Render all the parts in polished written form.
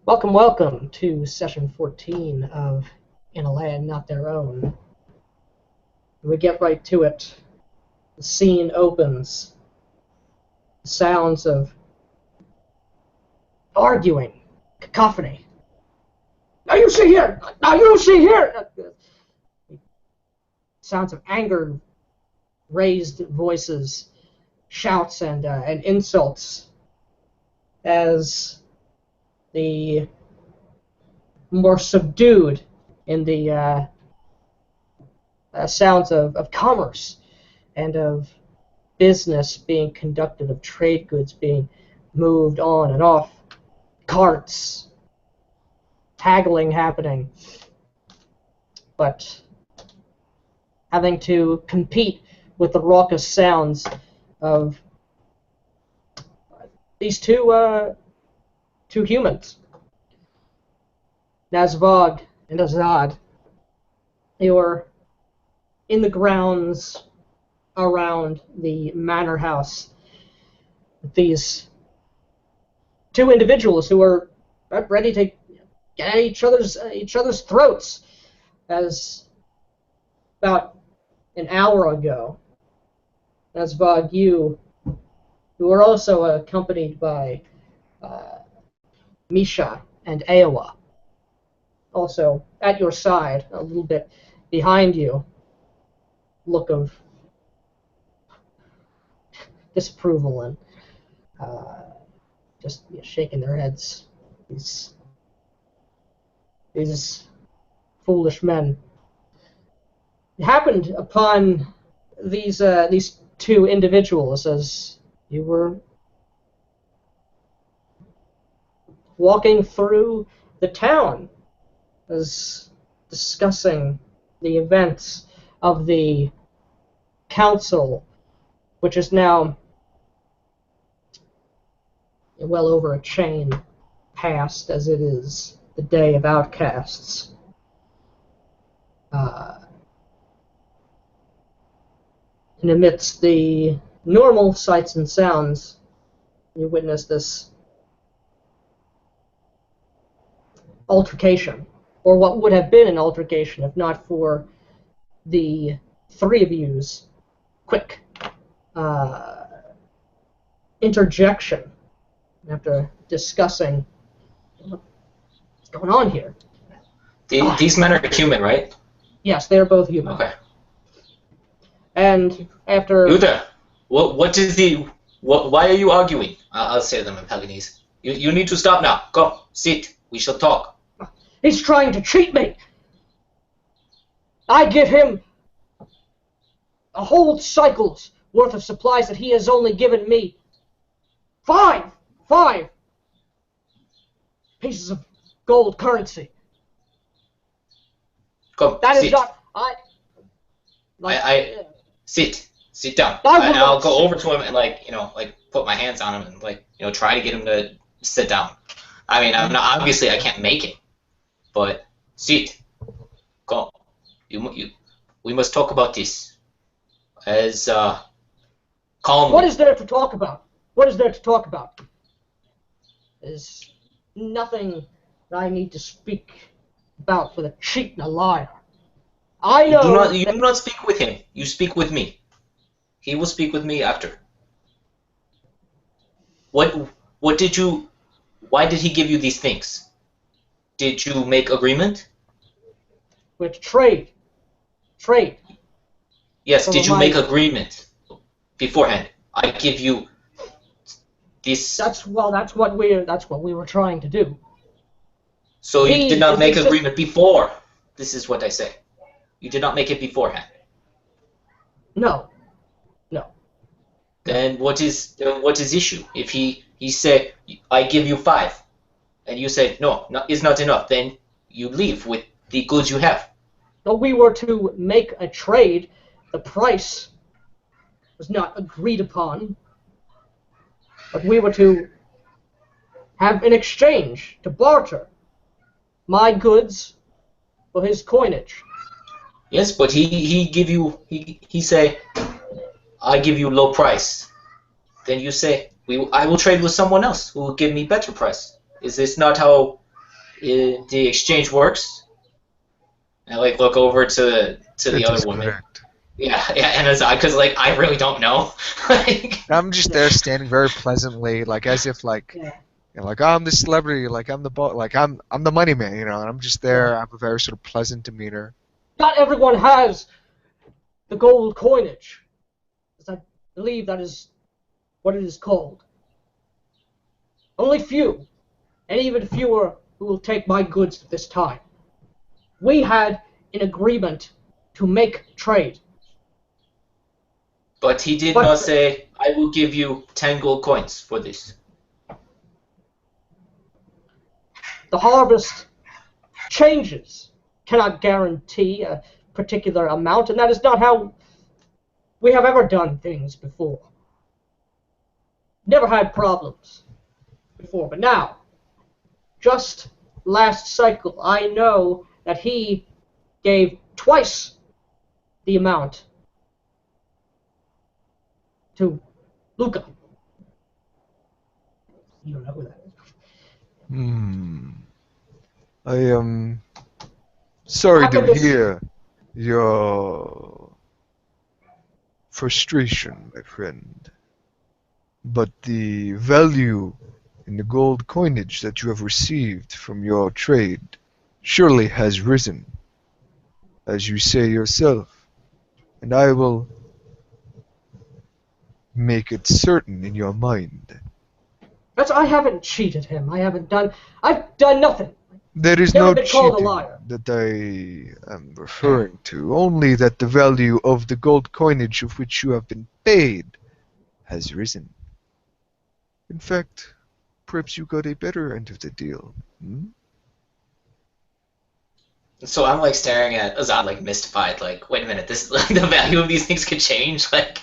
Welcome, welcome to session 14 of In a Land Not Their Own. We get right to it. The scene opens. The sounds of arguing, cacophony. Now you see here! Now you see here! Sounds of anger, raised voices, shouts, and insults as the more subdued in the sounds of commerce and of business being conducted, of trade goods being moved on and off, carts, haggling happening, but having to compete with the raucous sounds of these two humans, Nazvog and Azad. They were in the grounds around the manor house. These two individuals who were ready to get at each other's throats, as about an hour ago, Nazvog, you, who were also accompanied by Misha and Iowa, also at your side, a little bit behind you, look of disapproval and just shaking their heads. These foolish men. It happened upon these two individuals as you were walking through the town, as discussing the events of the council, which is now well over a chain past, as it is the Day of Outcasts. And amidst the normal sights and sounds, you witness this altercation, or what would have been an altercation if not for the three of you's quick interjection after discussing what's going on here. These men are human, right? Yes, they are both human. Okay. And after... Yuta, why are you arguing? I'll say them in Pelganese. You need to stop now. Go, sit. We shall talk. He's trying to cheat me. I give him a whole cycle's worth of supplies that he has only given me five pieces of gold currency. Come, that sit. Is not Sit down. I'll go over to him and put my hands on him and try to get him to sit down. I mean, obviously I can't make him, but sit. Come. We must talk about this. As calmly. What is there to talk about? What is there to talk about? There's nothing that I need to speak about with a cheat and a liar. I know. You do not speak with him. You speak with me. He will speak with me after. What did you? Why did he give you these things? Did you make agreement? With trade. Trade. Yes. Did you make agreement beforehand? I give you this. That's what we were trying to do. So you did not make agreement before. This is what I say. You did not make it beforehand. No. Then what is issue? If he say I give you 5, and you say no, it's not enough, then you leave with the goods you have. But we were to make a trade. The price was not agreed upon, but we were to have an exchange, to barter my goods for his coinage. Yes, but he give you he say I give you low price. Then you say I will trade with someone else who will give me better price. Is this not how the exchange works. I like look over to the That other is woman. correct. Yeah, and Azad, because like I really don't know. Like, I'm just there standing very pleasantly, like as if like Yeah. you know, like oh, I'm the celebrity, like I'm the like I'm the money man, you know, and I'm just there. Yeah. I have a very sort of pleasant demeanor. Not everyone has the gold coinage. I believe that is what it is called. Only few, and even fewer who will take my goods at this time. We had an agreement to make trade. but he did But not say, "I will give you 10 gold coins for this." the harvest changes. Cannot guarantee a particular amount, and that is not how we have ever done things before. Never had problems before, but now, just last cycle, I know that he gave twice the amount to Luca. You don't know who that is. Hmm. I am sorry to hear your frustration, my friend. But the value in the gold coinage that you have received from your trade surely has risen, as you say yourself, and I will make it certain in your mind. I haven't cheated him. I've done nothing. There is Never no been called a cheating liar. that I am referring to, only that the value of the gold coinage of which you have been paid has risen. In fact, perhaps you got a better end of the deal. Hmm? So I'm like staring at Azad like mystified, like, wait a minute, this like the value of these things could change. Like,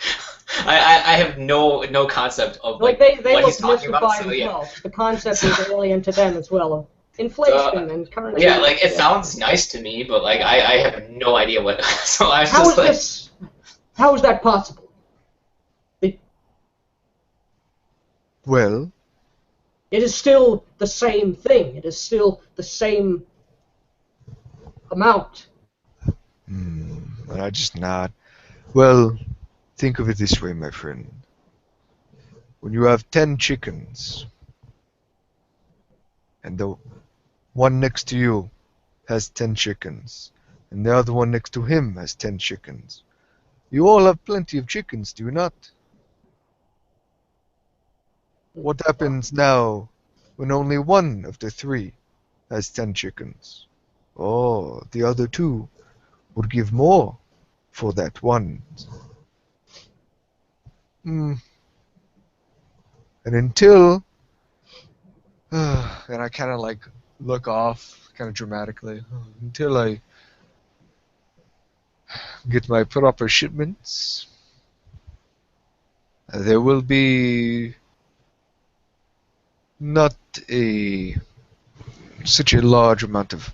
I have no concept of Like like they what he's look talking about. mystified So as yeah, well. The concept so, is alien to them as well. Of inflation and currency. yeah, like it sounds nice to me, but like I have no idea what. So I was How just is like, this? How is that possible? Well, It is still the same thing. It is still the same amount. and I just nod. Well, think of it this way, my friend. When you have 10 chickens, and the one next to you has 10 chickens, and the other one next to him has 10 chickens, you all have plenty of chickens, do you not? What happens now when only one of the three has 10 chickens? Oh, the other two would give more for that one. Hmm. And until, and I kind of like look off, kind of dramatically, until I get my proper shipments, there will be not a such a large amount of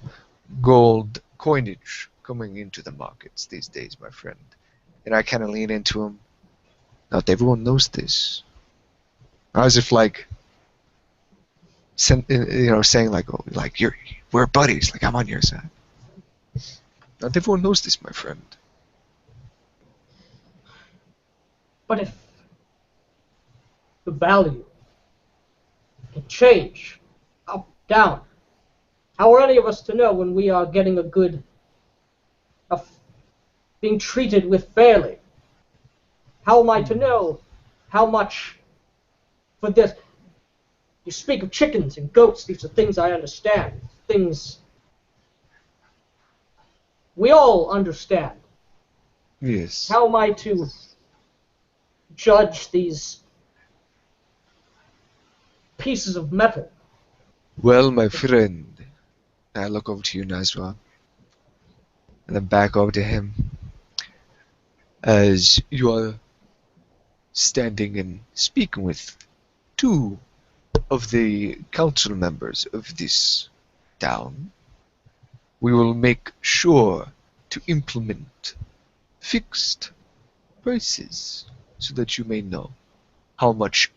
gold coinage coming into the markets these days, my friend. And I kind of lean into him. Not everyone knows this. As if like, saying like, oh, like we're buddies. Like I'm on your side. Not everyone knows this, my friend. But if the value can change up, down, how are any of us to know when we are getting a good, being treated with fairly? How am I to know how much for this? You speak of chickens and goats. These are things I understand. Things we all understand. Yes. How am I to judge these pieces of metal? Well, my friend, I look over to you, Nazwa, and then back over to him as you are standing and speaking with two of the council members of this town. We will make sure to implement fixed prices so that you may know how much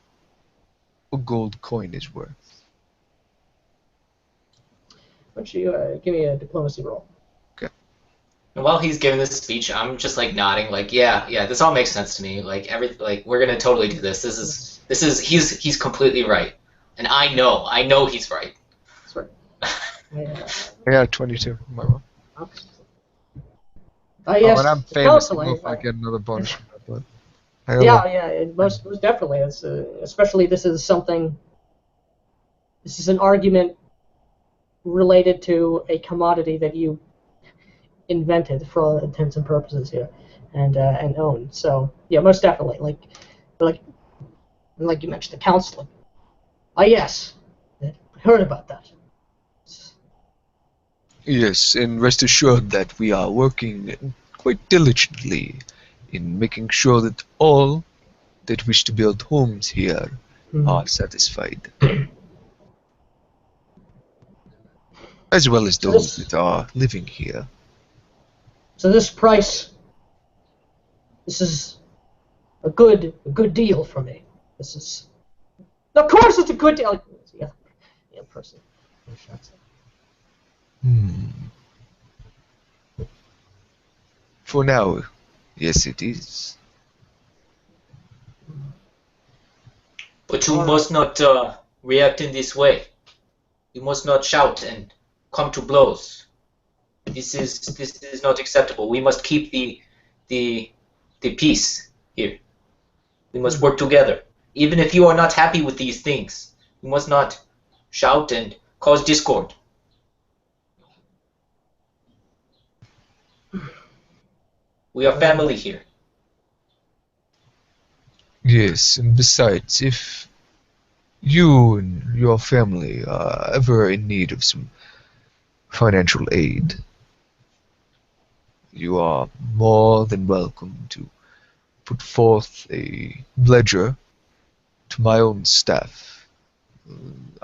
a gold coin is worth. don't you give me a diplomacy roll? And while he's giving this speech, I'm just like nodding, like, yeah, this all makes sense to me. Like we're gonna totally do this. He's completely right, and I know he's right. That's right. Yeah, 22. Am I wrong? Yes, and I'm the famous. I don't council, know if I get another bonus from that, but most definitely. It's especially this is something. This is an argument related to a commodity that you invented for all intents and purposes here, and own. So yeah, most definitely. Like you mentioned, the council. Ah, yes, I heard about that. Yes, and rest assured that we are working quite diligently in making sure that all that wish to build homes here are satisfied. As well as those that are living here. So this price, this is a good deal for me. This is, of course, it's a good deal. Yeah, person. For now, yes, it is. But you must not react in this way. You must not shout and come to blows. This is not acceptable. We must keep the peace here. We must work together. Even if you are not happy with these things, you must not shout and cause discord. We are family here. Yes, and besides, if you and your family are ever in need of some financial aid, you are more than welcome to put forth a ledger to my own staff.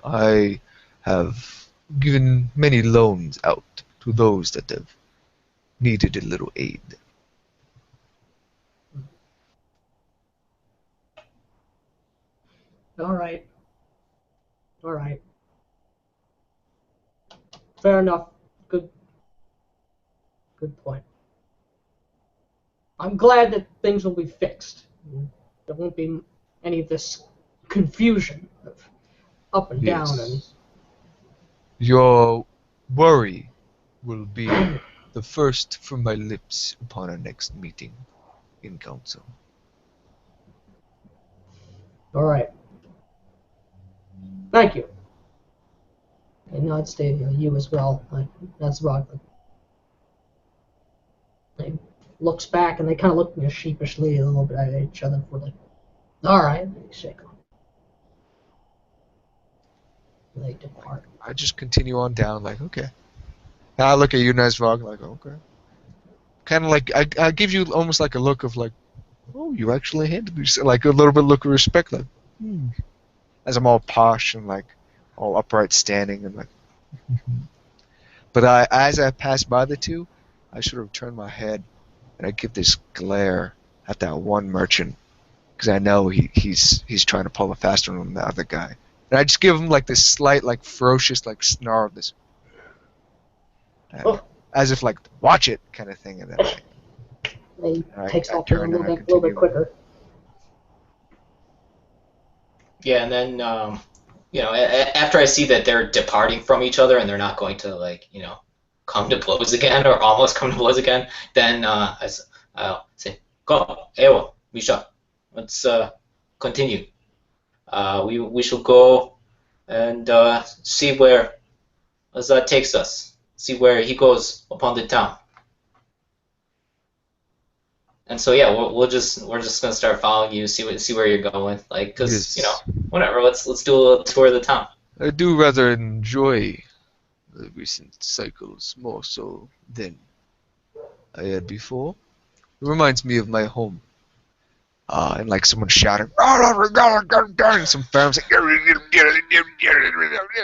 I have given many loans out to those that have needed a little aid. All right. Fair enough. Good point. I'm glad that things will be fixed. There won't be any of this confusion of up and down and. Your worry will be the first from my lips upon our next meeting in council. All right. Thank you. And nods to you as well. That's Rodman. He looks back and they kind of look sheepishly a little bit at each other for like, all right, they shake on. They depart. I just continue on down, like, okay. Now I look at you, Nesvog, like, okay. Kind of like, I give you almost like a look of like, oh, you actually handled this, like a little bit look of respect, like, as I'm all posh and like all upright standing and like, but as I pass by the two, I sort of turn my head and I give this glare at that one merchant because I know he's trying to pull a faster one than the other guy. And I just give him like this slight, like ferocious, like snarl, this, as if like watch it kind of thing. And then he takes off a little bit quicker. Yeah, and then after I see that they're departing from each other and they're not going to like come to blows again or almost come to blows again, then I'll say, "Go, Ewa, Misha, let's continue. We shall go and see where Azad takes us. See where he goes upon the town." And so yeah, we're just gonna start following you, see where you're going, like, cause whatever. Let's do a tour of the town. I do rather enjoy the recent cycles more so than I had before. It reminds me of my home. And like someone shouting, and some farms like,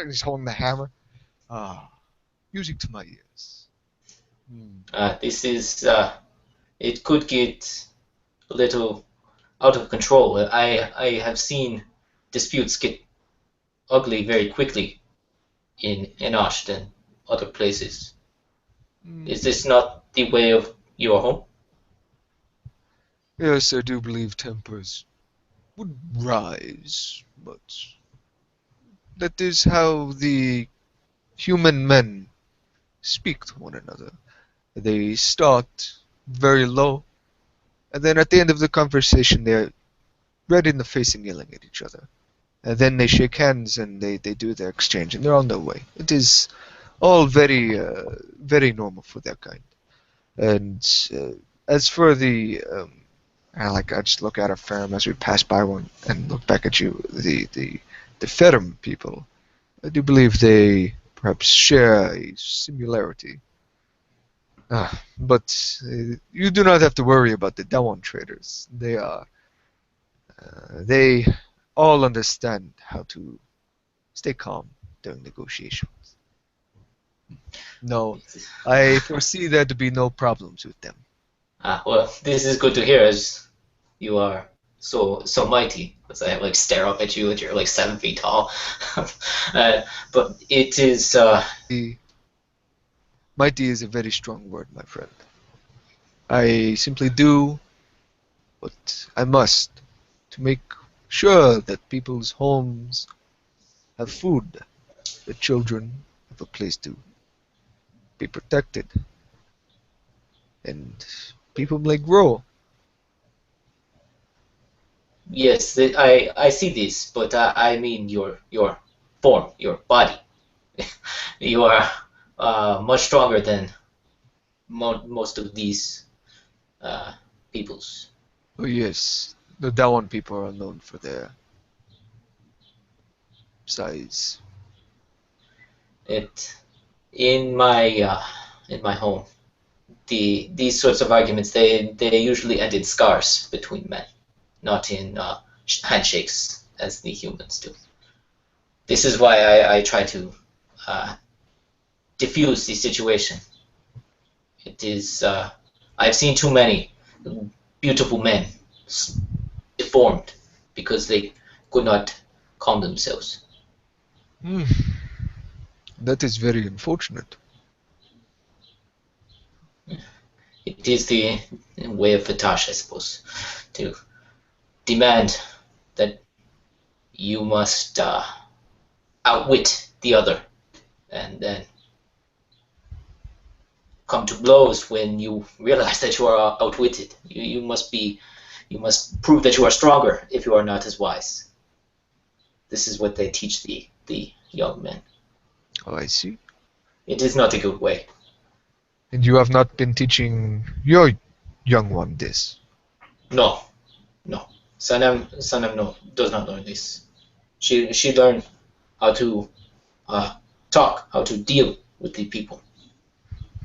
he's holding the hammer. Music to my ears. This is it could get a little out of control. I have seen disputes get ugly very quickly in Ashton. other places. Mm, Is this not the way of your home? yes, I do believe tempers would rise, but that is how the human men speak to one another. They start very low, and then at the end of the conversation, they're red in the face and yelling at each other. And then they shake hands and they do their exchange, and they're on their way. It is all very normal for their kind. And as for the, I just look at a firm as we pass by one and look back at you, the Ferrum people. I do believe they perhaps share a similarity. But you do not have to worry about the Dawan traders. They all understand how to stay calm during negotiations. No, I foresee there to be no problems with them. Well, this is good to hear as you are so mighty. As I like stare up at you and you're like 7 feet tall. But it is The mighty is a very strong word, my friend. I simply do what I must to make sure that people's homes have food, the children have a place to be protected, and people may grow. yes, I see this, but I mean your form, your body. You are much stronger than most of these uh, peoples. Oh yes, the Dawan people are known for their size. It in my home, these sorts of arguments they usually end in scars between men, not in handshakes as the humans do. This is why I try to uh, diffuse the situation. It is I've seen too many beautiful men deformed because they could not calm themselves. Hmm, that is very unfortunate. It is the way of Fatash, I suppose, to demand that you must outwit the other, and then come to blows when you realize that you are outwitted. You must prove that you are stronger if you are not as wise. This is what they teach the young men. Oh, I see. It is not a good way. And you have not been teaching your young one this. No, no. Sanam no does not know this. She learned how to talk, how to deal with the people.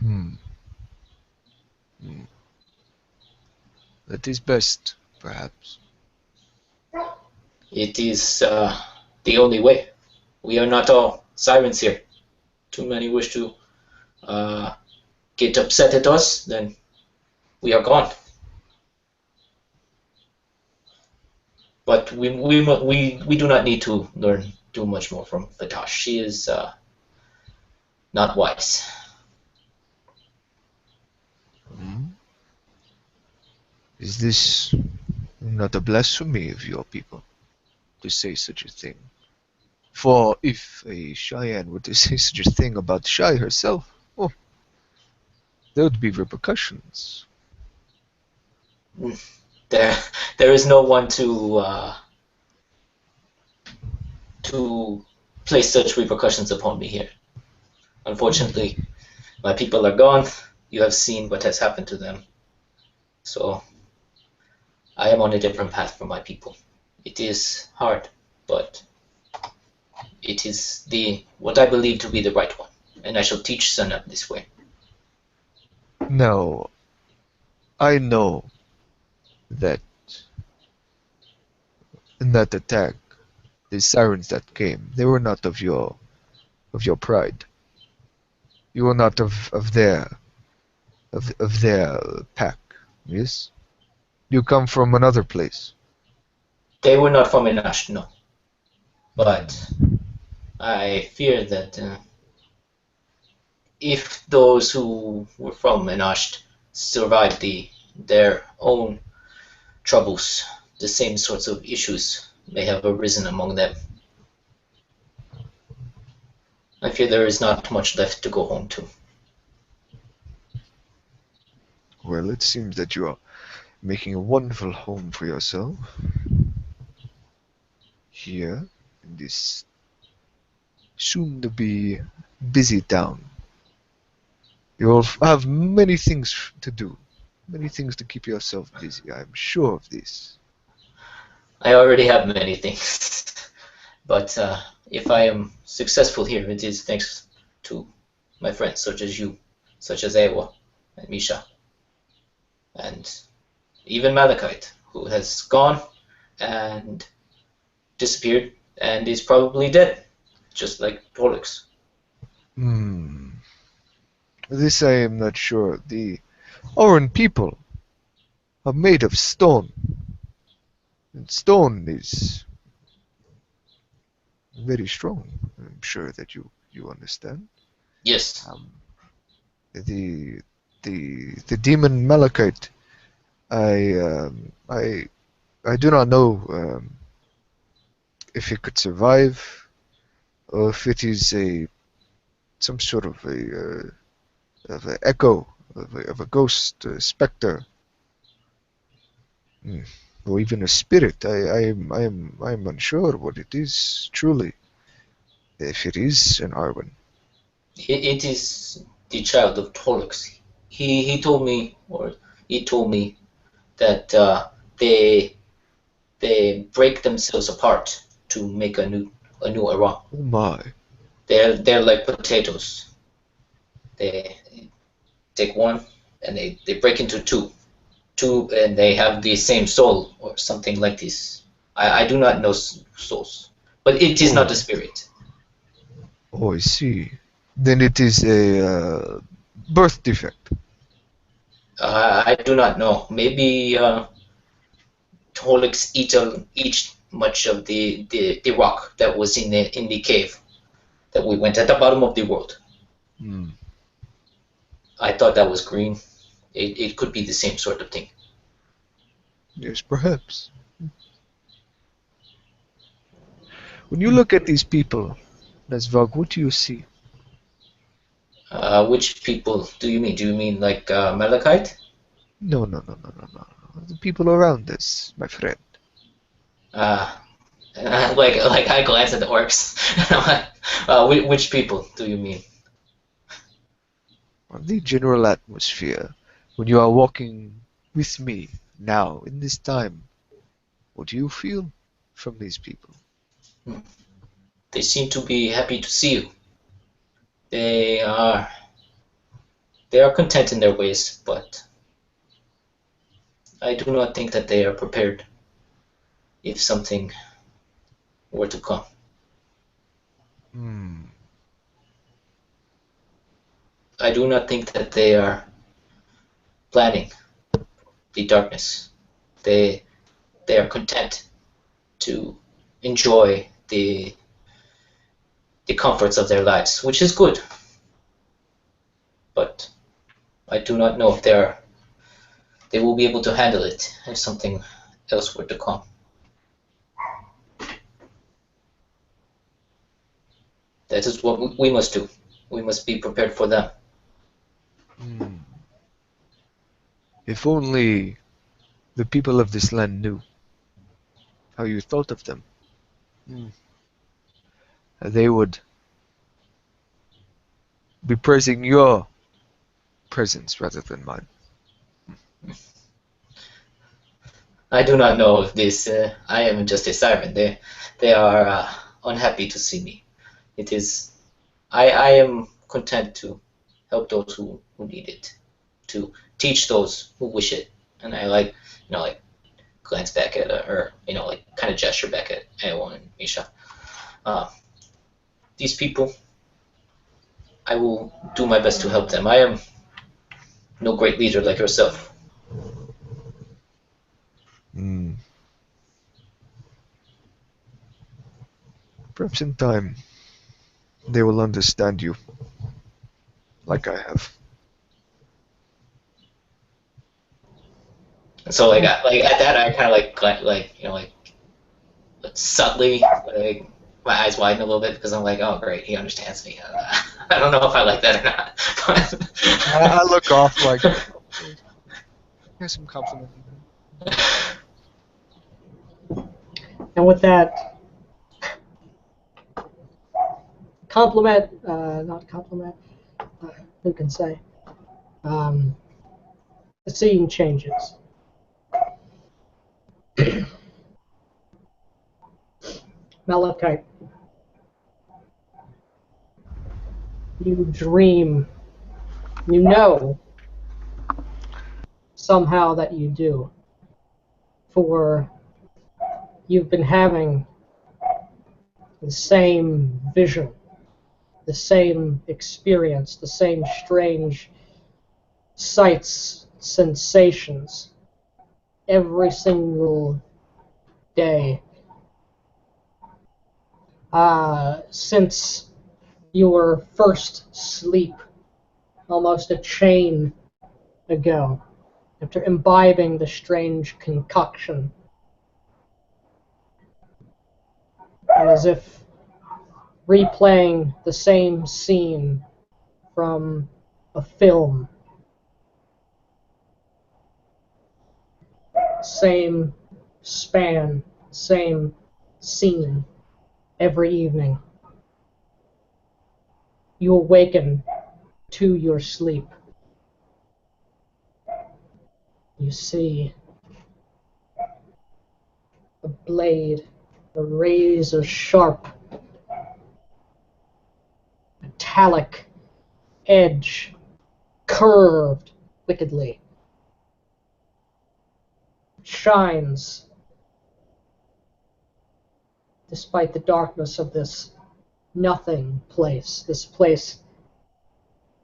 Hmm. Hmm. That is best, perhaps. It is the only way. We are not all sirens here. Too many wish to uh, get upset at us, then we are gone. But we do not need to learn too much more from Fatash. She is not wise. Hmm. Is this not a blasphemy of your people to say such a thing? For if a Cheyenne were to say such a thing about Shai herself, oh, there would be repercussions. There, there is no one to place such repercussions upon me here. Unfortunately, my people are gone. You have seen what has happened to them. So I am on a different path from my people. It is hard, but it is the what I believe to be the right one, and I shall teach Sanam this way. Now, I know that in that attack, the sirens that came, they were not of your pride. You were not of their pack, yes? You come from another place. They were not from Inash, no, but I fear that if those who were from Menasht survived their own troubles, the same sorts of issues may have arisen among them. I fear there is not much left to go home to. Well, it seems that you are making a wonderful home for yourself here in this soon to be busy town. You will have many things to do, many things to keep yourself busy. I'm sure of this. I already have many things, but if I am successful here, it is thanks to my friends such as you, such as Ewa and Misha, and even Malachite, who has gone and disappeared and is probably dead, just like Polix. Hmm. This I am not sure. The Oran people are made of stone, and stone is very strong. I'm sure that you understand. Yes, Um, the the demon Malachite. I do not know if it could survive or if it is a some sort of an echo of a ghost, a specter, mm, or even a spirit. I am unsure what it is truly. If it is an Arwen. it is the child of Polix. He told me, or he told me that they break themselves apart to make a new Aram. Oh my. They're like potatoes. They take one and they break into two, and they have the same soul or something like this. I do not know souls, but it is not a Oh, spirit. oh, I see. Then it is a birth defect. I do not know. Maybe Tolix eat much of the rock that was in the cave that we went at the bottom of the world. Hmm. I thought that was green. It could be the same sort of thing. Yes, perhaps. When you look at these people, Nesvag, what do you see? Which people do you mean? Do you mean like Malachite? No, no, no, no, no, no. The people around us, my friend. Uh, like I glance at the orcs. Which people do you mean? The general atmosphere. When you are walking with me now, in this time, what do you feel from these people? Hmm. They seem to be happy to see you. They are they are content in their ways, but I do not think that they are prepared if something were to come. Hmm. I do not think that they are planning the darkness. They they are content to enjoy the comforts of their lives, which is good. But I do not know if they will be able to handle it if something else were to come. That is what we must do. We must be prepared for them. Hmm. If only the people of this land knew how you thought of them. Hmm. They would be praising your presence rather than mine. I do not know if this. I am just a siren. They are unhappy to see me. It is. I am content to help those who need it, to teach those who wish it, and I like glance back at or like kind of gesture back at Eowyn and Misha. Uh, these people, I will do my best to help them. I am no great leader like yourself. Hmm. Perhaps in time they will understand you. like I have. So like at that I kind of like subtly like my eyes widen a little bit because I'm like, oh great, he understands me. I don't know if I like that or not. I look off like, here's some compliment. And with that not compliment, who can say? The scene changes. Malachite, you dream. You know somehow that you do. For you've been having the same vision, the same experience, the same strange sights, sensations every single day since your first sleep, almost a chain ago, after imbibing the strange concoction. And as if replaying the same scene from a film. Same span, same scene every evening. You awaken to your sleep. You see a blade, a razor sharp, metallic edge, curved wickedly. Shines despite the darkness of this nothing place, this place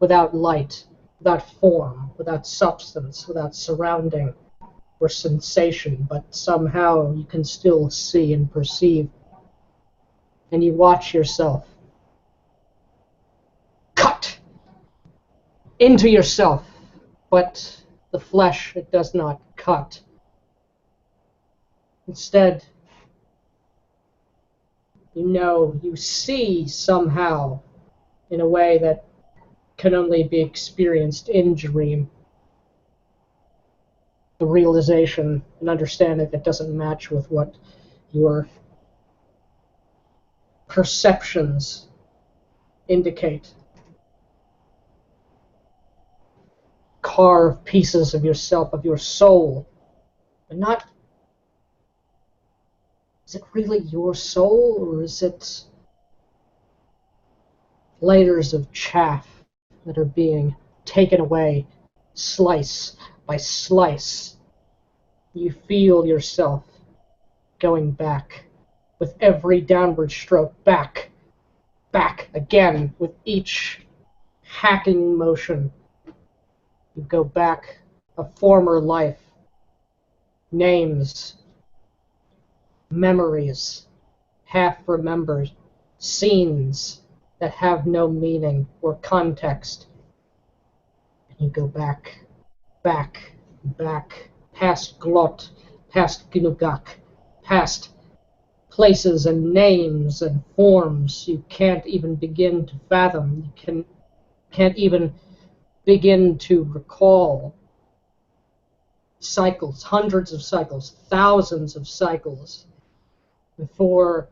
without light, without form, without substance, without surrounding or sensation, but somehow you can still see and perceive. And you watch yourself cut into yourself, but the flesh, it does not cut. Instead, you see somehow in a way that can only be experienced in dream. The realization and understanding that doesn't match with what your perceptions indicate. Carve pieces of yourself, of your soul, but not. Is it really your soul, or is it layers of chaff that are being taken away, slice by slice? You feel yourself going back with every downward stroke, back again with each hacking motion. You go back a former life, names, memories, half-remembered, scenes that have no meaning or context. And you go back, past Glot, past Gnugak, past places and names and forms you can't even begin to fathom. You can't even begin to recall. Cycles, hundreds of cycles, thousands of cycles before,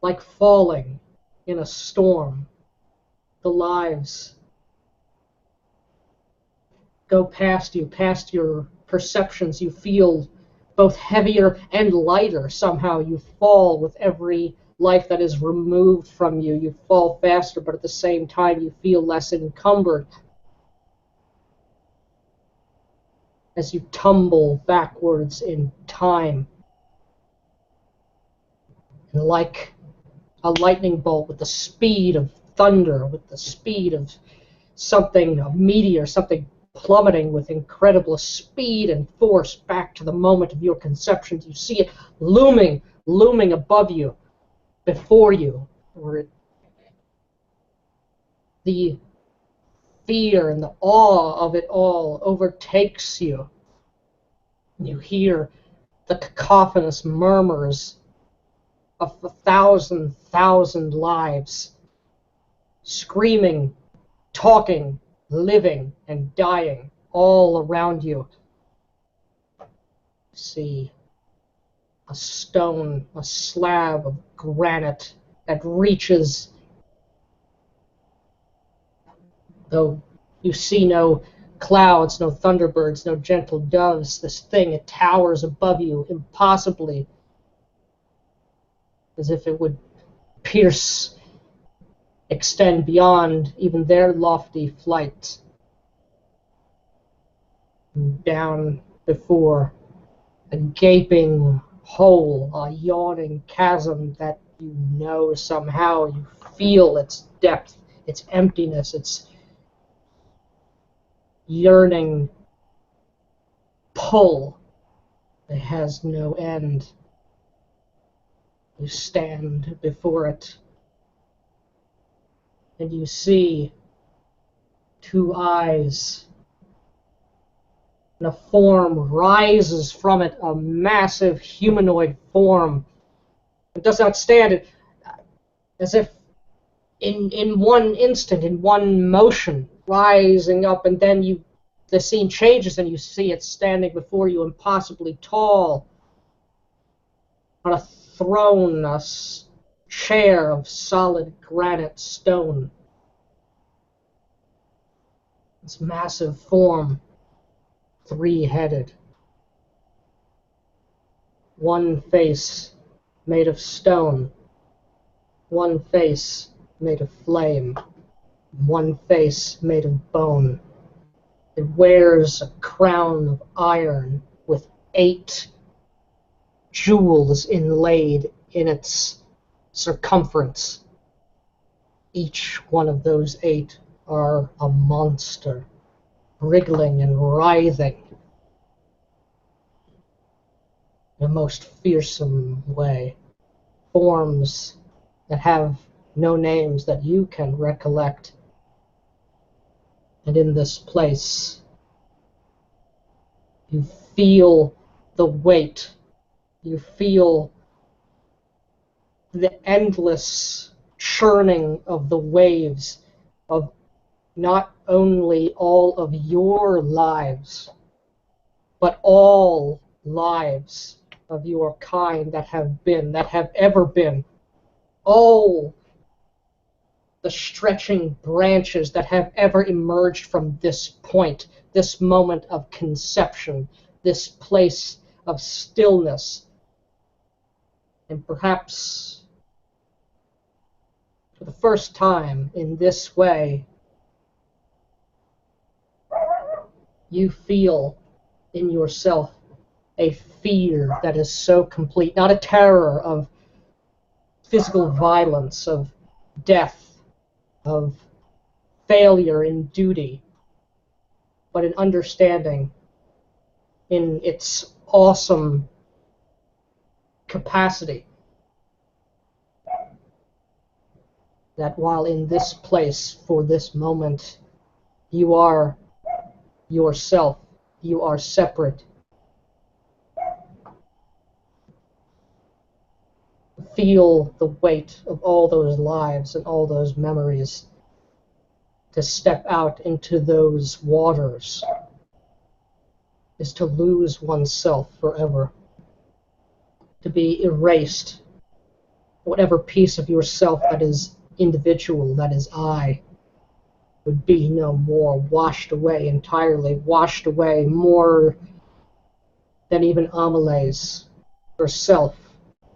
like falling in a storm, the lives go past you, past your perceptions. You feel both heavier and lighter. Somehow you fall with every life that is removed from you. You fall faster, but at the same time you feel less encumbered as you tumble backwards in time. And like a lightning bolt with the speed of thunder, with the speed of something, a meteor, something plummeting with incredible speed and force back to the moment of your conception. You see it looming above you, before you, or The fear and the awe of it all overtakes you. You hear the cacophonous murmurs of 1,000 lives, screaming, talking, living, and dying all around you. See a stone, a slab of granite that reaches, though you see no clouds, no thunderbirds, no gentle doves. This thing, it towers above you impossibly, as if it would pierce, extend beyond even their lofty flight. Down before a gaping hole, a yawning chasm that you know somehow, you feel its depth, its emptiness, its yearning pull that has no end. You stand before it, and you see two eyes, and a form rises from it, a massive humanoid form. It does not stand as if in one instant, in one motion, rising up, and then the scene changes and you see it standing before you, impossibly tall, on a throne, a chair of solid granite stone. This massive form, three-headed. One face made of stone, one face made of flame, one face made of bone. It wears a crown of iron with 8 jewels inlaid in its circumference. Each one of those 8 are a monster, wriggling and writhing in a most fearsome way. Forms that have no names that you can recollect. And in this place, you feel the weight, you feel the endless churning of the waves of not only all of your lives, but all lives of your kind that have been, that have ever been. All the stretching branches that have ever emerged from this point, this moment of conception, this place of stillness. And perhaps for the first time in this way, you feel in yourself a fear that is so complete, not a terror of physical violence, of death, of failure in duty, but an understanding in its awesome capacity that while in this place, for this moment, you are yourself, you are separate. Feel the weight of all those lives and all those memories. To step out into those waters is to lose oneself forever, to be erased. Whatever piece of yourself that is individual, that is I, would be no more, washed away entirely, washed away more than even Amale's herself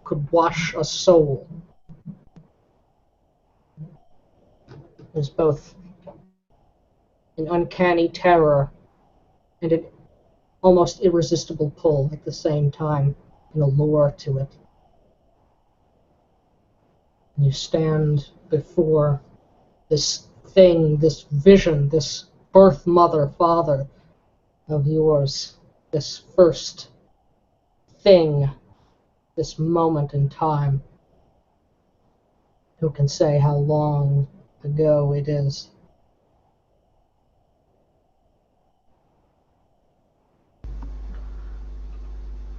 could wash a soul. There's both an uncanny terror and an almost irresistible pull at the same time, an allure to it. And you stand before this thing, this vision, this birth mother, father of yours, this first thing, this moment in time. Who can say how long ago it is?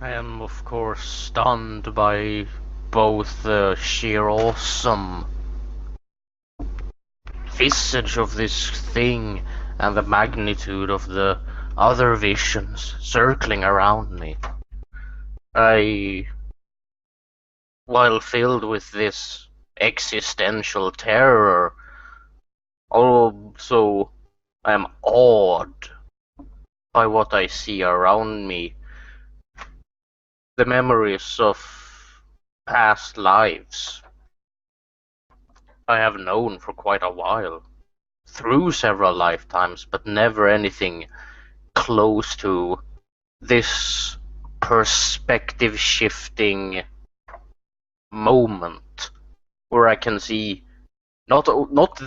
I am, of course, stunned by both the sheer awesome visage of this thing and the magnitude of the other visions circling around me. While filled with this existential terror, also I am awed by what I see around me. The memories of past lives I have known for quite a while, through several lifetimes, but never anything close to this perspective shifting moment where I can see not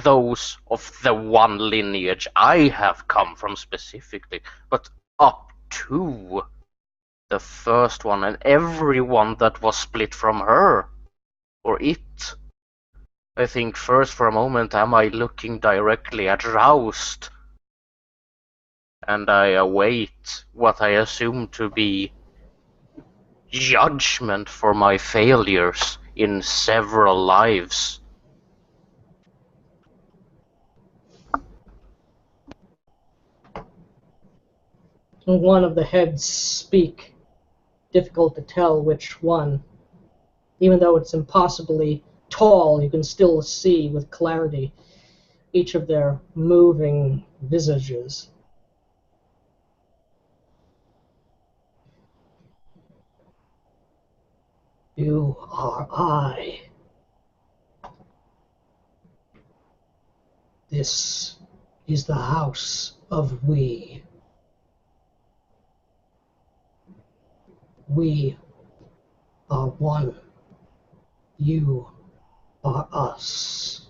those of the one lineage I have come from specifically, but up to the first one and everyone that was split from her or it. I think first for a moment am I looking directly at Roust, and I await what I assume to be judgment for my failures in several lives. One of the heads speak. Difficult to tell which one. Even though it's impossibly tall, you can still see with clarity each of their moving visages. You are I. This is the house of we. We are one. You are us.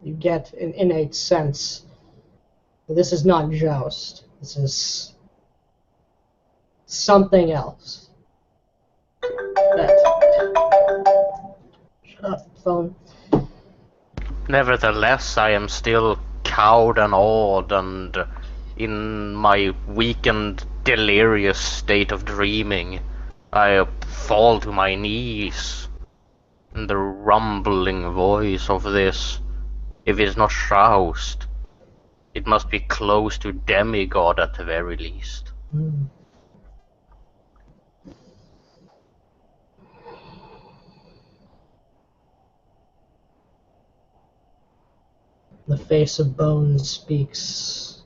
You get an innate sense that this is not Joust. This is something else. Shut up, phone. Nevertheless, I am still cowed and awed, and in my weakened, delirious state of dreaming, I fall to my knees in the rumbling voice of this. If it's not Shroused, it must be close to demigod at the very least. The face of Bones speaks.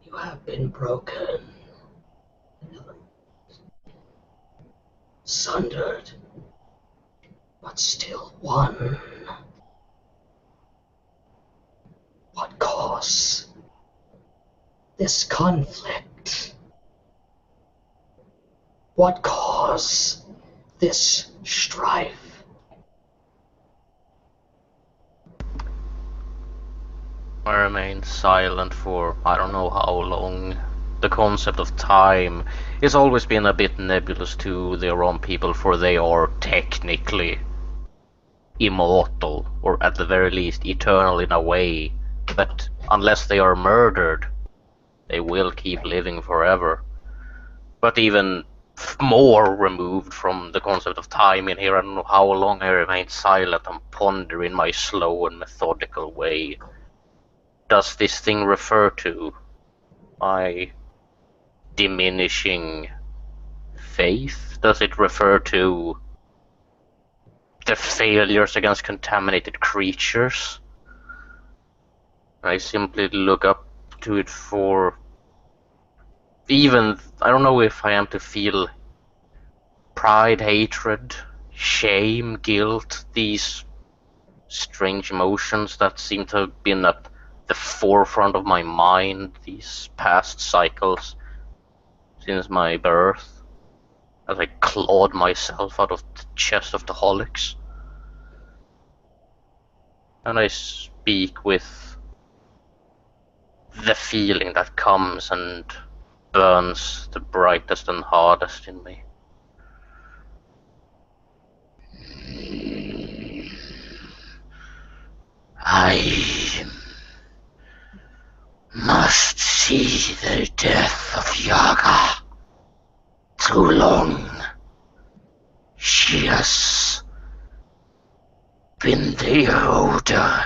You have been broken. Sundered, but still one. What caused this conflict? What caused this strife? I remained silent for I don't know how long. The concept of time has always been a bit nebulous to their own people, for they are technically immortal, or at the very least eternal in a way, but unless they are murdered, they will keep living forever. But even more removed from the concept of time in here, I don't know how long I remained silent and ponder in my slow and methodical way. Does this thing refer to my diminishing faith? Does it refer to the failures against contaminated creatures? I simply look up to it for even, I don't know if I am to feel pride, hatred, shame, guilt, these strange emotions that seem to have been at the forefront of my mind these past cycles since my birth, as I clawed myself out of the chest of the Holics. And I speak with the feeling that comes and burns the brightest and hardest in me. I must see the death of Yaga. Too long. She has been the eroder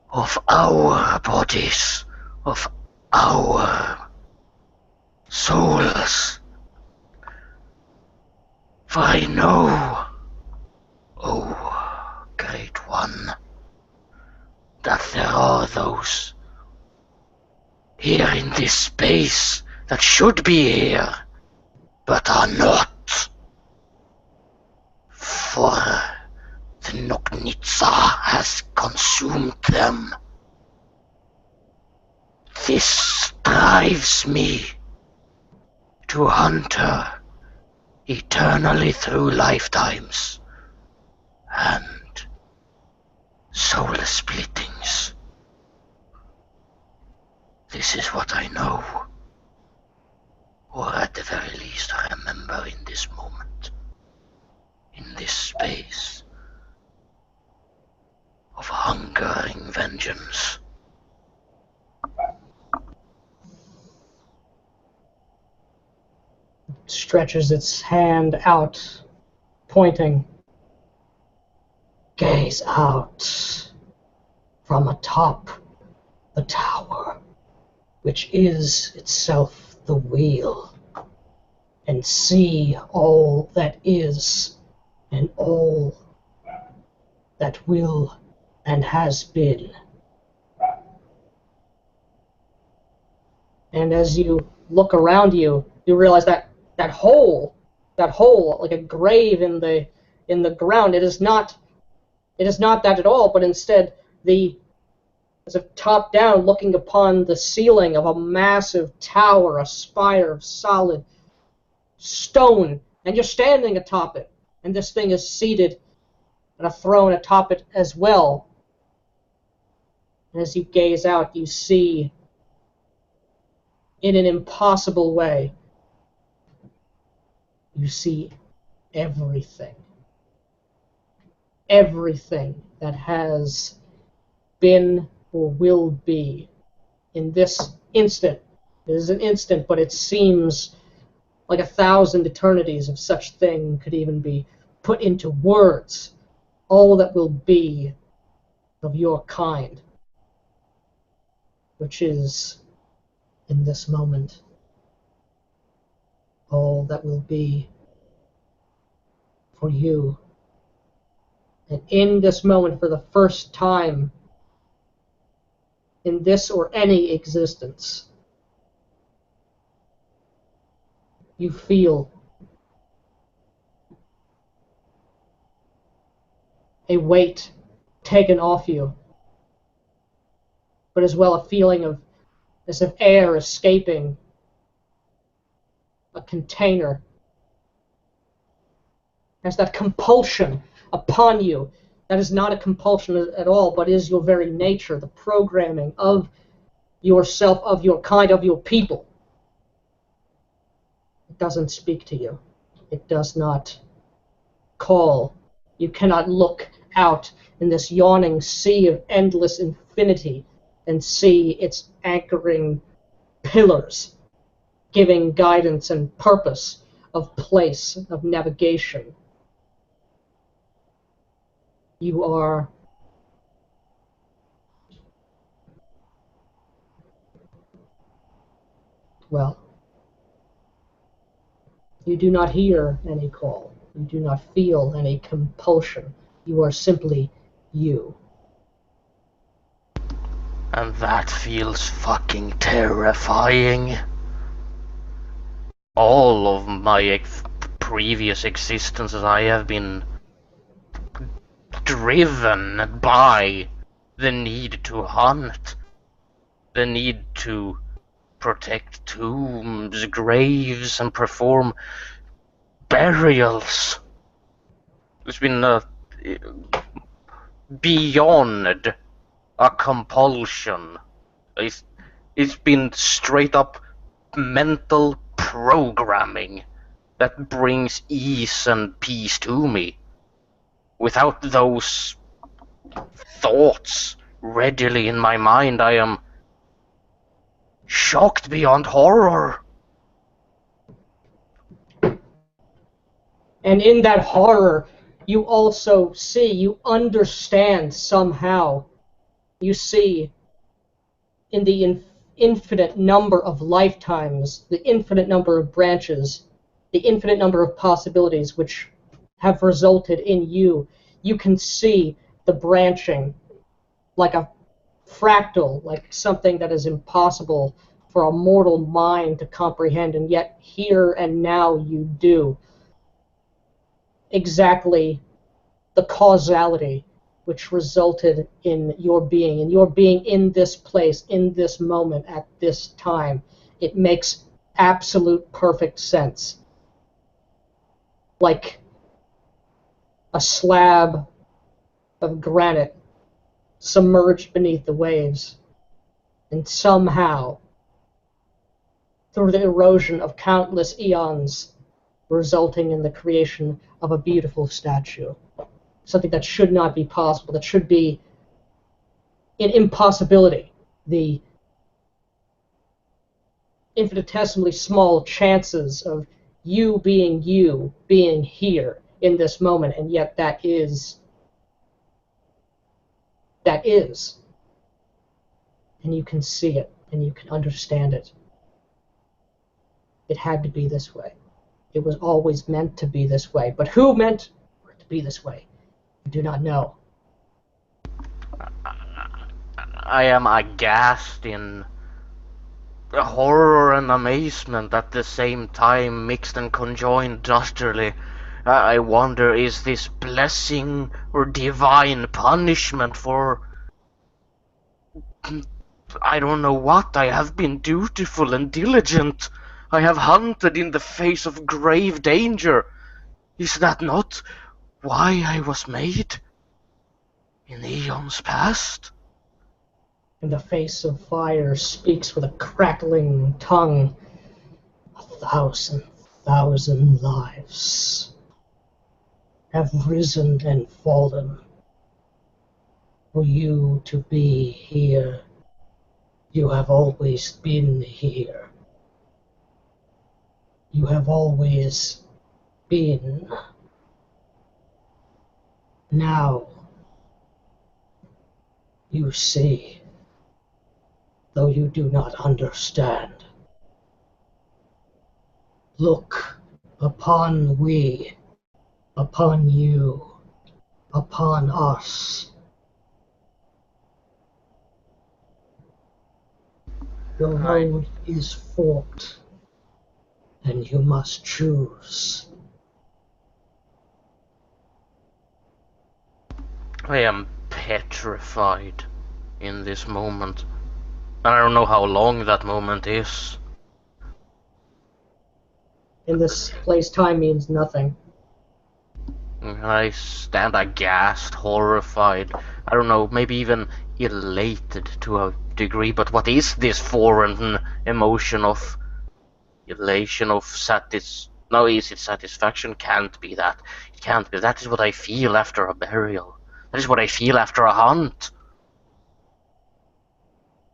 of our bodies, of our souls. For I know, oh Great One, that there are those here in this space that should be here, but are not. For the Noknitsa has consumed them. This drives me to hunt her eternally through lifetimes and soul splittings. This is what I know, or at the very least remember in this moment, in this space of hungering vengeance. Stretches its hand out, pointing. Gaze out from atop the tower, which is itself the wheel, and see all that is and all that will and has been. And as you look around you, you realize that that hole, like a grave in the ground, it is not that at all, but instead as if top down, looking upon the ceiling of a massive tower, a spire of solid stone, and you're standing atop it, and this thing is seated on a throne atop it as well. And as you gaze out, you see, in an impossible way, you see everything. Everything that has been or will be in this instant. It is an instant, but it seems like 1,000 eternities of such thing could even be put into words. All that will be of your kind, which is in this moment. All that will be for you. And in this moment, for the first time in this or any existence, you feel a weight taken off you, but as well a feeling of as if air escaping a container. There's that compulsion upon you. That is not a compulsion at all, but is your very nature, the programming of yourself, of your kind, of your people. It doesn't speak to you. It does not call. You cannot look out in this yawning sea of endless infinity and see its anchoring pillars, giving guidance and purpose of place, of navigation. You are well, you do not hear any call. You do not feel any compulsion. You are simply you. And that feels fucking terrifying. All of my previous existences, I have been driven by the need to hunt, the need to protect tombs, graves, and perform burials. It's been beyond a compulsion. It's been straight up mental programming that brings ease and peace to me. Without those thoughts readily in my mind, I am shocked beyond horror. And in that horror, you also see, you understand somehow. You see in the infinite number of lifetimes, the infinite number of branches, the infinite number of possibilities which have resulted in you. You can see the branching like a fractal, like something that is impossible for a mortal mind to comprehend, and yet here and now you do. Exactly the causality which resulted in your being in this place, in this moment, at this time. It makes absolute perfect sense. Like a slab of granite submerged beneath the waves, and somehow, through the erosion of countless eons, resulting in the creation of a beautiful statue. Something that should not be possible, that should be an impossibility. The infinitesimally small chances of you being here in this moment, and yet that is. And you can see it, and you can understand it. It had to be this way. It was always meant to be this way. But who meant for it to be this way? I do not know. I am aghast in horror and amazement at the same time, mixed and conjoined utterly. I wonder, is this blessing or divine punishment for... I don't know what. I have been dutiful and diligent. I have hunted in the face of grave danger. Is that not why I was made in eons past? In the face of fire speaks with a crackling tongue. 1,000 lives have risen and fallen for you to be here. You have always been here. You have always been. Now you see, though you do not understand. Look upon we, upon you, upon us. Your road is forked, and you must choose. I am petrified in this moment. And I don't know how long that moment is. In this place, time means nothing. I stand aghast, horrified, I don't know, maybe even elated to a degree, but what is this foreign emotion of elation, of no, is it satisfaction? Can't be that. It can't be. That is what I feel after a burial. That is what I feel after a hunt.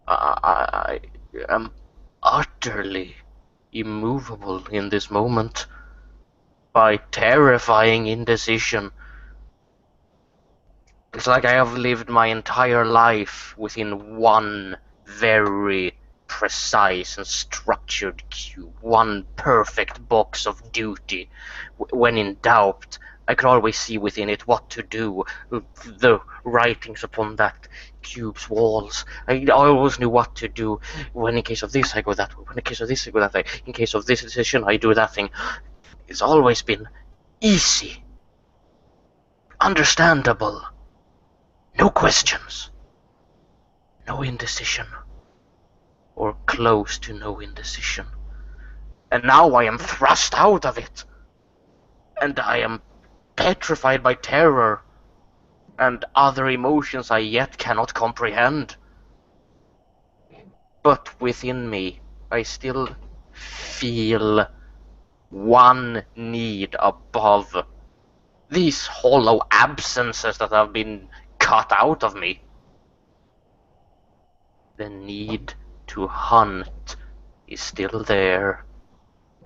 I am utterly immovable in this moment by terrifying indecision. It's like I have lived my entire life within one very precise and structured cube, one perfect box of duty. When in doubt, I could always see within it what to do, the writings upon that cube's walls. I always knew what to do. When in case of this, I go that way. When in case of this, I go that way. In case of this decision, I do that thing. It's always been easy, understandable. No questions, no indecision, or close to no indecision. And now I am thrust out of it, and I am petrified by terror and other emotions I yet cannot comprehend. But within me, I still feel one need above these hollow absences that have been cut out of me. The need to hunt is still there,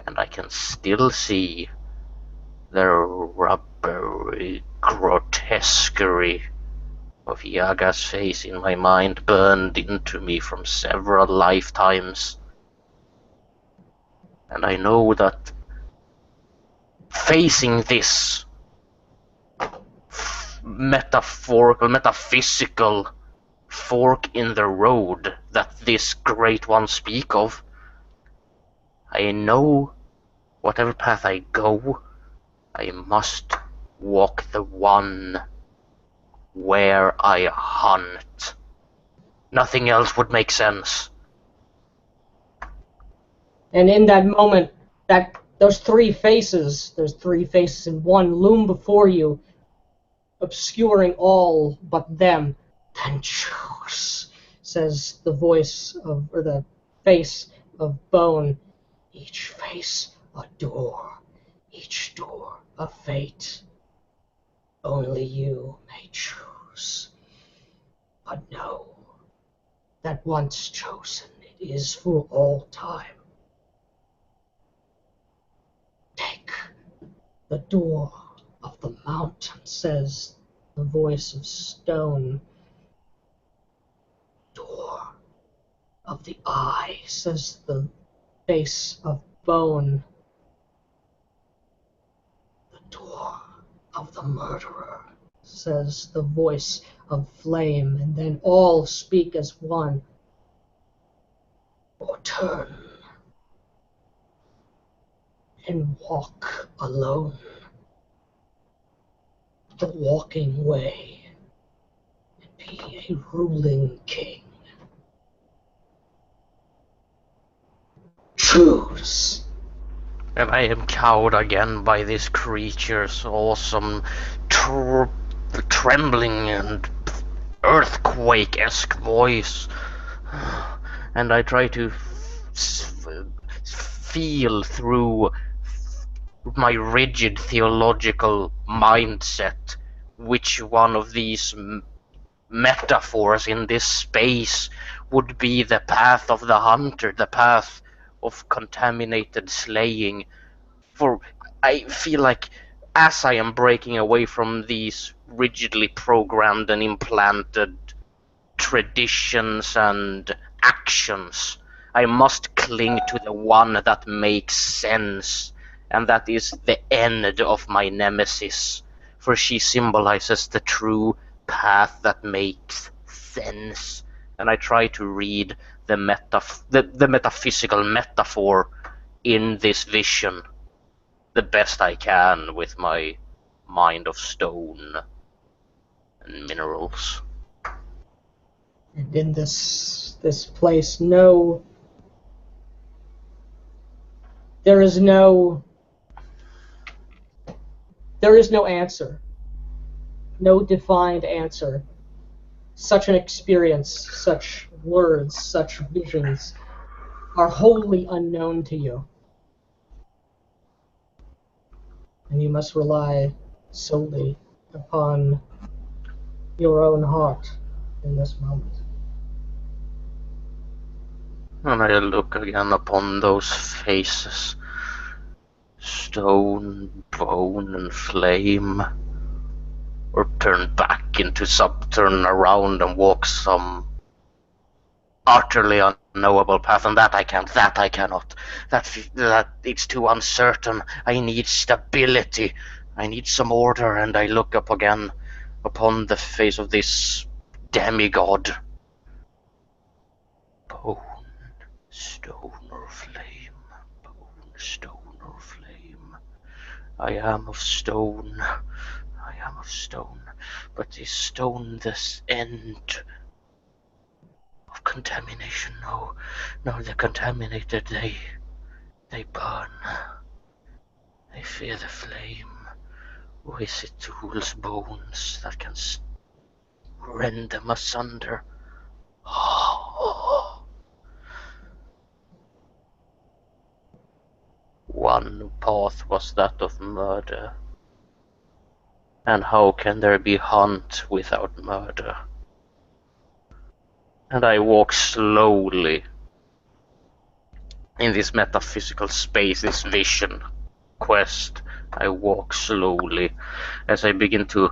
and I can still see the rubbery grotesquerie of Yaga's face in my mind, burned into me from several lifetimes. And I know that facing this metaphorical, metaphysical fork in the road that this great one speak of, I know whatever path I go, I must walk the one where I hunt. Nothing else would make sense. And in that moment, those three faces in one, loom before you, obscuring all but them. Then choose, says the voice of, or the face of bone. Each face a door, each door a fate. Only you may choose. But know that once chosen, it is for all time. Take the door of the mountain, says the voice of stone. Door of the eye, says the face of bone. The door of the murderer, says the voice of flame, and then all speak as one. Or turn and walk alone the walking way and be a ruling king. Choose. And I am cowed again by this creature's awesome trembling and earthquake-esque voice. And I try to feel through my rigid theological mindset which one of these metaphors in this space would be the path of the hunter, the path of contaminated slaying. For I feel like as I am breaking away from these rigidly programmed and implanted traditions and actions, I must cling to the one that makes sense, and that is the end of my nemesis, for she symbolizes the true path that makes sense. And I try to read the metaphysical metaphor in this vision the best I can with my mind of stone and minerals. And in this place, there is no answer, no defined answer. Such an experience, such words, such visions are wholly unknown to you. And you must rely solely upon your own heart in this moment. And I look again upon those faces, stone, bone, and flame, or turn around and walk some utterly unknowable path, and that I can't, that I cannot, that it's too uncertain. I need stability, I need some order, and I look up again upon the face of this demigod. Bone, stone, or flame, bone, stone, or flame. I am of stone, I am of stone, but is stone this end of contamination? No, the contaminated, they burn. They fear the flame. Or is it Tool's bones that can rend them asunder? One path was that of murder. And how can there be hunt without murder? And I walk slowly in this metaphysical space, this vision quest, I walk slowly as I begin to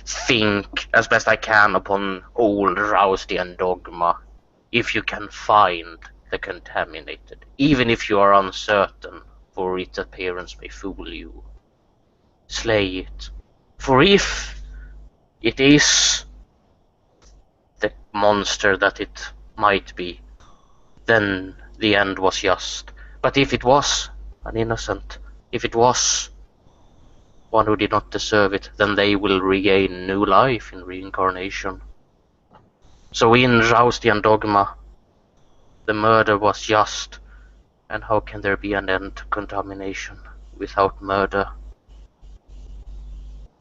think as best I can upon old Rousty and Dogma. If you can find the contaminated, even if you are uncertain, for its appearance may fool you, slay it. For if it is the monster that it might be, then the end was just. But if it was an innocent, if it was one who did not deserve it, then they will regain new life in reincarnation. So in Rousty and Dogma, the murder was just, and how can there be an end to contamination without murder?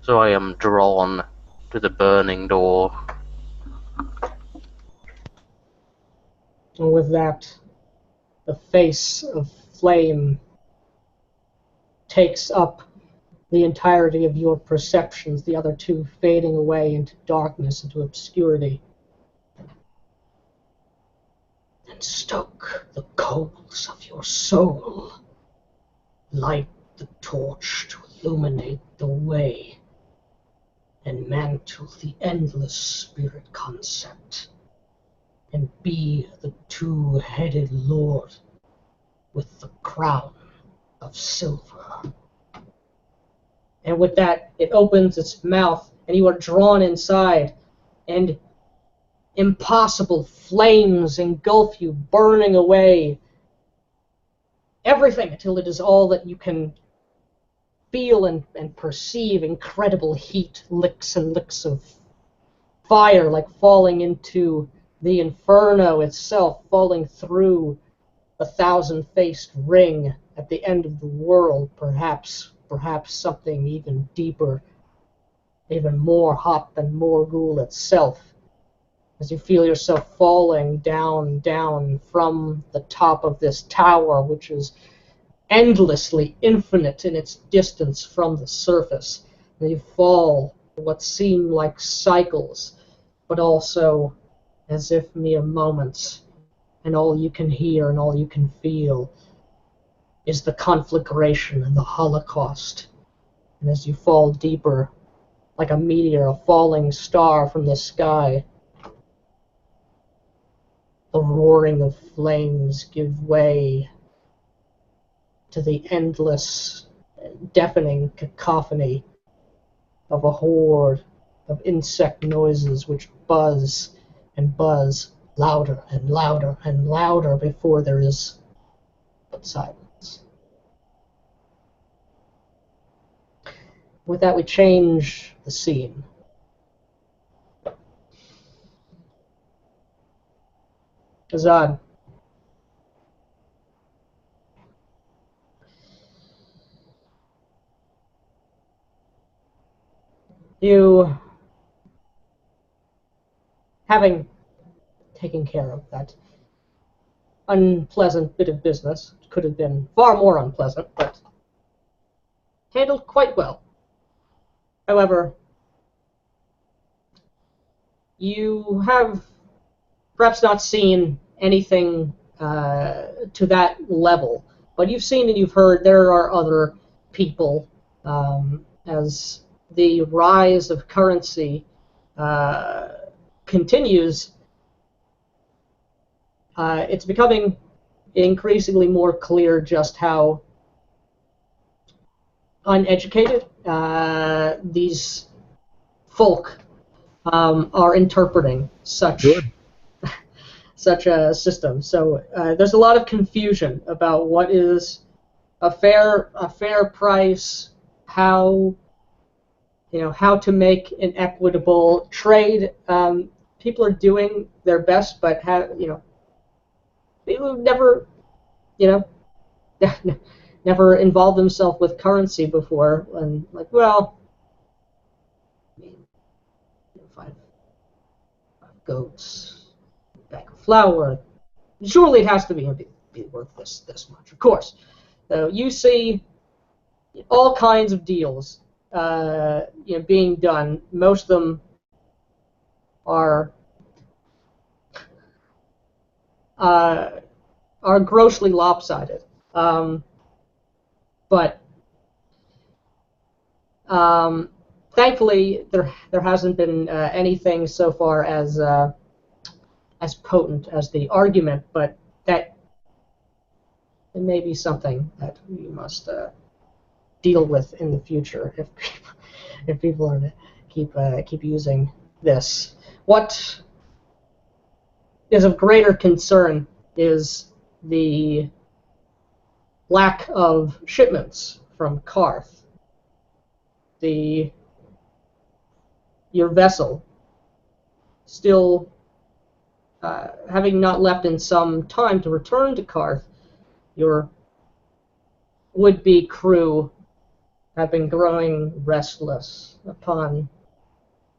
So I am drawn to the burning door. And with that, the face of flame takes up the entirety of your perceptions, the other two fading away into darkness, into obscurity. And stoke the coals of your soul. Light the torch to illuminate the way, and mantle the endless spirit concept, and be the two-headed lord with the crown of silver. And with that, it opens its mouth, and you are drawn inside, and impossible flames engulf you, burning away everything until it is all that you can feel and perceive. Incredible heat, licks and licks of fire, like falling into the inferno itself, falling through a thousand-faced ring at the end of the world, perhaps something even deeper, even more hot than Morgul itself, as you feel yourself falling down from the top of this tower, which is endlessly infinite in its distance from the surface. And you fall what seem like cycles, but also as if mere moments, and all you can hear and all you can feel is the conflagration and the Holocaust. And as you fall deeper, like a meteor, a falling star from the sky, the roaring of flames give way to the endless, deafening cacophony of a horde of insect noises which buzz and buzz louder and louder and louder before there is but silence. With that, we change the scene. Azad. You, having taken care of that unpleasant bit of business, it could have been far more unpleasant, but handled quite well. However, you have perhaps not seen anything to that level, but you've seen and you've heard there are other people, as the rise of currency continues. It's becoming increasingly more clear just how uneducated these folk are interpreting such a system. So there's a lot of confusion about what is a fair price, how to make an equitable trade. People are doing their best, but people never never involved themselves with currency before, and like, well, I mean, 5 goats, a bag of flour, surely it has to be worth this much, of course. So you see all kinds of deals being done. Most of them are are grossly lopsided. But thankfully, there hasn't been anything so far as potent as the argument, but that it may be something that we must deal with in the future if people are to keep using this. What is of greater concern is the lack of shipments from Karth. Your vessel still having not left in some time to return to Karth, your would-be crew have been growing restless upon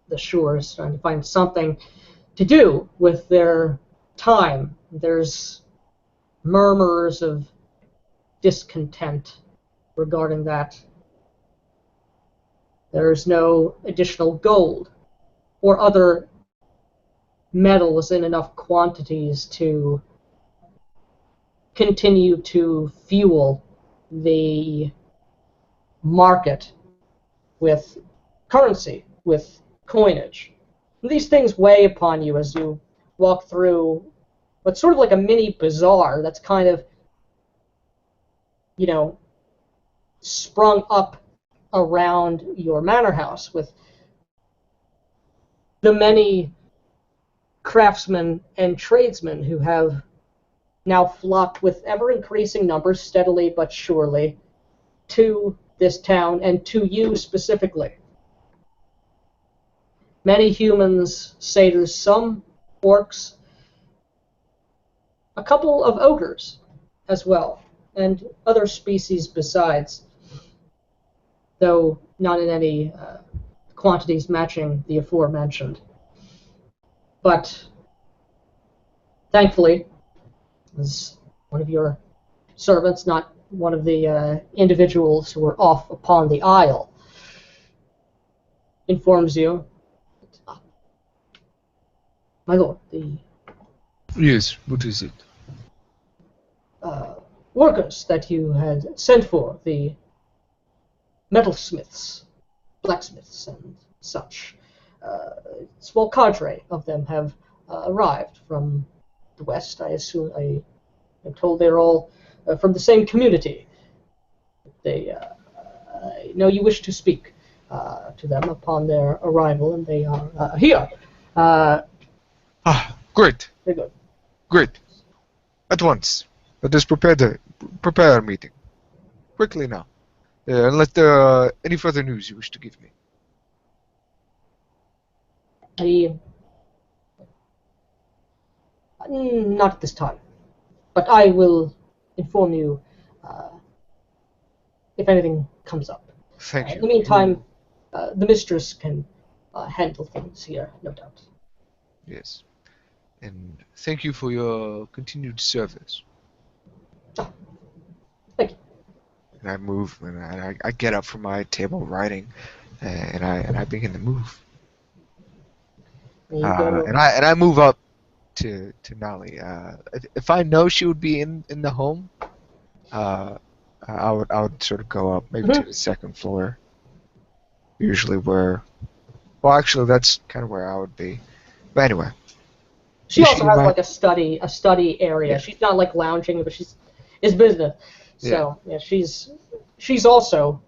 the shores, trying to find something to do with their time. There's murmurs of discontent regarding that. There's no additional gold or other metals in enough quantities to continue to fuel the market with currency, with coinage. And these things weigh upon you as you walk through what's sort of like a mini bazaar that's kind of, sprung up around your manor house with the many craftsmen and tradesmen who have now flocked with ever-increasing numbers, steadily but surely, to this town and to you specifically. Many humans, satyrs, some orcs, a couple of ogres as well, and other species besides, though not in any quantities matching the aforementioned. But thankfully, as one of your servants, not one of the individuals who were off upon the isle, informs you, my lord, the Yes, what is it? workers that you had sent for, the metalsmiths, blacksmiths, and such, a small cadre of them have arrived from the west. I assume, I am told they're all from the same community. They know you wish to speak to them upon their arrival, and they are here. Great, Very good. great. At once. Let us prepare our meeting. Quickly now. Unless there are any further news you wish to give me. Not at this time, but I will inform you if anything comes up. Thank you. In the meantime, the mistress can handle things here, no doubt. Yes. And thank you for your continued service. Thank you. And I move, and I get up from my table writing, and I begin to move. And you go, And I move up to Nali. If I know she would be in the home, I would sort of go up maybe to the second floor. Usually well, actually that's kind of where I would be. But anyway. she also has like a study area. Yeah. She's not like lounging, but it's business. So yeah, she's also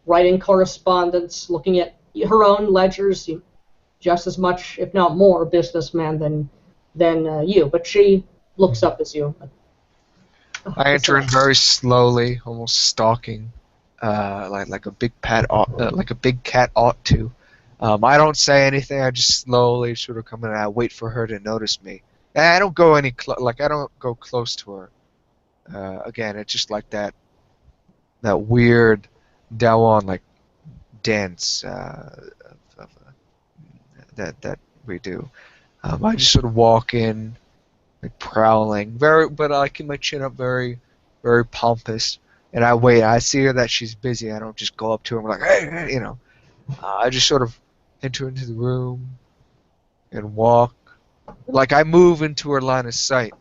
writing correspondence, looking at her own ledgers, just as much, if not more, a businessman than you. But she looks up as you. I enter in very slowly, almost stalking, like a big cat ought to. I don't say anything. I just slowly sort of come in and I wait for her to notice me. And I don't go I don't go close to her. Again, it's just like that weird Dawan like dance that we do. I just sort of walk in, like prowling, but I keep my chin up, very, very pompous. And I wait. I see her that she's busy. I don't just go up to her and be like, hey, I just sort of enter into the room and walk. Like I move into her line of sight,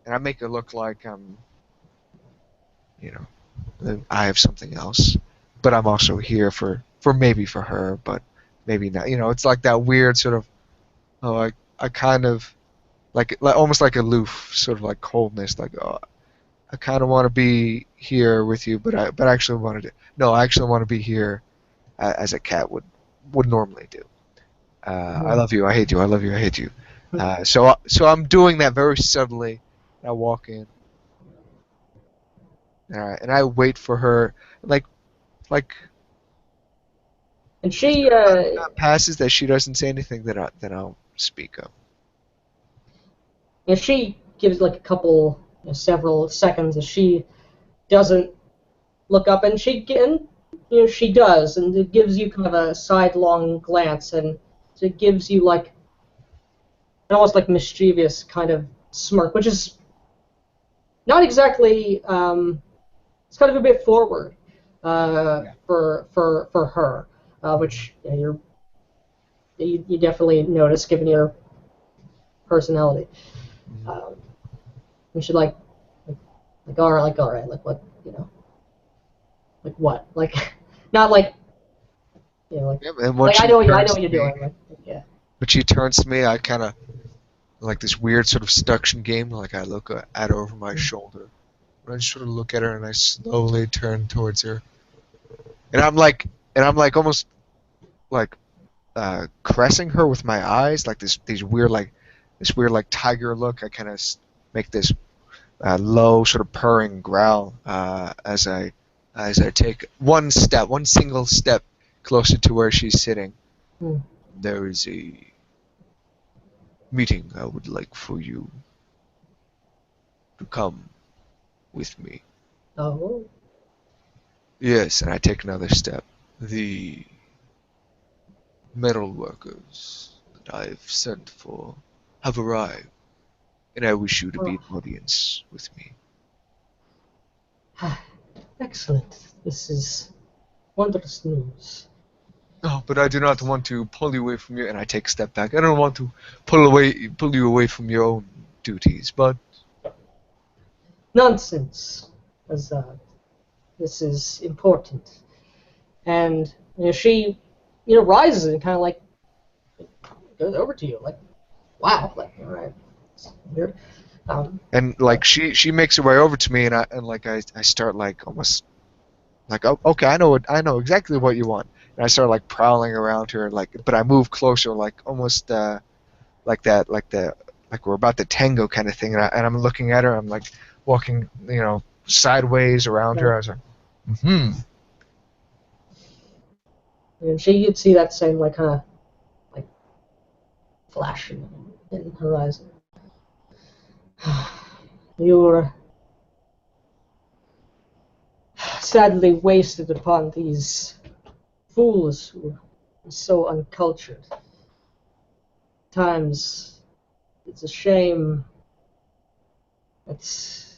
and I make it look like I have something else, but I'm also here for maybe for her, but maybe not. It's like that weird sort of, oh, I kind of like almost like aloof, sort of like coldness, like, oh, I kind of want to be here with you, but I actually wanted to. No, I actually want to be here as a cat would normally do. I love you. I hate you. I love you. I hate you. So I'm doing that very subtly. I walk in, and I wait for her, like And she, time passes that she doesn't say anything that I'll speak of. and she gives like a couple, several seconds as she doesn't look up, and she does, and it gives you kind of a sidelong glance, and it gives you like an almost like mischievous kind of smirk, which is not exactly. It's kind of a bit forward for her, which you definitely notice given your personality. You should like all right, like what, like what, like not like, like, Yeah, and when like she I know turns what you're to me- doing. Like, yeah. When she turns to me, I kind of like this weird sort of seduction game. Like I look at her over my shoulder. And I just sort of look at her and I slowly turn towards her. And I'm like almost like caressing her with my eyes, like this weird like tiger look. I kind of make this low sort of purring growl as I take one single step closer to where she's sitting. Hmm. There is a meeting I would like for you to come with me. Oh. Yes, and I take another step. The metal workers that I've sent for have arrived, and I wish you to be an audience with me. Excellent. This is wondrous news. Oh, but I do not want to pull you away from you, and I take a step back. I don't want to pull you away from your own duties, but Nonsense, as this is important. And she, rises and kind of like goes over to you, like, wow, like, all right, it's weird. and like she makes her way over to me, and I start like almost like, oh, okay, I know exactly what you want, and I start like prowling around her, but I move closer, like almost like that, like we're about to tango kind of thing, and I'm looking at her, I'm like walking, sideways around her. I was like, And she could see that same like kind of like flash in her eyes. You're sadly wasted upon these fools who are so uncultured. Times it's a shame that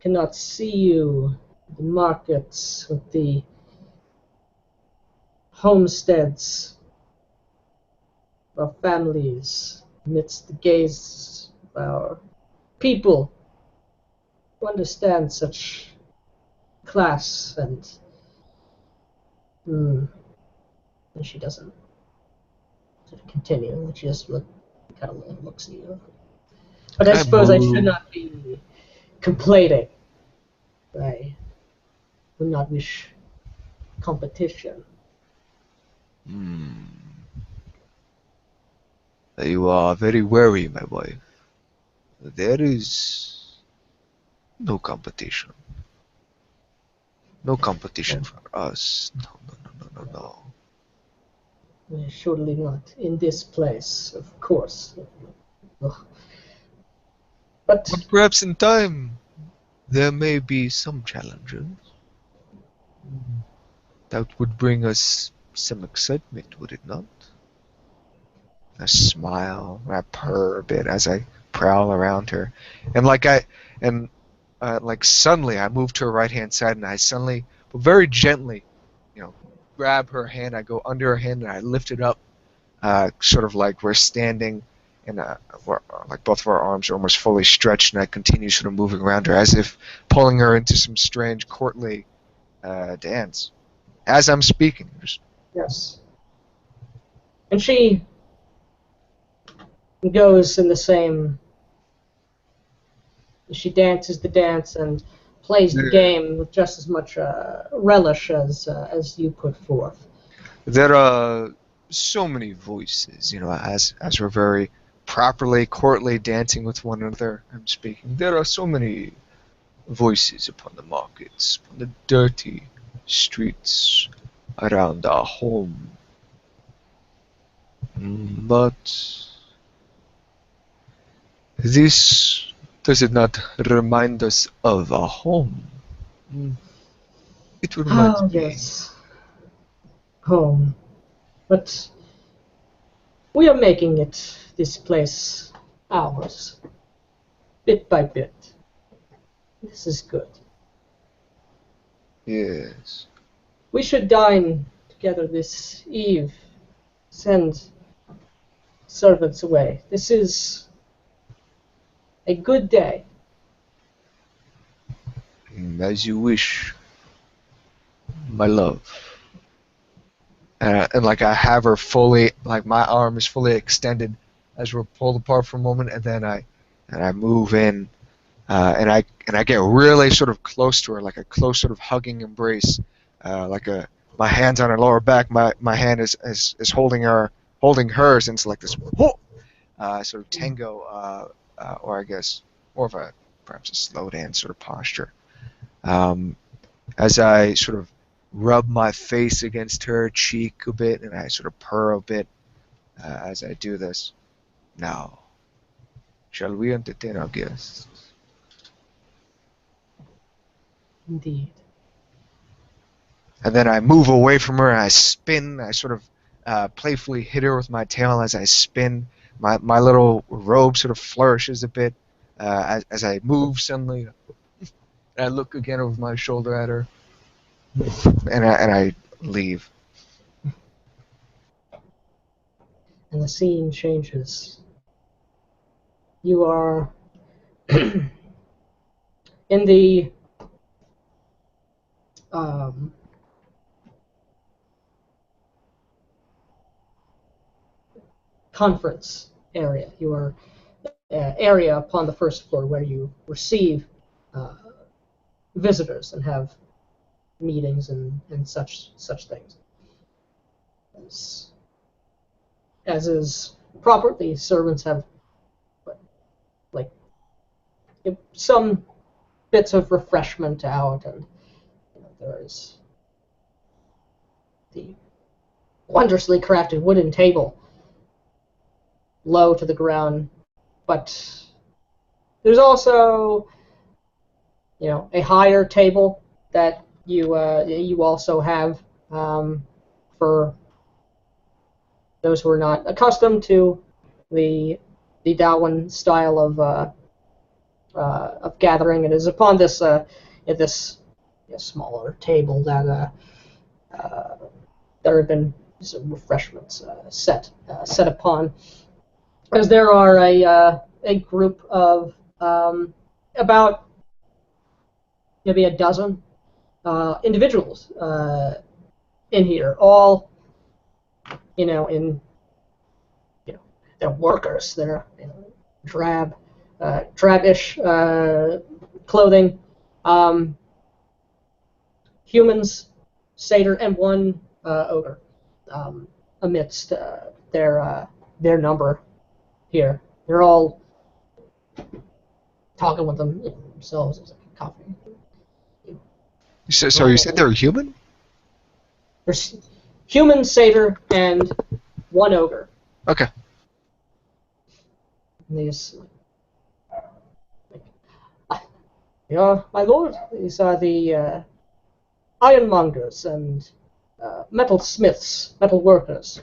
cannot see you in the markets with the homesteads of our families amidst the gaze of our people who understand such class and she doesn't sort of continue, and she just kind of looks at you. But I suppose I should not be complaining. I would not wish competition. You are very wary, my wife. There is no competition. No competition for us. No. Surely not in this place, of course. Ugh. But Perhaps in time, there may be some challenges. That would bring us some excitement, would it not? I smile, I purr a bit as I prowl around her, and like suddenly I move to her right hand side, and I suddenly, but very gently, grab her hand. I go under her hand and I lift it up, sort of like we're standing and like both of our arms are almost fully stretched, and I continue sort of moving around her as if pulling her into some strange courtly dance. As I'm speaking, Yes. And she goes in the same. She dances the dance and plays the game with just as much relish as you put forth. There are so many voices, as we're very properly, courtly dancing with one another. I'm speaking. There are so many voices upon the markets, upon the dirty streets around our home. But this does it not remind us of our home? It reminds me. Yes. Home. But we are making this place, ours. Bit by bit. This is good. Yes. We should dine together this eve. Send servants away. This is a good day. As you wish, my love. And like I have her fully, like my arm is fully extended as we're pulled apart for a moment, and then I move in, and I get really sort of close to her, like a close sort of hugging embrace, my hands on her lower back, my hand is holding hers into like this sort of tango, or I guess more of a perhaps a slow dance sort of posture. As I sort of rub my face against her cheek a bit, and I sort of purr a bit as I do this. Now, shall we entertain our guests? Indeed. And then I move away from her, and I spin. I sort of playfully hit her with my tail as I spin. My little robe sort of flourishes a bit as I move suddenly. And I look again over my shoulder at her, and I leave. And the scene changes. You are in the conference area. You are area upon the first floor where you receive visitors and have meetings and such things. As is proper, the servants have like some bits of refreshment out, and there is the wondrously crafted wooden table low to the ground, but there's also a higher table that you also have for those who are not accustomed to the Dawan style of gathering. It is upon this smaller table that there have been some refreshments set upon, as there are a group of about maybe a dozen individuals in here, all they're workers. They're drab-ish clothing, humans, satyr, and one ogre amidst their number here. They're all talking with themselves. It's like coffee. So you said they're human? There's human, satyr, and one ogre. Okay. And these, my lord, these are the ironmongers and metal smiths, metal workers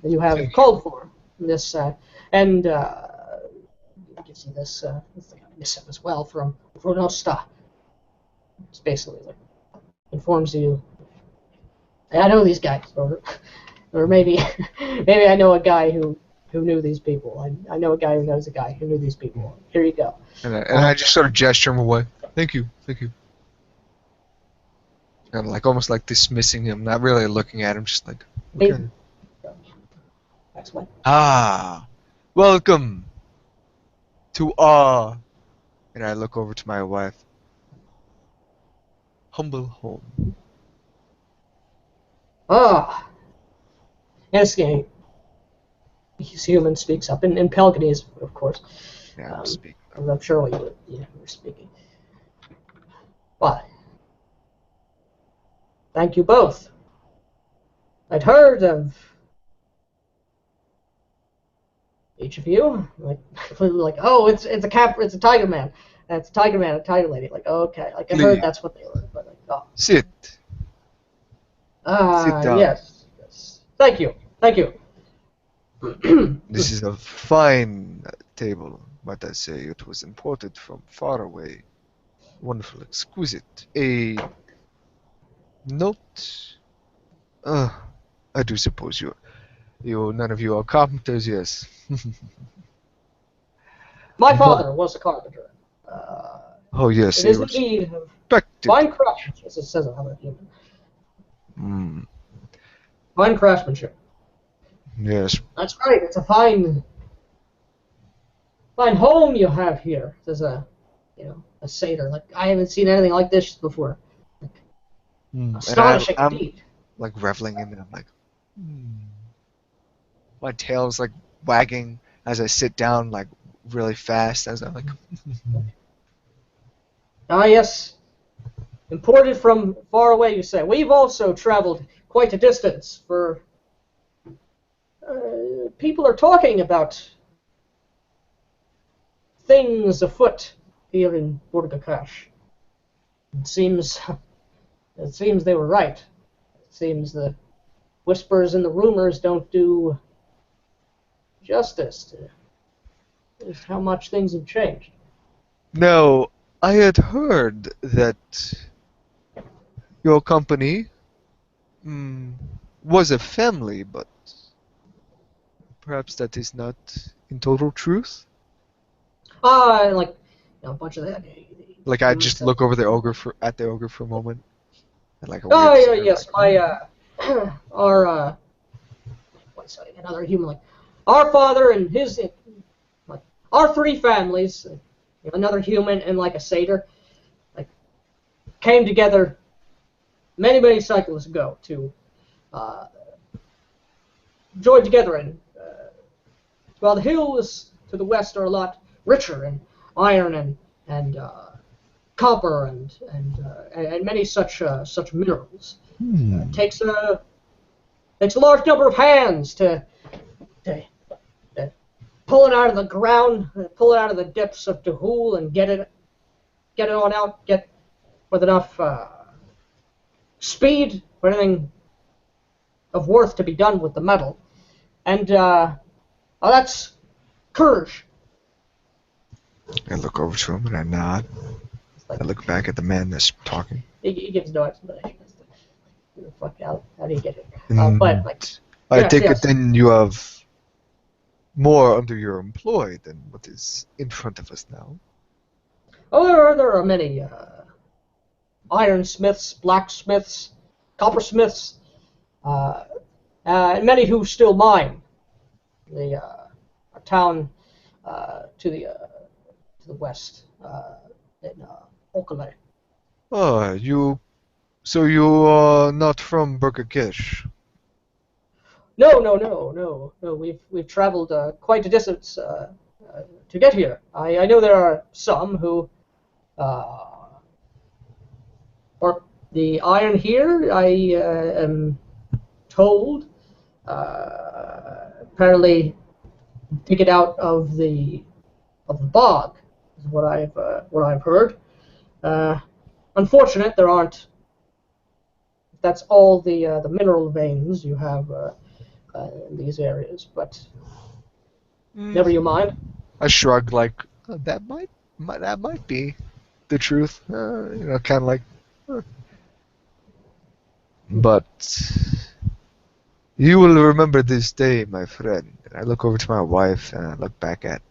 that you have called for in this, and gives you this missive as well from Ronosta. It's basically like informs you. I know these guys, or maybe I know a guy who who knew these people. I know a guy who knows a guy who knew these people. Here you go. And I just sort of gesture him away. Thank you. And like almost like dismissing him, not really looking at him, just like, okay. Next one. Welcome to and I look over to my wife. Humble home. Yes, his human speaks up in Pelganese, of course. Yeah, I'm speaking. I'm sure what you were speaking. Why? Thank you both. I'd heard of each of you, like oh, it's a tiger man, and it's a tiger man, a tiger lady. Like okay, like I heard that's what they were, but like oh. Sit. Sit down. Yes. Thank you. This is a fine table, might I say. It was imported from far away. Wonderful, exquisite. A note. I do suppose none of you are carpenters, yes. My father was a carpenter. Oh yes, it is indeed fine craftsmanship, as it says on the human. Fine craftsmanship. Yes. That's right. It's a fine home you have here. There's a satyr. Like I haven't seen anything like this before. Astonishing indeed. I'm like reveling in it. I'm like, my tail's like wagging as I sit down, like really fast. As I'm like, yes. Imported from far away, you say. We've also traveled quite a distance for. People are talking about things afoot here in Burgakash. It seems they were right. It seems the whispers and the rumors don't do justice to just how much things have changed. No, I had heard that your company was a family, but perhaps that is not in total truth. Like a bunch of that. Like I just look over at the ogre for a moment. And like yes, our another human, like our father and his, like our three families, another human and like a satyr, like came together many cycles ago to join together and. Well, the hills to the west are a lot richer in iron and copper and many such minerals. It takes a large number of hands to pull it out of the ground, pull it out of the depths of Dahul, and get it on out, get with enough speed for anything of worth to be done with the metal, and. That's Kurj. I look over to him and I nod. I look back at the man that's talking. He gives no explanation. Get the fuck out. How do you get here? But like, I take it then you have more under your employ than what is in front of us now. Oh, there are many ironsmiths, blacksmiths, coppersmiths, and many who still mine. A town to the west in Okale. Oh, so you are not from Burgakish? No. We've traveled quite a distance to get here. I know there are some who or the iron here. I am told. Apparently, dig it out of the bog, is what I've heard. Unfortunate, there aren't. That's all the mineral veins you have in these areas, but never you mind. I shrug, like that might be the truth. Kind of like. But You will remember this day, my friend. And I look over to my wife and I look back at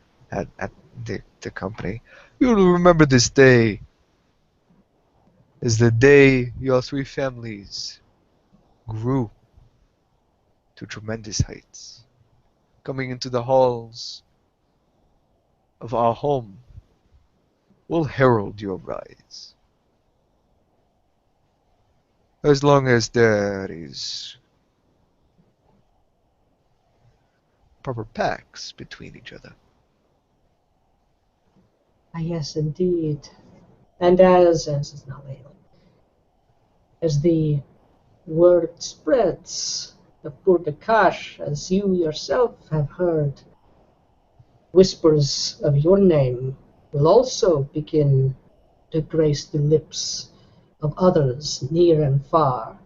the company. You will remember this day as the day your three families grew to tremendous heights, coming into the halls of our home will herald your rise. As long as there is proper pacts between each other. Ah, yes, indeed. And as the word spreads of Burgakash, as you yourself have heard, whispers of your name will also begin to grace the lips of others near and far.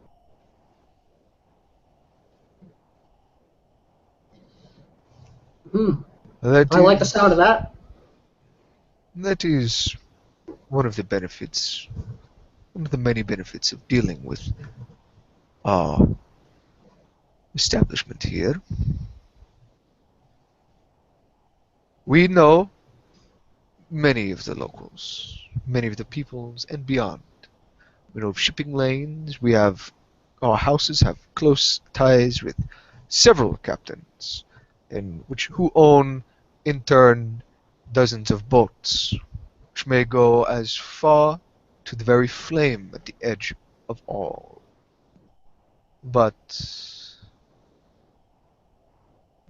That I like the sound of that. That is one of the benefits, one of the many benefits of dealing with our establishment here. We know many of the locals, many of the peoples, and beyond. We know of shipping lanes. Our houses have close ties with several captains, who own, in turn, dozens of boats, which may go as far to the very flame at the edge of all. But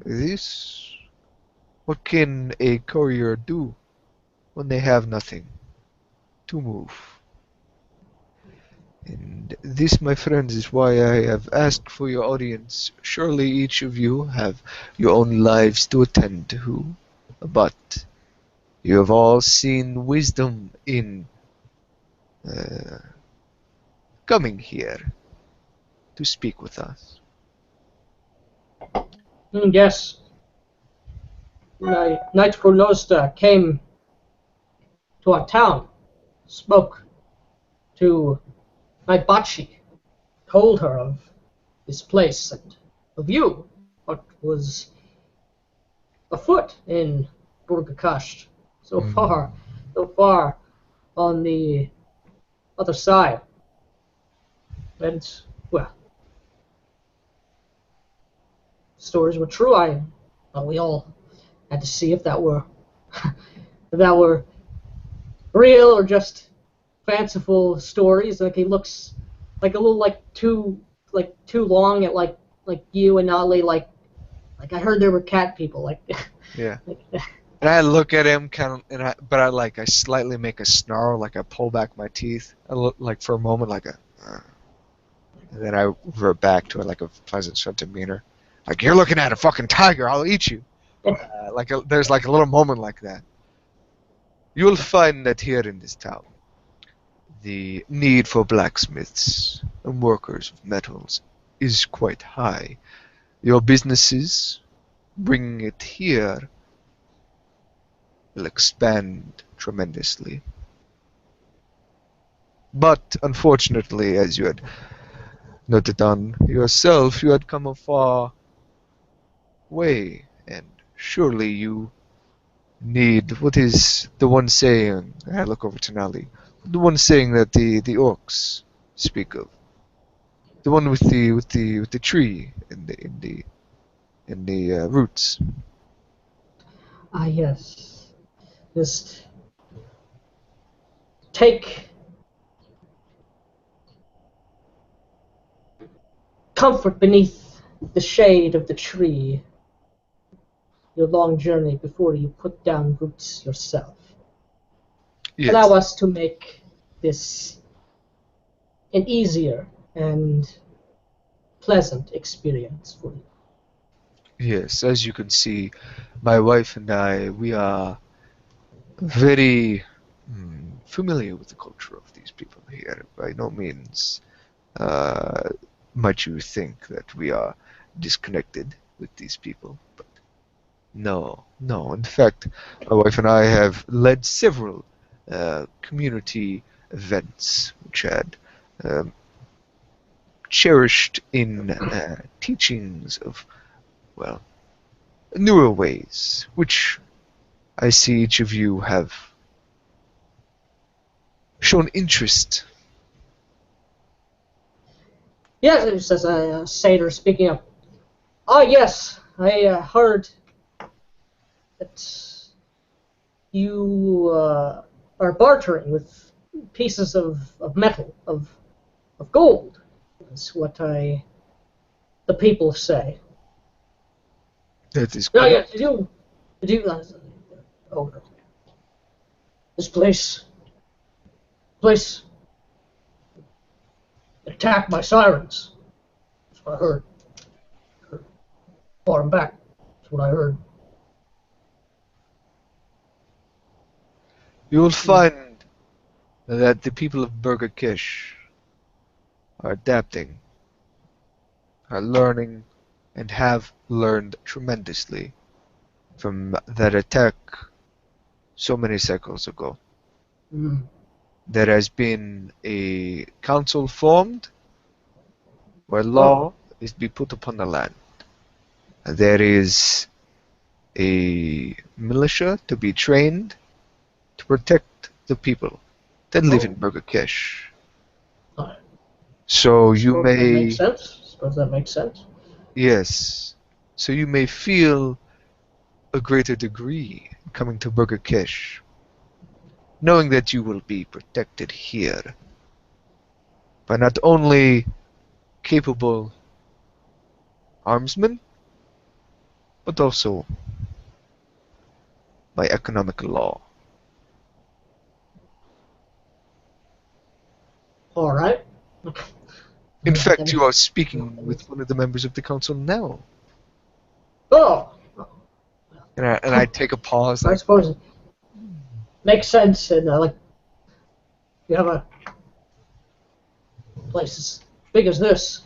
this, what can a courier do when they have nothing to move? And this, my friends, is why I have asked for your audience. Surely each of you have your own lives to attend to, but you have all seen wisdom in coming here to speak with us. Yes. Knight Kronosta came to our town, spoke to Knight Bachi, told her of this place and of you, what was afoot in Burgakash so far on the other side. And, well, stories were true. We all had to see if that were real or just fanciful stories. Like he looks like a little too long at like you and Natalie. Like I heard there were cat people. Like Yeah. And I look at him but I slightly make a snarl, like I pull back my teeth. I look like for a moment and then I revert back to like a pleasant sort of demeanor. Like, you're looking at a fucking tiger, I'll eat you. There's like a little moment like that. You'll find that here in this town, the need for blacksmiths and workers of metals is quite high. Your businesses, bringing it here, will expand tremendously. But unfortunately, as you had noted on yourself, you had come a far way, and surely you need, what is the one saying, I look over to Nali, the one saying that the orcs speak of, the one with the tree in the roots. Ah, yes. Just take comfort beneath the shade of the tree. Your long journey before you put down roots yourself. Yes. Allow us to make this an easier and pleasant experience for you. Yes, as you can see, my wife and I, we are very familiar with the culture of these people here. By no means might you think that we are disconnected with these people, but no. In fact, my wife and I have led several community events which had cherished in teachings of, well, newer ways, which I see each of you have shown interest. Yes, says a satyr speaking up. Ah, yes, I heard that you are bartering with pieces of metal, of gold. That's what the people say. That is No, correct. yes, did you, oh, this place attacked my sirens. That's what I heard. Fought them back. That's what I heard. You will find that the people of Burger Kish are adapting, are learning, and have learned tremendously from that attack so many cycles ago. Mm. There has been a council formed where law is to be put upon the land. There is a militia to be trained to protect the people that live in Burger Kish. So you Suppose that may, makes sense. Suppose that makes sense. yes, so you may feel a greater degree coming to Burger Kish, knowing that you will be protected here by not only capable armsmen, but also by economic law. All right. In fact, you are speaking with one of the members of the council now. Oh, And I take a pause, I like, suppose it makes sense. And like, you have a place as big as this.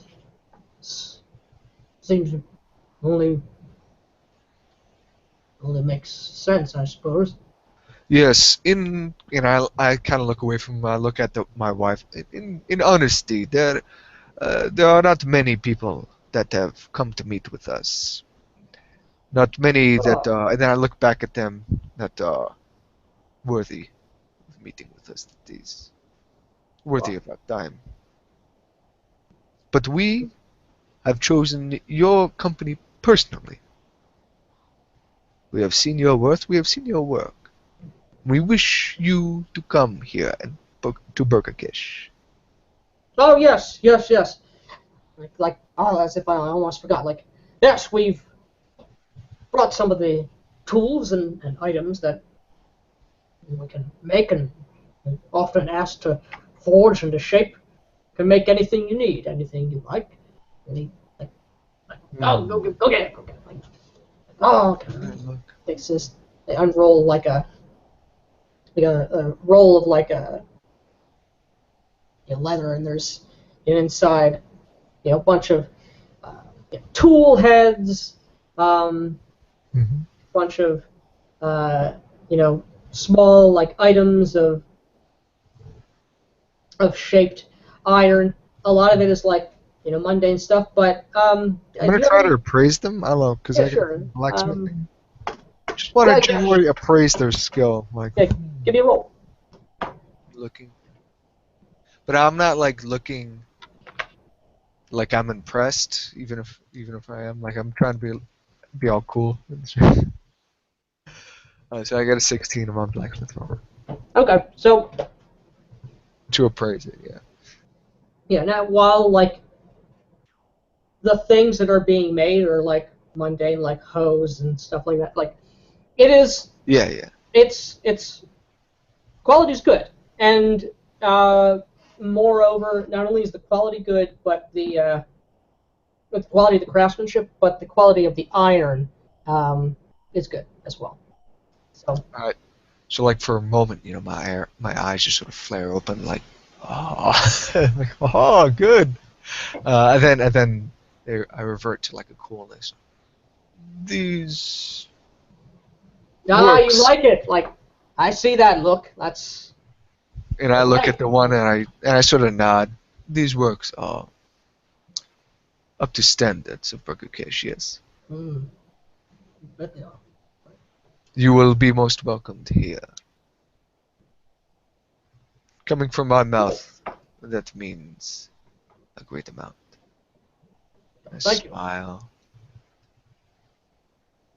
Seems only makes sense, I suppose. yes. I kind of look away from. I look at my wife. In honesty, there are not many people that have come to meet with us. Not many that. And then I look back at them that are worthy of meeting with us. That is worthy of our time. But we have chosen your company personally. We have seen your worth. We have seen your work. We wish you to come here and to Burger Kish. Oh yes, yes, yes. Like oh, as if I almost forgot. Like yes, we've brought some of the tools and items that we can make, and often asked to forge and to shape. Can make anything you need, anything you like. Oh, go get it. Like, oh, okay. It's just they unroll like a roll of like a leather, and there's inside a bunch of tool heads, bunch of small like items of shaped iron. A lot of it is like mundane stuff, but I'm gonna try to appraise them. I don't know, because I sure. got blacksmithing. Just want to generally appraise their skill, like give me a roll. looking. But I'm not like looking like I'm impressed, even if I am. Like I'm trying to be all cool. So I got a 16 on my blacksmith. Okay, so To appraise it, yeah. yeah. Now, while like the things that are being made are like mundane, like hose and stuff like that, like it is. Yeah. It's quality's good, and moreover, not only is the quality good, but the quality of the craftsmanship, but the quality of the iron is good as well. So. Alright. So like for a moment, my eyes just sort of flare open, like, oh, like, oh, good. And then I revert to like a coolness. These. You like it? Like I see that look. That's. And I look at the one and I sort of nod. These works are up to standards of Burger Cash, yes. Hmm. Bet they are. You will be most welcomed here. Coming from my mouth, that means a great amount. I Thank you. smile.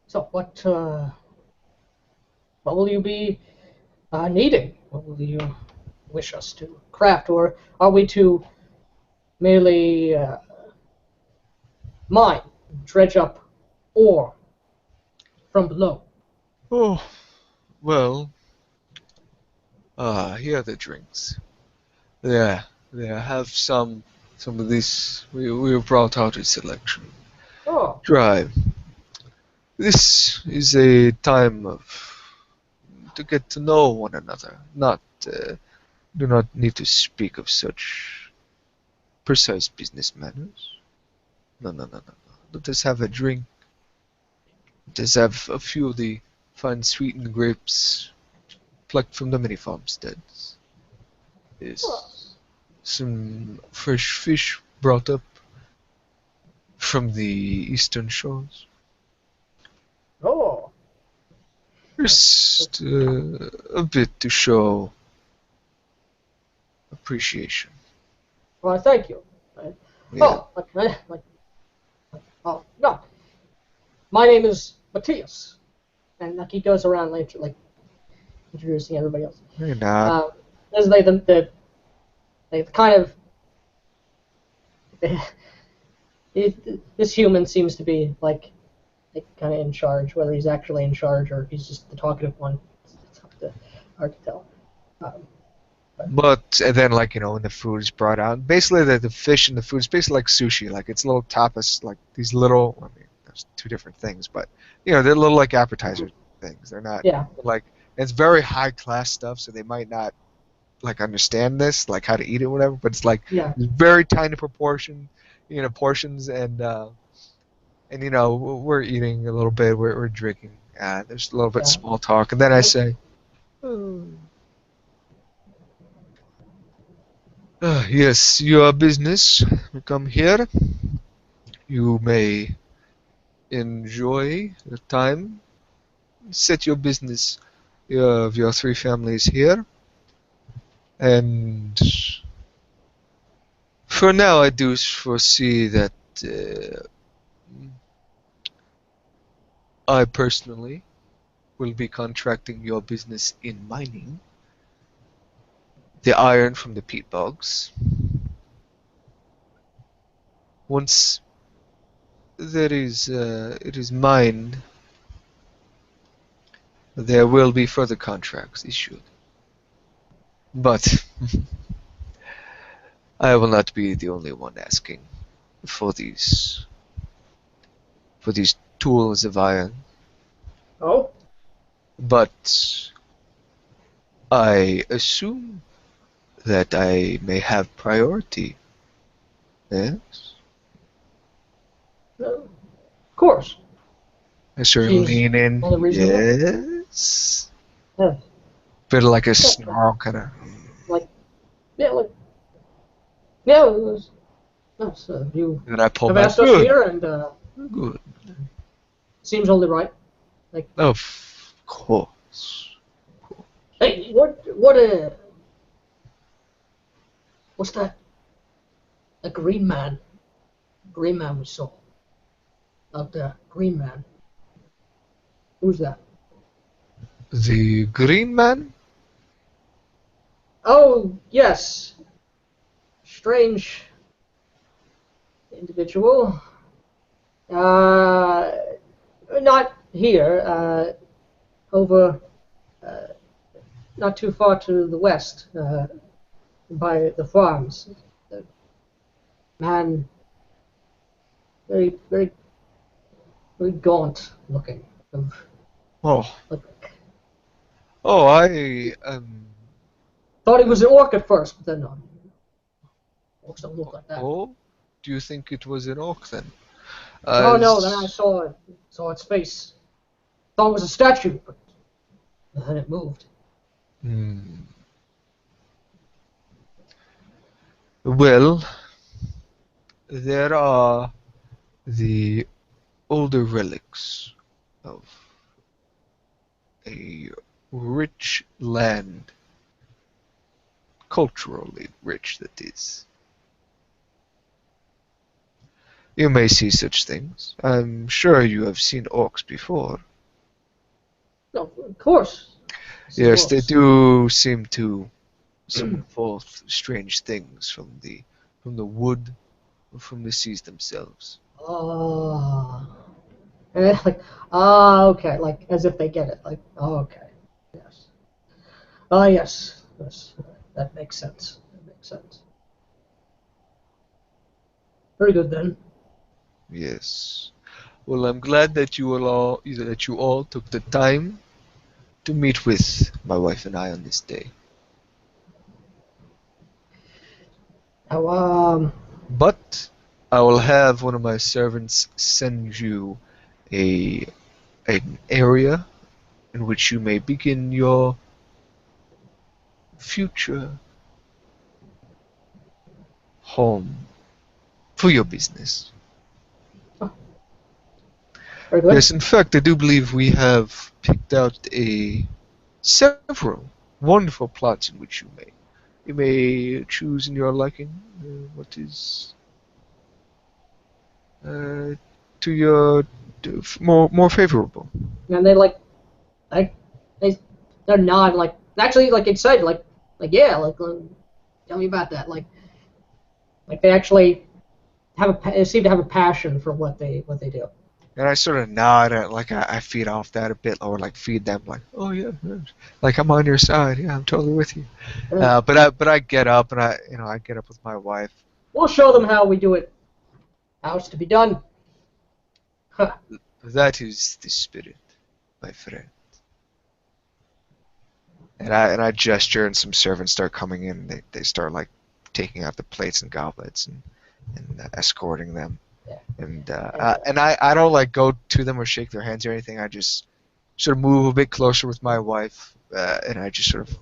So, what will you be needing? What will you wish us to craft, or are we to merely mine, dredge up ore from below? Oh, well, here are the drinks. There, have some of this. We have brought out a selection. Oh, Try. This is a time to get to know one another. Do not need to speak of such precise business matters. No, no, no, no, no. Let us have a drink. Let us have a few of the fine sweetened grapes plucked from the many farmsteads. Yes. Some fresh fish brought up from the eastern shores. oh. Just a bit to show appreciation. Well, thank you. Yeah. Oh, oh, no. My name is Matthias, and he goes around like introducing everybody else. You're not. As they kind of this human seems to be like kind of in charge, whether he's actually in charge or he's just the talkative one. It's hard to tell. But and then like when the food is brought out, basically the fish and the food is basically like sushi, like it's little tapas, like these little. I mean, there's two different things, but they're little like appetizer things. They're not like it's very high class stuff, so they might not like understand this, like how to eat it, or whatever. But it's like very tiny portions, and we're eating a little bit, we're drinking, there's a little bit small talk, and then I say, yes, your business, come here. You may enjoy the time. Set your business of your three families here. And for now, I do foresee that I personally will be contracting your business in mining the iron from the peat bogs. Once it is mined, there will be further contracts issued. But I will not be the only one asking for these tools of iron. Oh? But I assume that I may have priority. Yes? Of course. I sort of lean in. Yes? Yeah. Bit of like a snarl kind of. You And I pull have back. asked us here, and Good. seems only right. Of course. Hey, what's that? A green man. Green man we saw. Out there. Green man. Who's that? The green man? Oh, yes. Strange individual. Not here. Over, not too far to the west, by the farms. Man, very, very, very gaunt looking. Oh, I Thought he was an orc at first, but then no. Orcs don't look like that. Oh, do you think it was an orc then? No, then I saw its face. Thought it was a statue, but then it moved. Well, there are the older relics of a rich land, culturally rich that is. You may see such things. I'm sure you have seen orcs before. No, of course. Yes, they do seem to summon forth strange things from the wood or from the seas themselves. Ah. Like, okay. Like, as if they get it. Like, okay. Yes. Yes. Yes. That makes sense. That makes sense. Very good then. Yes. Well, I'm glad that you all took the time to meet with my wife and I on this day. Now, But I will have one of my servants send you an area in which you may begin your future home for your business. very good. Yes, in fact, I do believe we have picked out several wonderful plots in which you may choose in your liking what is to your more favorable. And they like they're not like actually like excited like yeah like tell me about that like they actually they seem to have a passion for what they do. And I sort of nod, like I feed off that a bit, or like feed them, like, oh yeah, like I'm on your side, yeah, I'm totally with you. But I get up and I get up with my wife. We'll show them how we do it. How it's to be done. Huh. That is the spirit, my friend. And I gesture, and some servants start coming in. And they start like taking out the plates and goblets and escorting them. Yeah. And I don't like go to them or shake their hands or anything. I just sort of move a bit closer with my wife, and I just sort of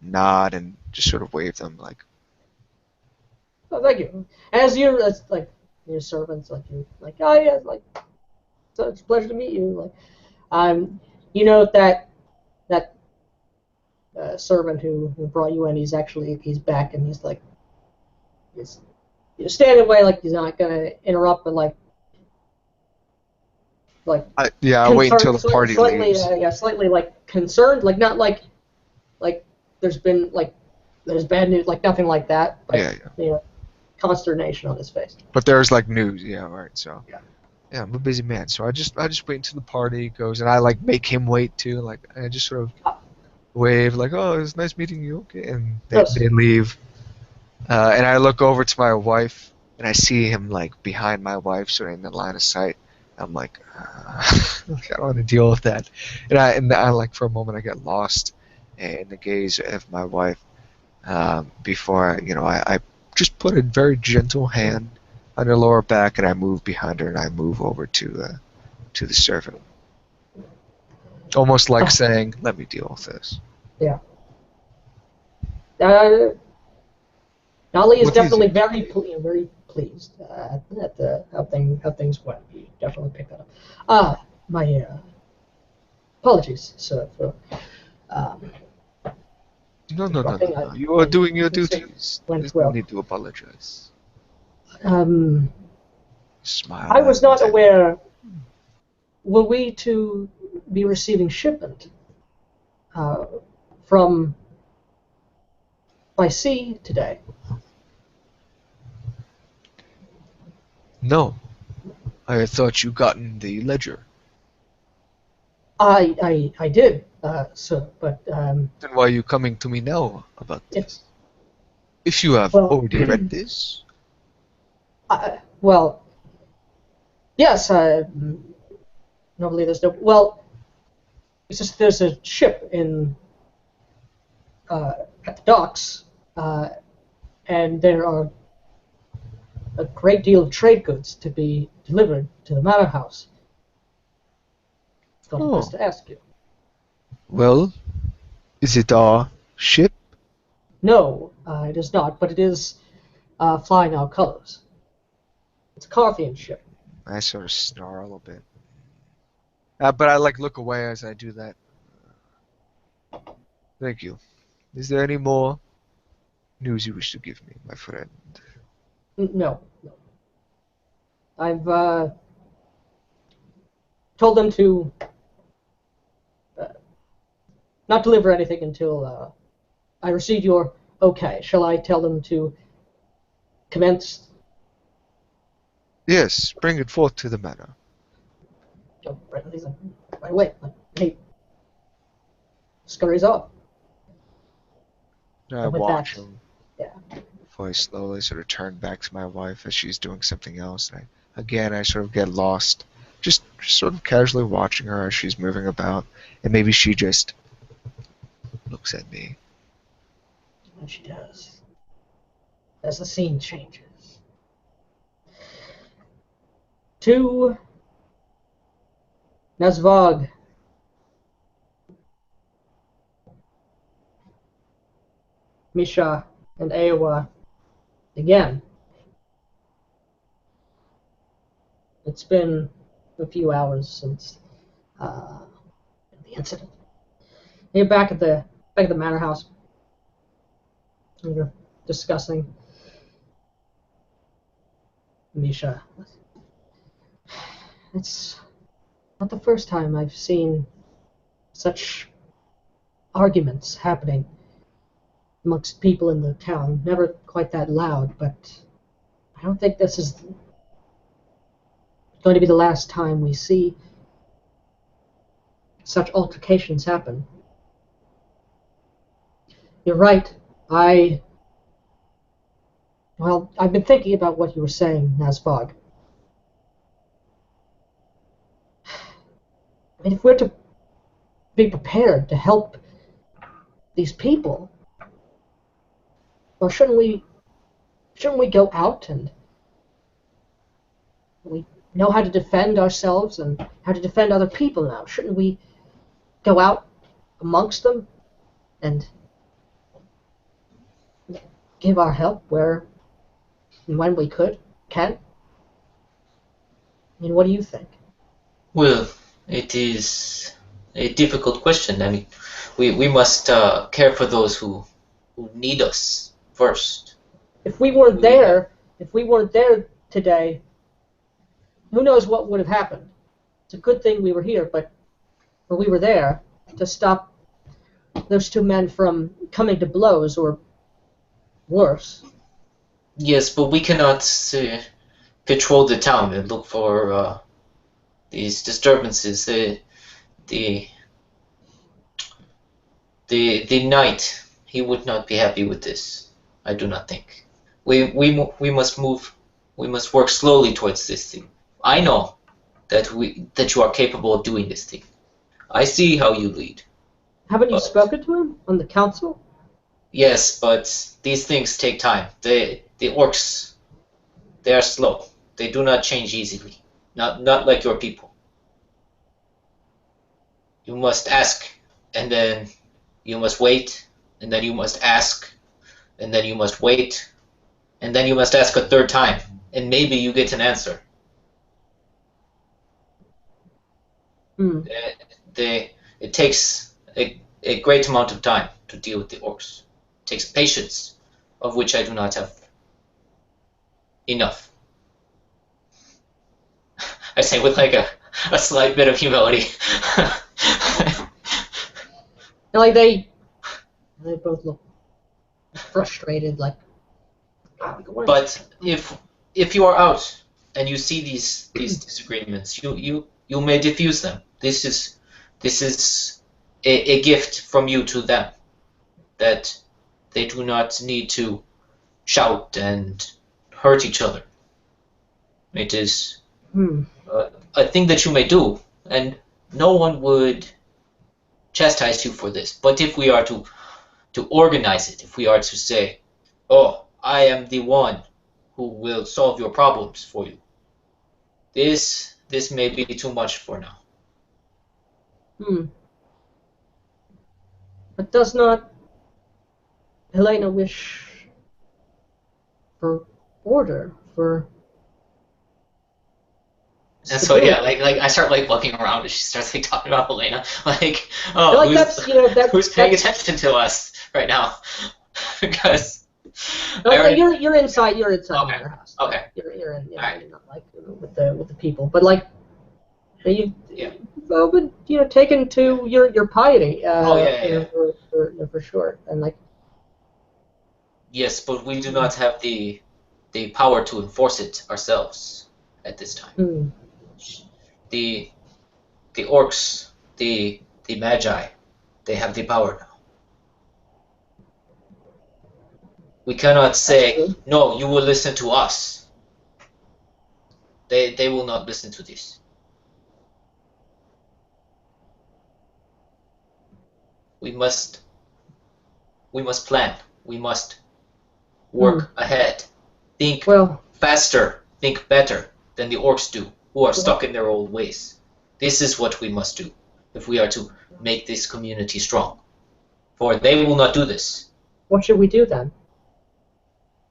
nod and just sort of wave them like. Oh, thank you. As like your servants, like you, like oh yeah, like so it's a pleasure to meet you. Like, you know that servant who brought you in, he's back and he's like, he's standing away like he's not gonna interrupt, but like. I wait until the party slightly, leaves. Slightly like concerned, like not like there's bad news, like nothing like that. But, Yeah. You know, consternation on his face. But there's like news, yeah, right. So Yeah. Yeah, I'm a busy man, so I just wait until the party goes, and I like make him wait too. Like I just sort of wave, like, oh, it was nice meeting you, okay, and they leave. And I look over to my wife, and I see him like behind my wife, sort of in the line of sight. I'm like, I don't want to deal with that. And I like for a moment I get lost in the gaze of my wife. Before I just put a very gentle hand on her lower back, and I move behind her, and I move over to the servant, almost like saying, "Let me deal with this." Yeah. Nali is definitely very pleased at how things went. You definitely picked that up. My apologies, sir, for. No. You are doing your duties. There's no need to apologize. Smile. I was not aware. Were we to be receiving shipment from by sea today? No. I thought you gotten the ledger. I did, sir, but Then why are you coming to me now about this? If you have already read this. Well, yes. Normally there's no. Well, it's just there's a ship in at the docks, and there are a great deal of trade goods to be delivered to the manor house. Thought it best to ask you. Well, is it our ship? No, it is not, but it is flying our colors. It's a Carthian ship. I sort of snarl a bit. But I look away as I do that. Thank you. Is there any more news you wish to give me, my friend? No. I've told them to not deliver anything until I receive your okay. Shall I tell them to commence? Yes, bring it forth to the manor. Oh, right away. He scurries off. I with watch that, him yeah. before I slowly sort of turn back to my wife as she's doing something else. And I sort of get lost, just sort of casually watching her as she's moving about, and maybe she just looks at me. And she does. As the scene changes. To Nazvog. Misha and Iowa again. It's been a few hours since the incident. You're back at the manor house. And you're discussing Misha. It's not the first time I've seen such arguments happening amongst people in the town. Never quite that loud, but I don't think this is going to be the last time we see such altercations happen. You're right. I've been thinking about what you were saying, Nazbog. I mean, if we're to be prepared to help these people, well, shouldn't we go out and we know how to defend ourselves and how to defend other people now? Shouldn't we go out amongst them and give our help where and when we can? I mean, what do you think? Well, it is a difficult question. I mean, we must care for those who need us first. If we weren't there today, who knows what would have happened? It's a good thing we were here, but we were there to stop those two men from coming to blows or worse. Yes, but we cannot patrol the town and look for these disturbances. The knight, he would not be happy with this. I do not think. We must move. We must work slowly towards this thing. I know that you are capable of doing this thing. I see how you lead. Haven't you spoken to him on the council? Yes, but these things take time. The orcs, they are slow. They do not change easily. Not like your people. You must ask, and then you must wait, and then you must ask, and then you must wait, and then you must ask a third time, and maybe you get an answer. It takes a great amount of time to deal with the orcs. It takes patience, of which I do not have enough. I say with like a slight bit of humility. And they both look frustrated, like. But if you are out and you see these disagreements, you may diffuse them. This is a gift from you to them, that they do not need to shout and hurt each other. It is a thing that you may do, and no one would chastise you for this. But if we are to organize it, if we are to say, oh, I am the one who will solve your problems for you, this may be too much for now. But does not Helena wish for order, for And so yeah, like I start like looking around, and she starts like talking about Helena, like, oh, Like that's who's paying attention to us right now? Because you're inside Okay. your house. Okay. You're in Alright. you're not like with the people, but like you Yeah. well, but taken to your piety. Yeah. For sure, and like Yes, but we do not have the power to enforce it ourselves at this time. hmm, The orcs, the magi, they have the power now. We cannot say, true. no, you will listen to us. They will not listen to this. We must plan. We must work ahead. Think well, faster, think better than the orcs do, who are stuck in their old ways. This is what we must do if we are to make this community strong. For they will not do this. what should we do then?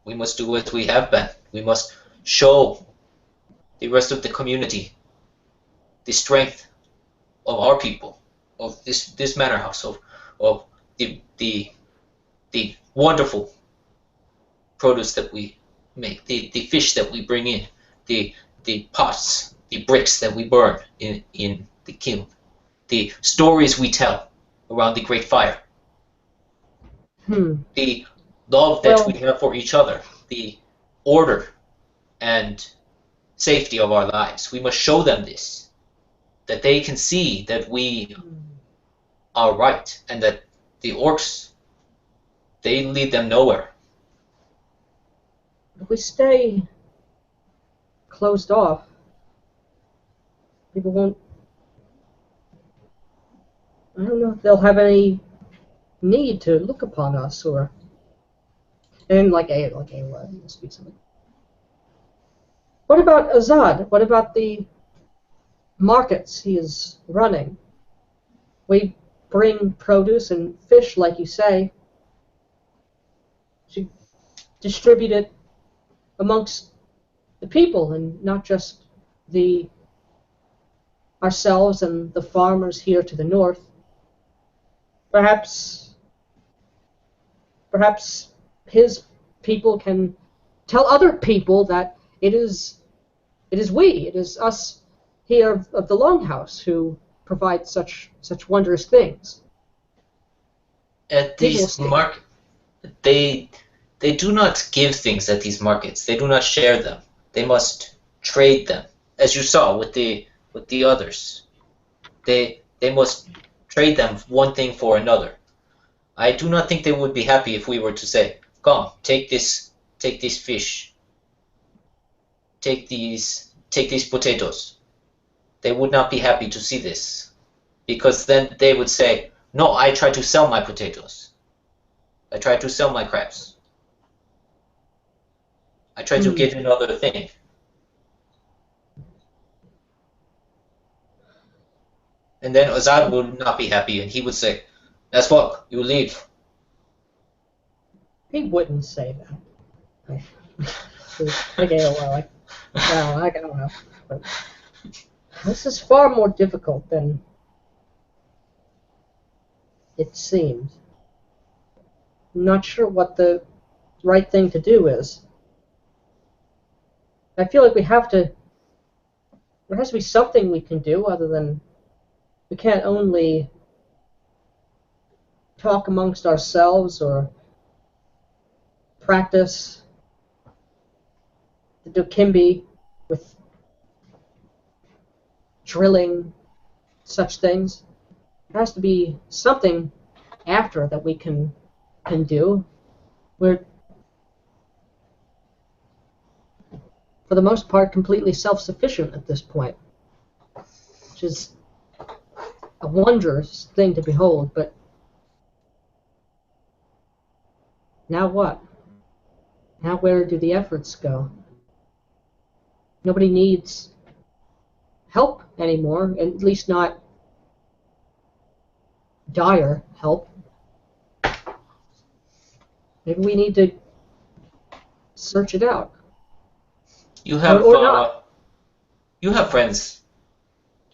We must do what we have been. We must show the rest of the community the strength of our people, of this manor house, of the wonderful produce that we make, the fish that we bring in, the pots, the bricks that we burn in the kiln, the stories we tell around the great fire, the love that we have for each other, the order and safety of our lives. We must show them this, that they can see that we are right, and that the orcs, they lead them nowhere. If we stay closed off, people won't. I don't know if they'll have any need to look upon us or. And like a speak something. What about Azad? What about the markets he is running? We bring produce and fish, like you say. Should distribute it amongst the people and not just ourselves and the farmers here to the north. Perhaps his people can tell other people that it is us here of the Longhouse who provide such wondrous things. At these they do not give things at these markets. They do not share them. They must trade them, as you saw with the others. They must trade them one thing for another. I do not think they would be happy if we were to say, "Come, take this fish. Take these potatoes." They would not be happy to see this, because then they would say, "No, I try to sell my potatoes. I try to sell my crabs. I try to get another thing." And then Azad would not be happy, and he would say, "That's fuck, you leave." He wouldn't say that. Okay, well, I don't know. But this is far more difficult than it seems. I'm not sure what the right thing to do is. I feel like there has to be something we can do other than we can't only talk amongst ourselves or practice the Dokimbi with drilling such things. There has to be something after that we can do. We're, for the most part, completely self-sufficient at this point, which is a wondrous thing to behold, but now what? Now where do the efforts go? Nobody needs help anymore, at least not dire help. Maybe we need to search it out. You have or not. You have friends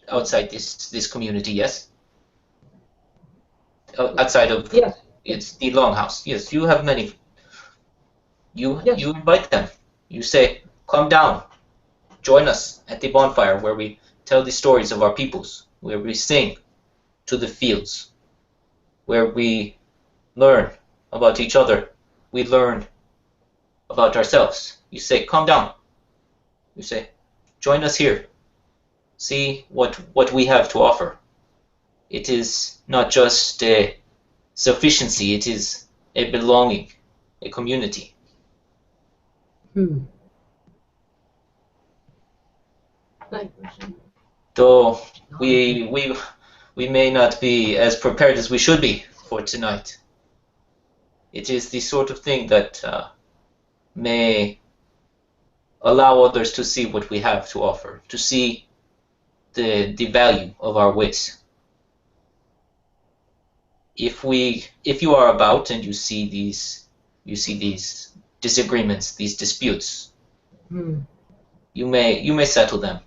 outside this community, yes? Outside of Yes. it's the Longhouse. Yes, you have many. Yes. You invite them. You say, "Come down, join us at the bonfire where we tell the stories of our peoples, where we sing to the fields, where we learn about each other. We learn about ourselves." You say, "Come down." You say, "Join us here. See what we have to offer." It is not just a sufficiency, it is a belonging, a community. Though we may not be as prepared as we should be for tonight. It is the sort of thing that may allow others to see what we have to offer, to see the value of our wits. If you are about and you see these disagreements, these disputes, you may settle them.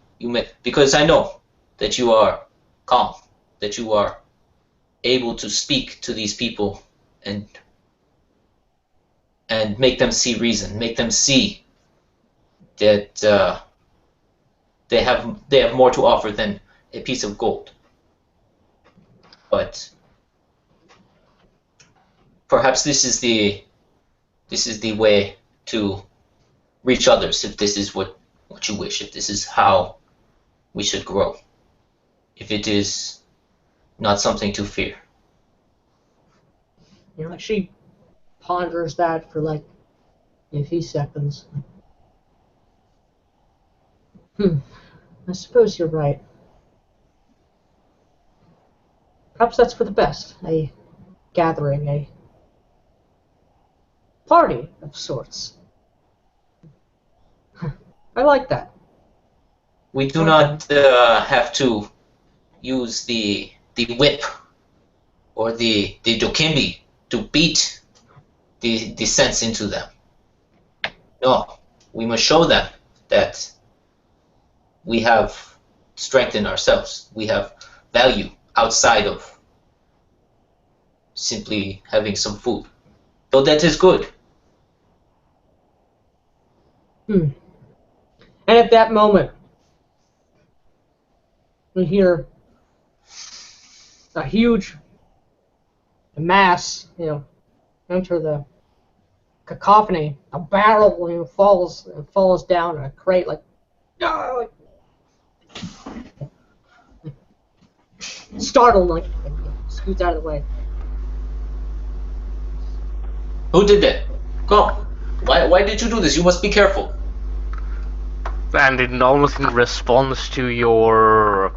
Because I know that you are calm, that you are able to speak to these people and make them see reason, make them see that they have more to offer than a piece of gold. But perhaps this is the way to reach others, if this is what you wish, if this is how we should grow, if it is not something to fear. She ponders that for like a few seconds. I suppose you're right. Perhaps that's for the best. A gathering, a party of sorts. I like that. We do not have to use the whip or the dokimbi to beat the sense into them. No, we must show them that we have strength in ourselves. We have value outside of simply having some food. Though that is good. And at that moment, we hear a huge mass, enter the cacophony. A barrel, falls down in a crate, like, no! Startled, like, scoots out of the way. Who did that? Come. Why did you do this? You must be careful. And almost in response to your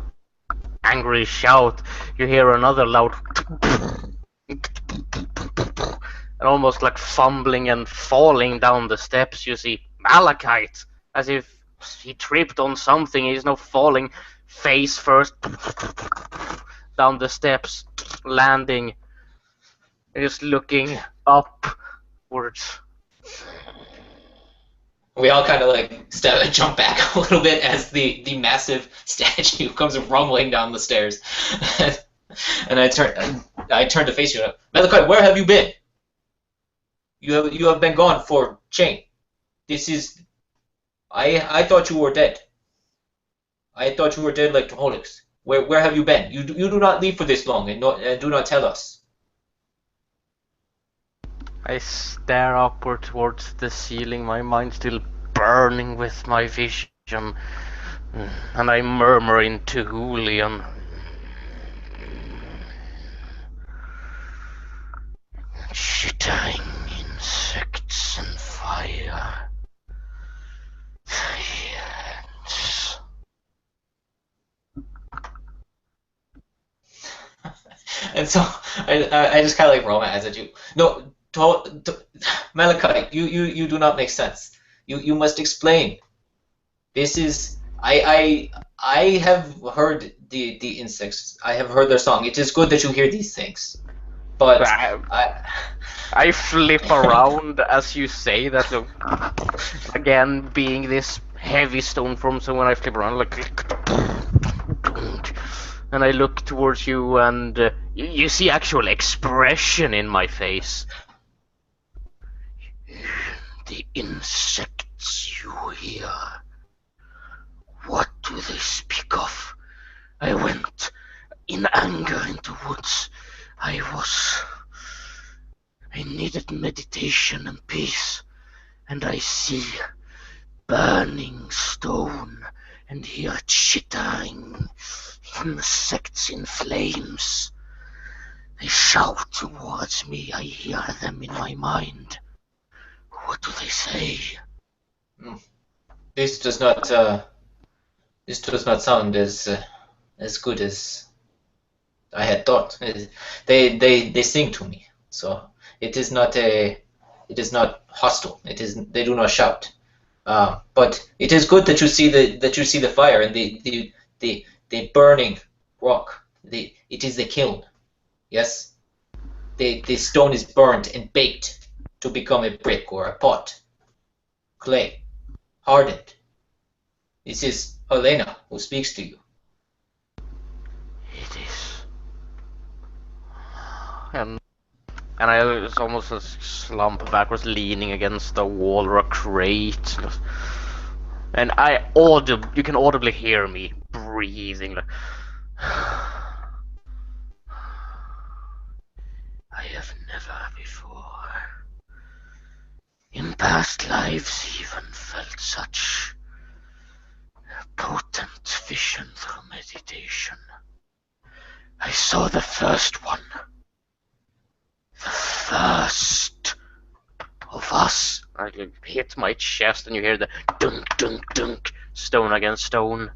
angry shout, you hear another loud and almost like fumbling and falling down the steps. You see Malachite, as if he tripped on something. He's now falling face first down the steps, landing, just looking upwards. We all kind of like jump back a little bit as the massive statue comes rumbling down the stairs, and I turn to face you. Malachite, where have you been? You have been gone for chain. This is. I thought you were dead. I thought you were dead like Trolix. Where have you been? You do not leave for this long, and do not tell us. I stare upward towards the ceiling, my mind still burning with my vision, and I murmur into Julian. Shitting insects and fire. Yes. And so I just kind of like roll my eyes at you. No. Malachite, you do not make sense. You must explain. This is I have heard the insects. I have heard their song. It is good that you hear these things, but I flip around as you say that. Again, being this heavy stone form, so when I flip around, like, and I look towards you, and you see actual expression in my face. The insects you hear, what do they speak of? I went in anger into woods. I needed meditation and peace, and I see burning stone and hear chittering insects in flames. They shout towards me. I hear them in my mind. What do they say? This does not sound as good as I had thought. They sing to me, so it is not hostile. They do not shout. But it is good that you see the fire and the burning rock. It is the kiln. Yes, the stone is burnt and baked to become a brick or a pot. Clay, hardened. This is Helena who speaks to you. It is. And I was almost a slump backwards, leaning against a wall or a crate. And you can audibly hear me breathing. Like, I have never before, in past lives, even felt such potent vision through meditation. I saw the first one. The first of us. I hit my chest and you hear the dunk, dunk, dunk, stone against stone.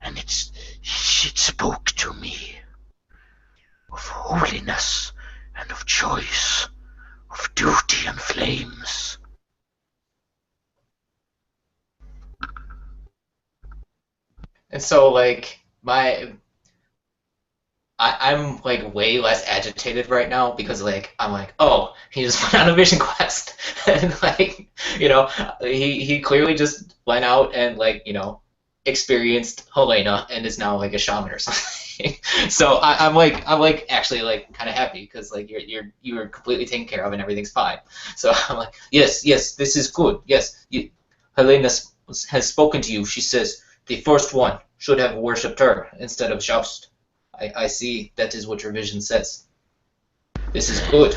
And it spoke to me of holiness and of choice, of duty and flames. And so, like, I'm like way less agitated right now because like I'm like, oh, he just went on a mission quest, and like, you know, he clearly just went out and like, you know, experienced Helena and is now like a shaman or something. So I'm like actually like kind of happy because like you're completely taken care of and everything's fine. So I'm like, yes, this is good. Yes, Helena has spoken to you. She says the first one should have worshipped her instead of Joust. I see that is what your vision says. This is good.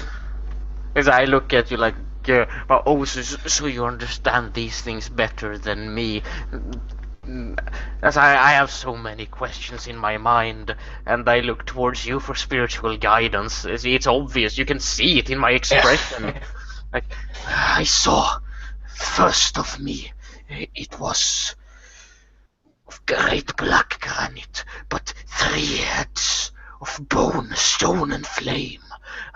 As I look at you like, so you understand these things better than me. As I have so many questions in my mind, and I look towards you for spiritual guidance. It's obvious, you can see it in my expression. Like, I saw first of me, it was of great black granite, but 3 heads of bone, stone, and flame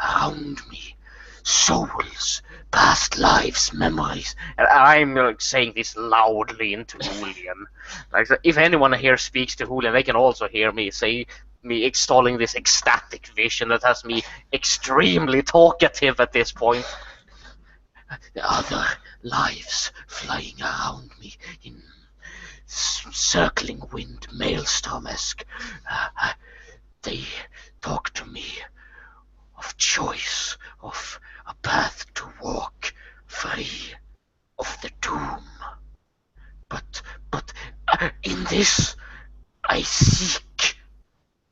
around me. Souls, past lives, memories. And I'm like saying this loudly into Julian. Like, if anyone here speaks to Julian, they can also hear me extolling this ecstatic vision that has me extremely talkative at this point. The other lives flying around me in circling wind, maelstrom-esque. They talk to me of choice, of a path to walk free of the doom. But in this, I seek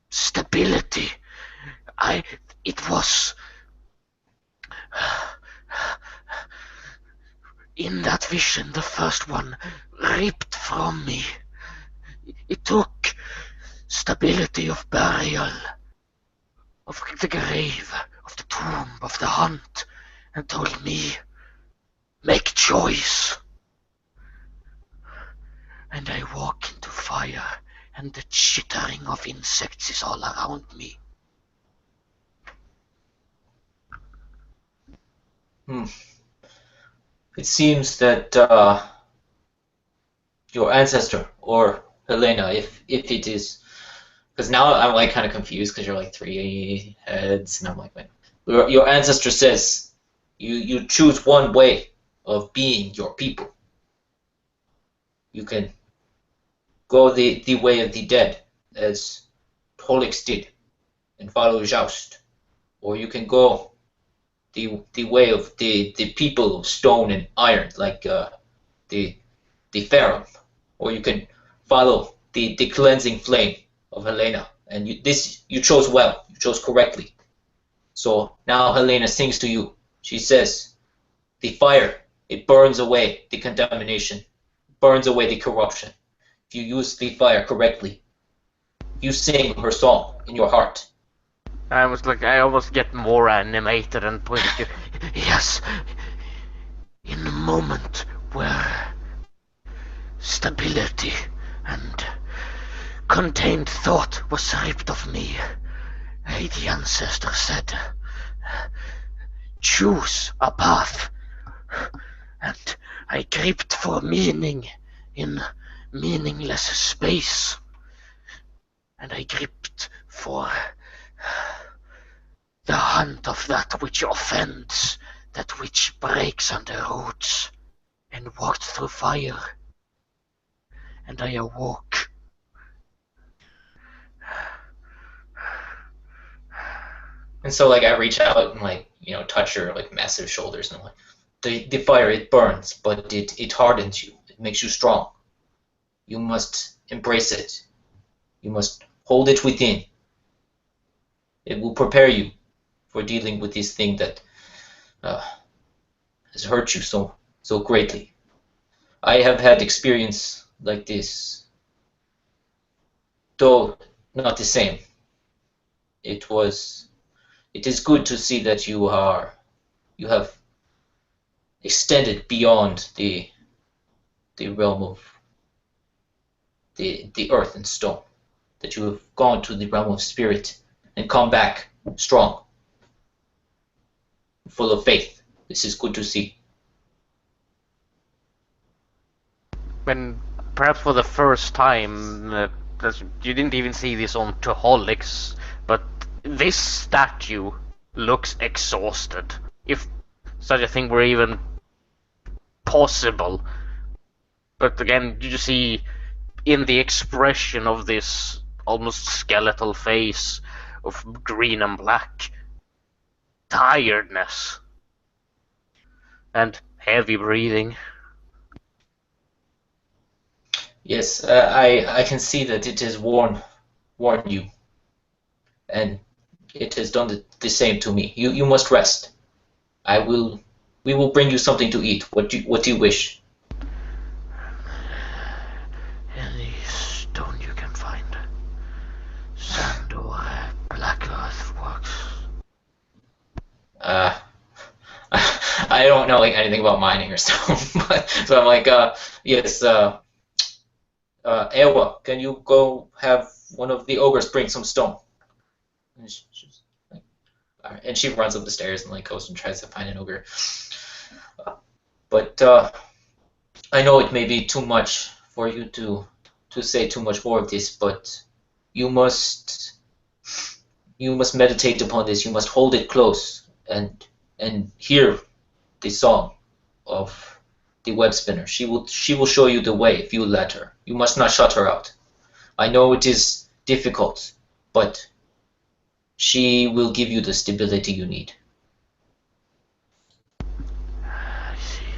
stability. It was in that vision, the first one ripped from me. It took stability of burial, of the grave, of the tomb, of the hunt, and told me, make choice. And I walk into fire, and the chittering of insects is all around me. It seems that your ancestor, or Helena, if it is, because now I'm like kind of confused because you're like 3 heads, and I'm like, wait. Your ancestor says you choose one way of being your people. You can go the way of the dead, as Polix did, and follow Joust. Or you can go the way of the people of stone and iron, like the Pharaoh. Or you can follow the cleansing flame of Helena. And you chose well. You chose correctly. So now Helena sings to you. She says, the fire, it burns away the contamination, burns away the corruption. If you use the fire correctly, you sing her song in your heart. I almost get more animated and pointing to, yes, in a moment where stability and contained thought was ripped of me, the ancestor said, choose a path, and I groped for meaning in meaningless space, and I groped for the hunt of that which offends, that which breaks under roots, and walked through fire, and I awoke. And so like I reach out and like, you know, touch her like massive shoulders, and I'm like, the fire, it burns, but it hardens you. It makes you strong. You must embrace it. You must hold it within. It will prepare you for dealing with this thing that has hurt you so greatly. I have had experience like this, though not the same. It is good to see that you have extended beyond the realm of the earth and stone, that you have gone to the realm of spirit and come back strong, full of faith. This is good to see. When perhaps for the first time, you didn't even see this on Toholix, but this statue looks exhausted, if such a thing were even possible. But again, you see in the expression of this almost skeletal face of green and black, tiredness and heavy breathing. Yes, I can see that it has worn you, and it has done the same to me. You must rest. We will bring you something to eat. What do you wish? Any stone you can find. Sand or black earth works. I don't know like anything about mining or stone, but so I'm like, yes, Ewa, can you go have one of the ogres bring some stone? And she's like, all right. And she runs up the stairs and like goes and tries to find an ogre. But I know it may be too much for you to say too much more of this, but you must meditate upon this. You must hold it close and hear the song of the web spinner. She will show you the way if you let her. You must not shut her out. I know it is difficult, but she will give you the stability you need. I see.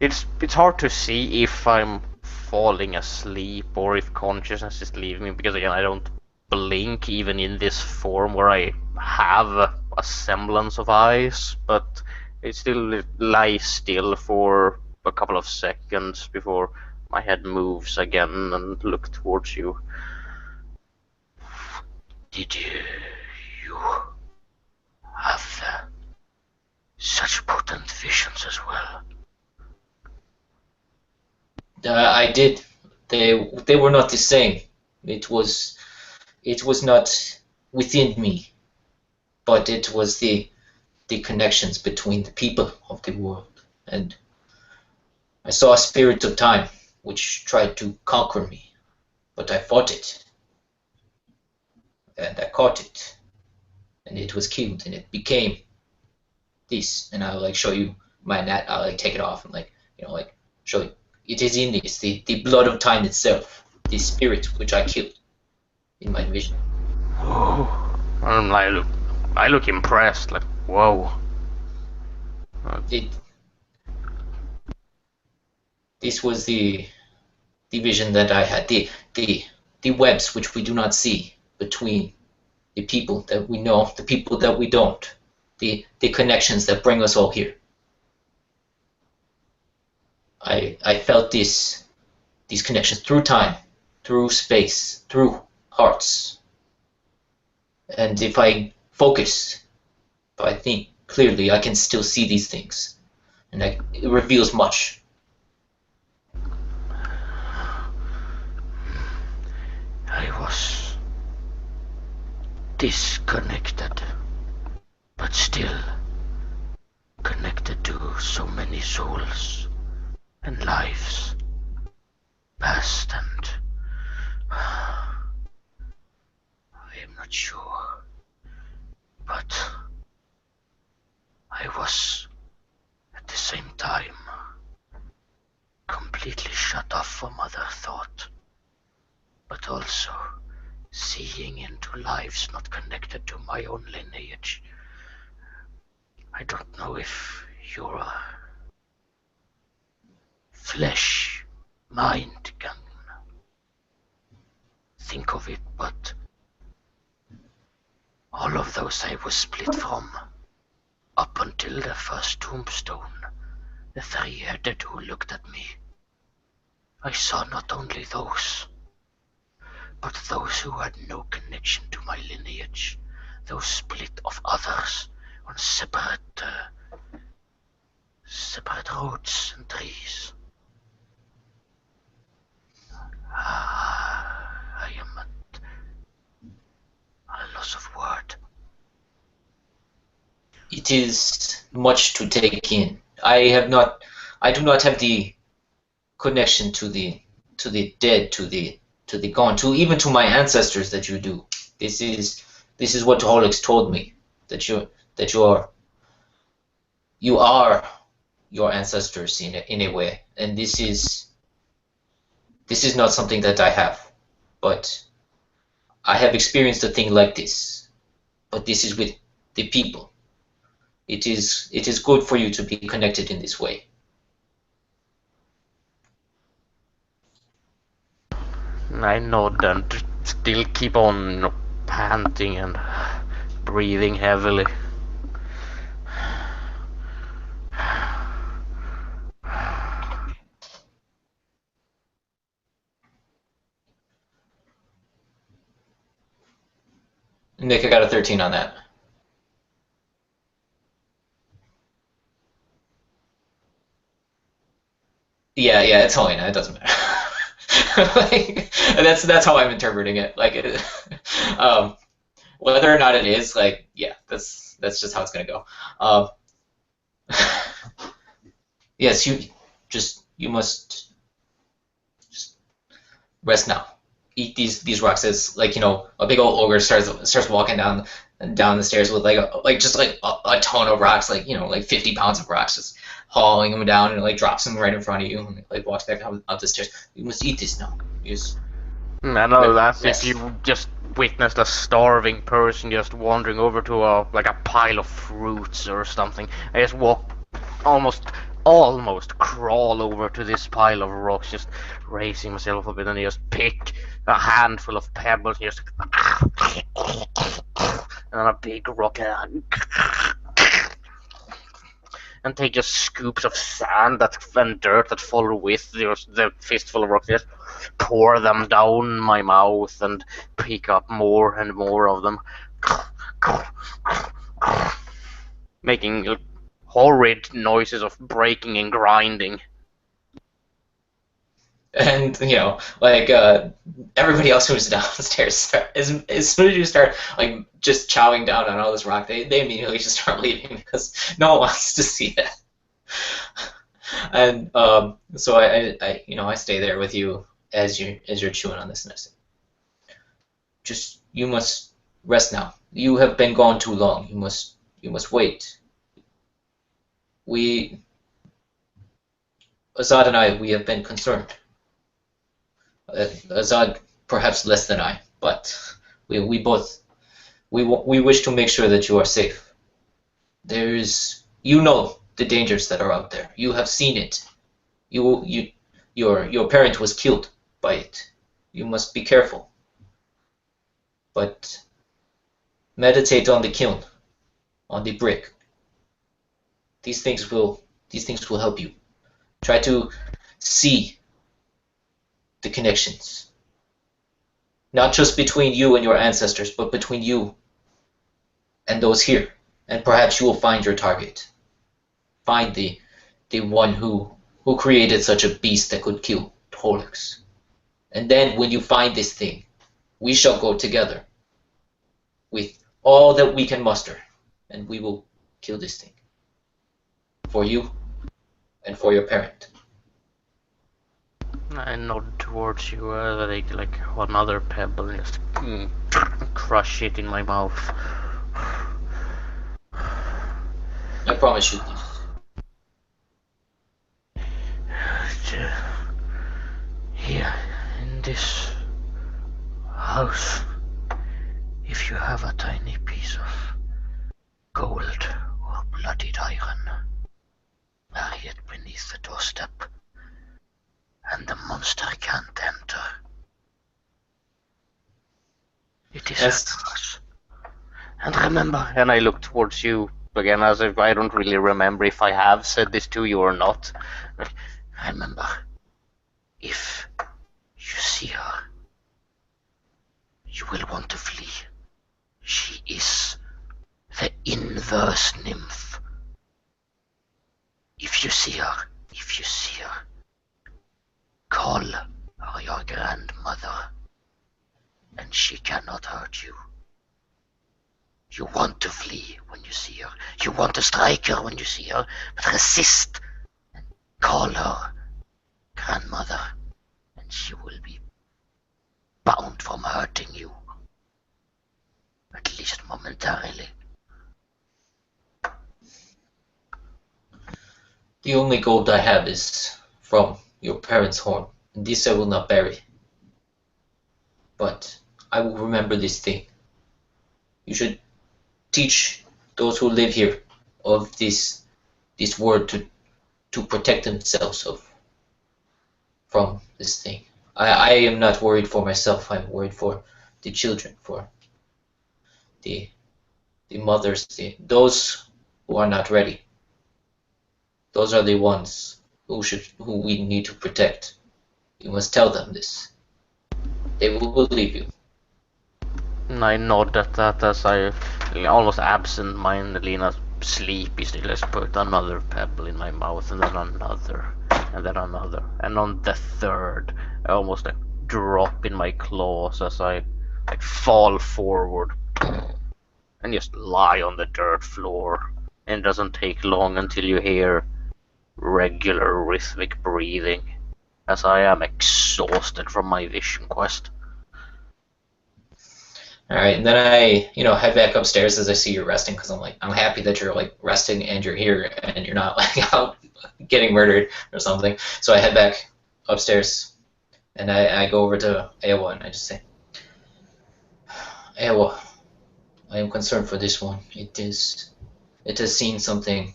It's hard to see if I'm falling asleep or if consciousness is leaving me, because again I don't blink even in this form where I have a semblance of eyes, but it still lies still for a couple of seconds before my head moves again and look towards you. Did you have such potent visions as well? I did. They were not the same. It was not within me, but it was the connections between the people of the world. And I saw a spirit of time which tried to conquer me, but I fought it, and I caught it, and it was killed, and it became this, and I'll like show you my net. I'll like take it off and like like show you. It is in this, the blood of time itself, the spirit which I killed in my vision. Oh, I look impressed. Like, whoa. This was the vision that I had. The webs which we do not see between the people that we know, the people that we don't, the connections that bring us all here. I felt these connections through time, through space, through hearts. And if I focus, if I think clearly, I can still see these things. And it reveals much. I was disconnected, but still connected to so many souls and lives past, and I am not sure, but I was at the same time completely shut off from other thought, but also seeing into lives not connected to my own lineage. I don't know if your flesh, mind can think of it, but all of those I was split from, up until the first tombstone, the three-headed who looked at me. I saw not only those, but those who had no connection to my lineage, those split of others on separate roads and trees. I am at a loss of word. It is much to take in. I do not have the connection to the dead, to the gone, even to my ancestors that you do. This is what Holix told me, that you are your ancestors in a way, and this is not something that I have, but I have experienced a thing like this, but this is with the people. It is good for you to be connected in this way. I nod and still keep on panting and breathing heavily. Nick, I got a 13 on that. Yeah, it's Helena. It doesn't matter. Like, that's how I'm interpreting it. Like, whether or not it is, like, yeah, that's just how it's gonna go. Yes, you must just rest now. Eat these rocks. As like a big old ogre starts walking down the stairs with just a ton of rocks, like 50 pounds of rocks, just hauling them down, and like drops them right in front of you, and like walks back up the stairs. You must eat this now. I know that's if you just witnessed a starving person just wandering over to a pile of fruits or something. I just walk, almost crawl over to this pile of rocks, just raising myself a bit, and just pick a handful of pebbles and just and a big rock and take just scoops of sand and dirt that fall with the fistful of rocks, just pour them down my mouth and pick up more and more of them, making horrid noises of breaking and grinding. And everybody else who's downstairs, as soon as you start like just chowing down on all this rock, they immediately just start leaving because no one wants to see that. And so I stay there with you as you're chewing on this, and I say, just, you must rest now. You have been gone too long. You must wait. Azad and I, we have been concerned. Azad perhaps less than I, but we both we wish to make sure that you are safe. You know the dangers that are out there. You have seen it. Your parent was killed by it. You must be careful. But meditate on the kiln, on the brick. These things will help you. Try to see the connections. Not just between you and your ancestors, but between you and those here. And perhaps you will find your target. Find the one who created such a beast that could kill Trollocs. And then when you find this thing, we shall go together with all that we can muster, and we will kill this thing. For you and for your parent. I nod towards you, take like one other pebble and just crush it in my mouth. I promise you this. Here, in this house, if you have a tiny piece of gold or bloodied iron, bury it beneath the doorstep, and the monster can't enter. It is ours. And remember, and I look towards you again as if I don't really remember if I have said this to you or not. Remember, if you see her, you will want to flee. She is the inverse nymph. If you see her, call her your grandmother, and she cannot hurt you. You want to flee when you see her. You want to strike her when you see her, but resist and call her grandmother, and she will be bound from hurting you, at least momentarily. The only gold I have is from your parents' horn, and this I will not bury. But I will remember this thing. You should teach those who live here of this word to protect themselves from this thing. I am not worried for myself. I'm worried for the children, for the mothers, those who are not ready. Those are the ones who we need to protect. You must tell them this. They will believe you. I nod at that as I, almost absent-mindedly in a sleepy state, let's put another pebble in my mouth, and then another, and then another, and on the third, I almost like drop in my claws as I like fall forward and just lie on the dirt floor. And it doesn't take long until you hear regular rhythmic breathing as I am exhausted from my vision quest. All right, and then I, head back upstairs as I see you're resting, because I'm happy that you're like resting and you're here and you're not like out getting murdered or something. So I head back upstairs and I go over to Ewa and I just say, Ewa, I am concerned for this one. It has seen something,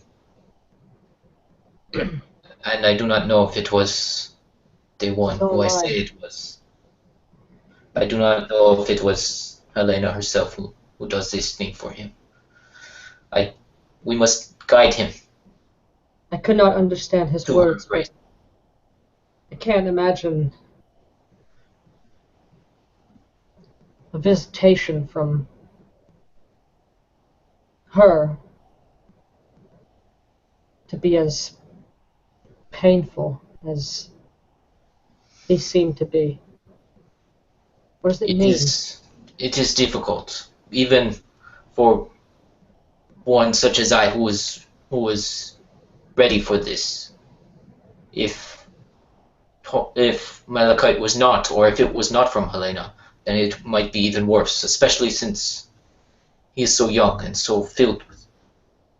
and I do not know if it was the one who I say it was. I do not know if it was Helena herself who does this thing for him. We must guide him. I could not understand his words, but I can't imagine a visitation from her to be as painful as they seem to be. What does it mean? It is difficult, even for one such as I, who was ready for this. If Malachite was not, or if it was not from Helena, then it might be even worse, especially since he is so young and so filled with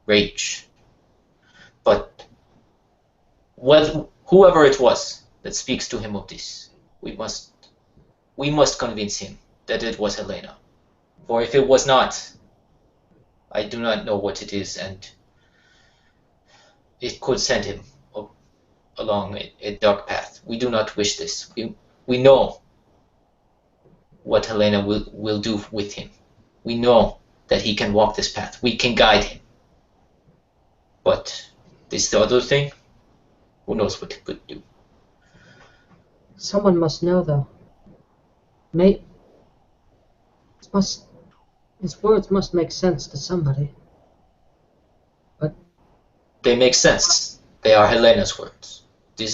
rage. But whoever it was that speaks to him of this, we must convince him that it was Helena. For if it was not, I do not know what it is, and it could send him along a dark path. We do not wish this. We know what Helena will do with him. We know that he can walk this path. We can guide him. But this other thing, who knows what it could do? Someone must know, though. His words must make sense to somebody. But they make sense. They are Helena's words. This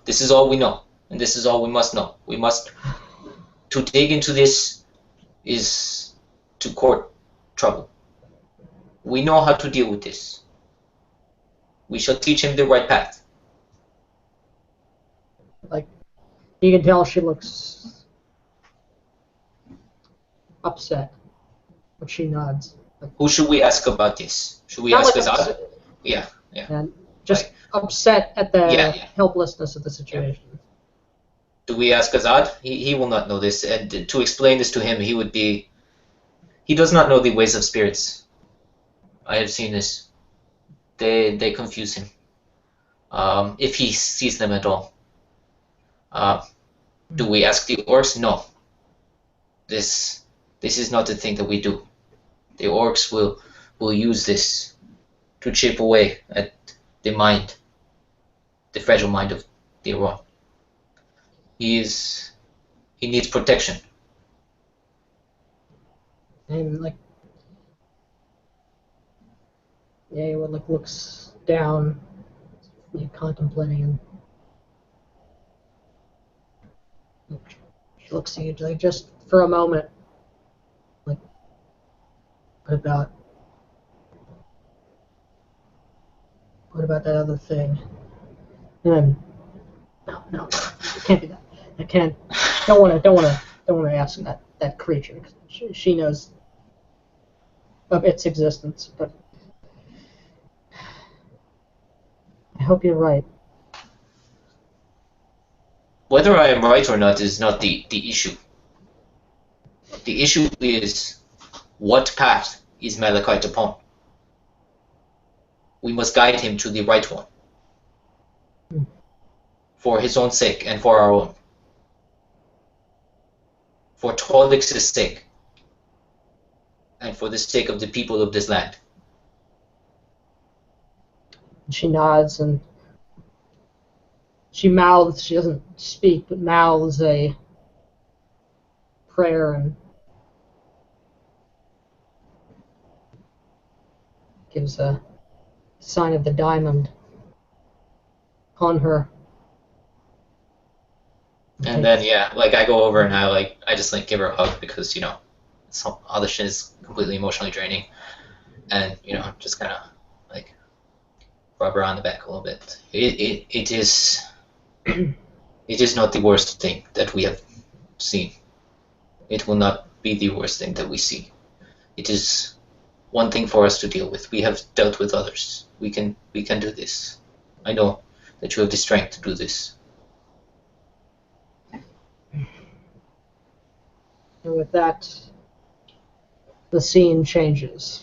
is all we know, and this is all we must know. To dig into this is to court trouble. We know how to deal with this. We shall teach him the right path. Like, you can tell she looks upset, but she nods. Who should we ask about this? Should we ask Azad? Yeah. And just upset at the helplessness of the situation. Do we ask Azad? He will not know this, and to explain this to him, he does not know the ways of spirits. I have seen this. They confuse him. If he sees them at all. Do we ask the orcs? No. This is not the thing that we do. The orcs will use this to chip away at the fragile mind of the Aron. He needs protection. And he looks down, contemplating him. She looks at you just for a moment. What about that other thing? And then, no, it can't be that. I can't. Don't want to ask that creature. She knows of its existence, but I hope you're right. Whether I am right or not is not the issue. The issue is, what path is Malachite upon? We must guide him to the right one. For his own sake and for our own. For Tolix's sake. And for the sake of the people of this land. She nods and she mouths, she doesn't speak, but mouths a prayer and gives a sign of the diamond on her. And then I go over and I just give her a hug because all this shit is completely emotionally draining, and just kind of rub her on the back a little bit. It is not the worst thing that we have seen. It will not be the worst thing that we see. It is one thing for us to deal with. We have dealt with others. We can do this. I know that you have the strength to do this. And with that, the scene changes.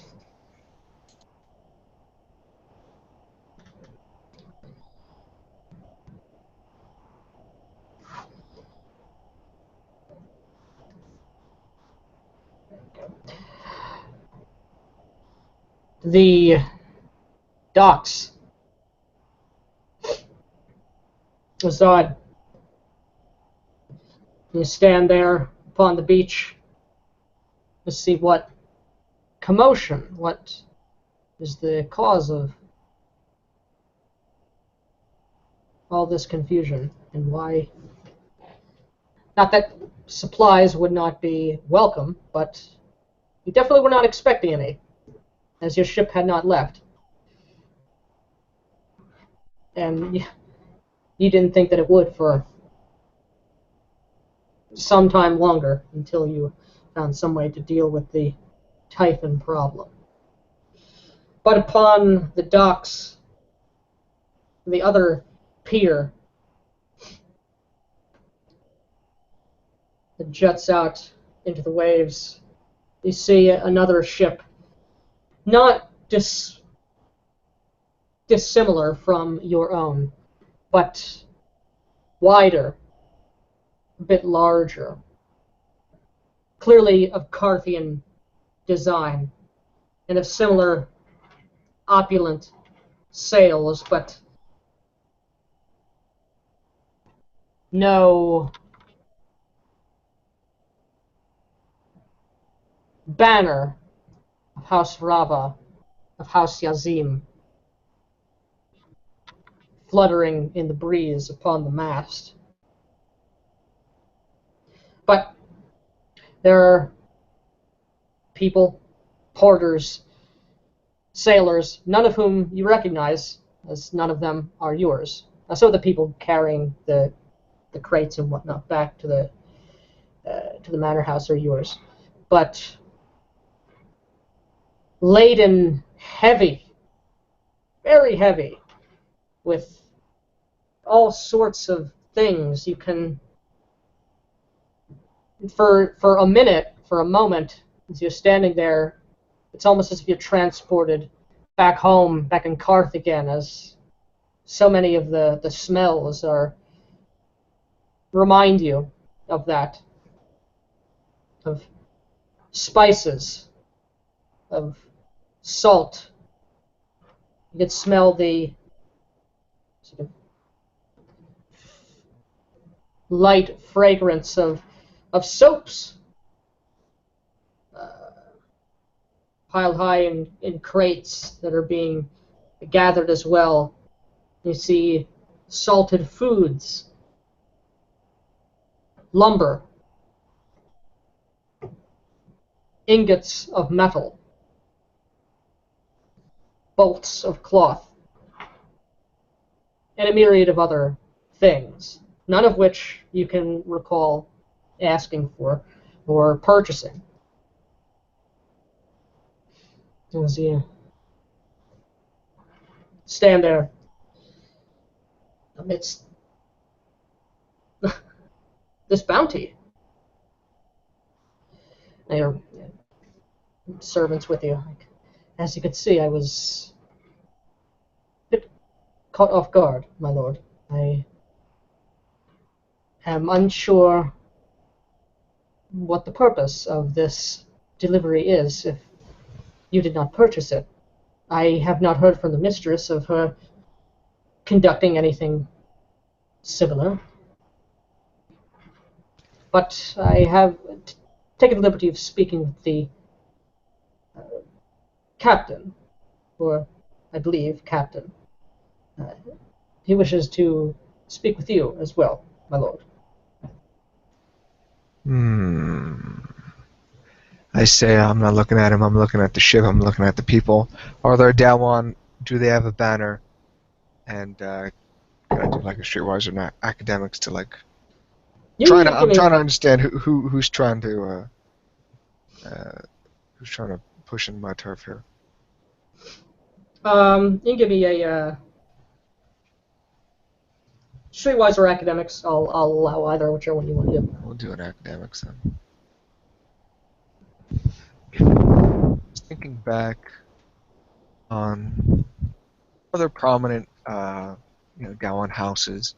The docks. Azad, you stand there upon the beach to see what commotion, what is the cause of all this confusion, and why. Not that supplies would not be welcome, but you definitely were not expecting any, as your ship had not left. And you didn't think that it would for some time longer until you found some way to deal with the Typhon problem. But upon the docks, the other pier that juts out into the waves, you see another ship, not dissimilar from your own, but wider, a bit larger, clearly of Carthian design, and of similar opulent sails, but no banner of House Rava, of House Yazim, fluttering in the breeze upon the mast. But there are people, porters, sailors, none of whom you recognize, as none of them are yours. So the people carrying the crates and whatnot back to the manor house are yours. But laden heavy, very heavy, with all sorts of things. You can, for a minute, for a moment, as you're standing there, it's almost as if you're transported back home, back in Karth again, as so many of the smells remind you of that, of spices, of salt. You can smell the sort of light fragrance of soaps piled high in crates that are being gathered as well. You see salted foods, lumber, ingots of metal, bolts of cloth, and a myriad of other things, none of which you can recall asking for or purchasing. As you stand there amidst this bounty. And your servants with you. As you could see, I was a bit caught off guard, my lord. I am unsure what the purpose of this delivery is if you did not purchase it. I have not heard from the mistress of her conducting anything similar. But I have taken the liberty of speaking with the captain, or I believe captain. He wishes to speak with you as well, my lord. I say I'm not looking at him, I'm looking at the ship, I'm looking at the people. Are there Dawan? Do they have a banner? And can I do like a streetwise or not academics to like I'm trying to understand who's trying to push in my turf here. You can give me a streetwise or academics. I'll allow either, whichever one you want to do. We'll do an academics then. Just thinking back on other prominent, Dawan houses,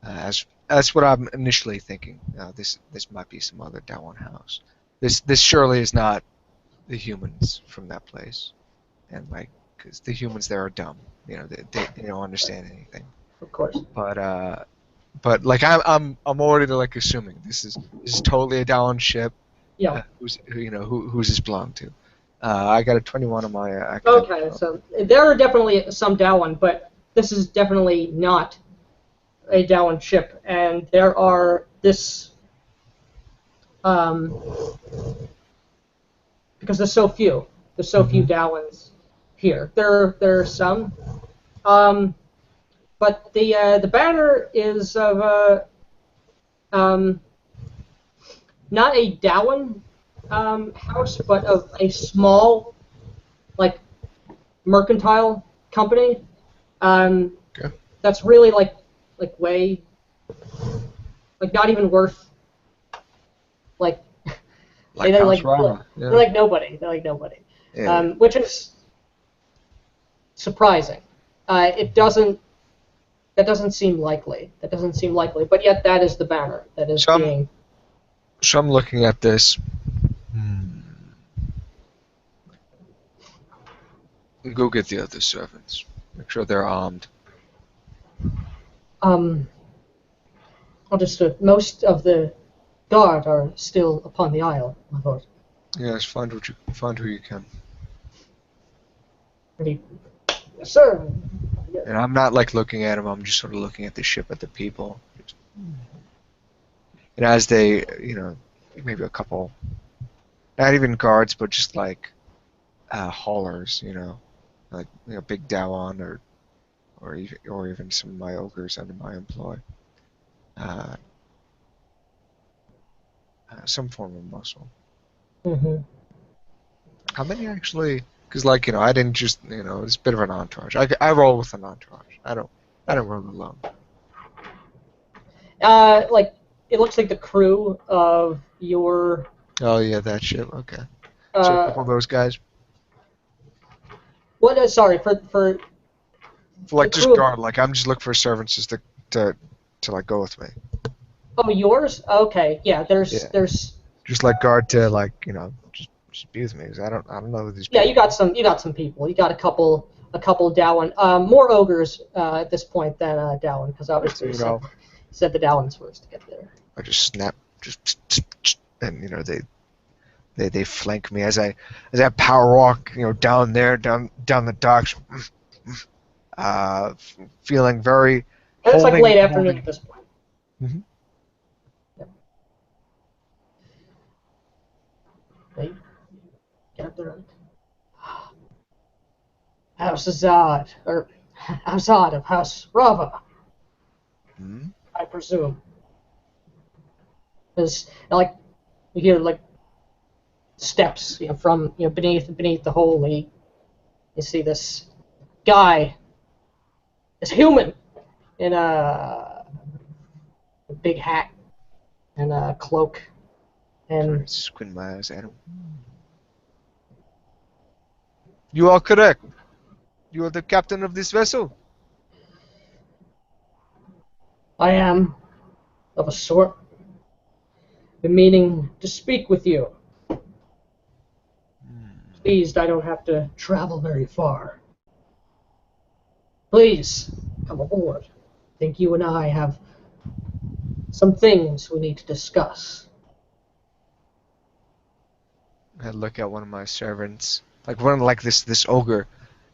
that's what I'm initially thinking. This might be some other Dawan house. This surely is not the humans from that place, and because the humans there are dumb. They don't understand anything. Of course. But like I'm already like assuming this is totally a Dawan ship. Yeah. Who's this belong to? I got a 21 on my academic. Okay, so there are definitely some Dawan, but this is definitely not a Dawan ship, and there are this because there's so few Dawans here. There are some, but the banner is of not a Dawan house, but of a small, like, mercantile company. Okay. that's really like way like not even worth like they're House like Rama, yeah. they're like nobody. They're like nobody. Yeah. Which is surprising. That doesn't seem likely. That doesn't seem likely. But yet that is the banner that is being. So I'm looking at this. Go get the other servants. Make sure they're armed. Understood. Most of the guard are still upon the isle, my lord. Yes, find who you can. Yes, sir. And I'm not like looking at them. I'm just sort of looking at the ship, at the people. And as they, maybe a couple, not even guards, but just like haulers, like big Dawan or even some of my ogres under my employ. Some form of muscle. Mm-hmm. How many actually? Because I didn't just it's a bit of an entourage. I roll with an entourage. I don't roll alone. Like it looks like the crew of your. Oh yeah, that ship. Okay. So a couple of those guys. What? Sorry for. Like just guard. Like I'm just looking for servants just to like go with me. Oh, yours? Okay, yeah. There's. Just like guard to just be with me because I don't know who these people. Yeah, you got some people. You got a couple Dawan. More ogres at this point than Dawan because obviously you said the Dawans first to get there. I just snap, and they flank me as I power walk down there down the docks, feeling very. And it's like late afternoon at this point. Mm-hmm. Yep. Wait. Get up there. House Azad, or Azad of House Rava. Mm-hmm. I presume. Because you hear steps from beneath the hole. You see this guy, this human, in a big hat and a cloak, and squint my eyes at him. You are correct. You are the captain of this vessel. I am, of a sort. Been meaning to speak with you. Pleased I don't have to travel very far. Please, come aboard. I think you and I have some things we need to discuss. I look at one of my servants, this ogre.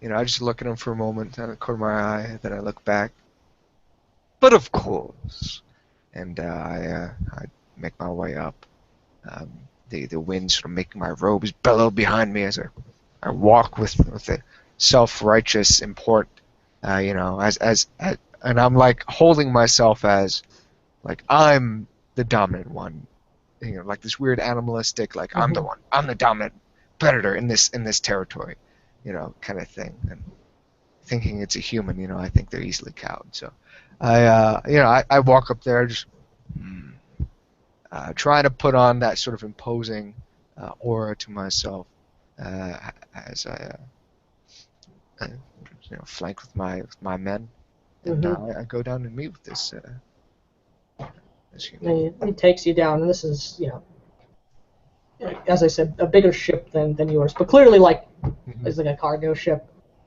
I just look at him for a moment, and I corner my eye, then I look back. But of course, and I make my way up. The wind sort of making my robes bellow behind me as I walk with a self-righteous import. And I'm like holding myself as like I'm the dominant one. Like this weird animalistic, like I'm the one. I'm the dominant predator in this territory, kind of thing. And thinking it's a human, I think they're easily cowed. So I walk up there just trying to put on that sort of imposing aura to myself as I flank with my men, and I go down and meet with this human. He takes you down, and this is as I said, a bigger ship than yours, but clearly it's like a cargo ship,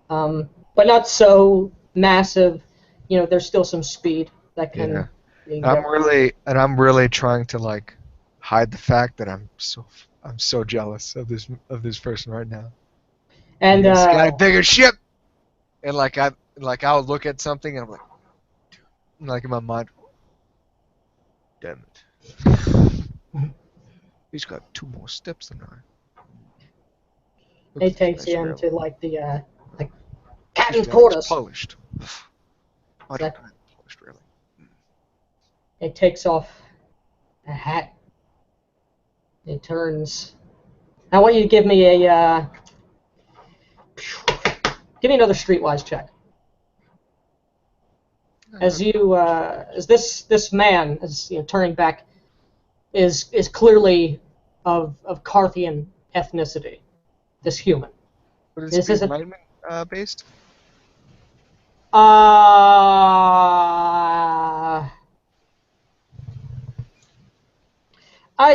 but not so massive. There's still some speed that can. Yeah. I'm really trying to hide the fact that I'm so jealous of this person right now. And he's got a bigger ship, and I'll look at something and I'm like, in my mind, damn it, he's got 2 more steps than I. It takes you into the captain's quarters. quarters. Polished. I don't know, polished really. It takes off a hat. It turns. I want you to give me give me another streetwise check. as this man, as turning back, is clearly of Carthian ethnicity. This human. Would This this be isn't. alignment based?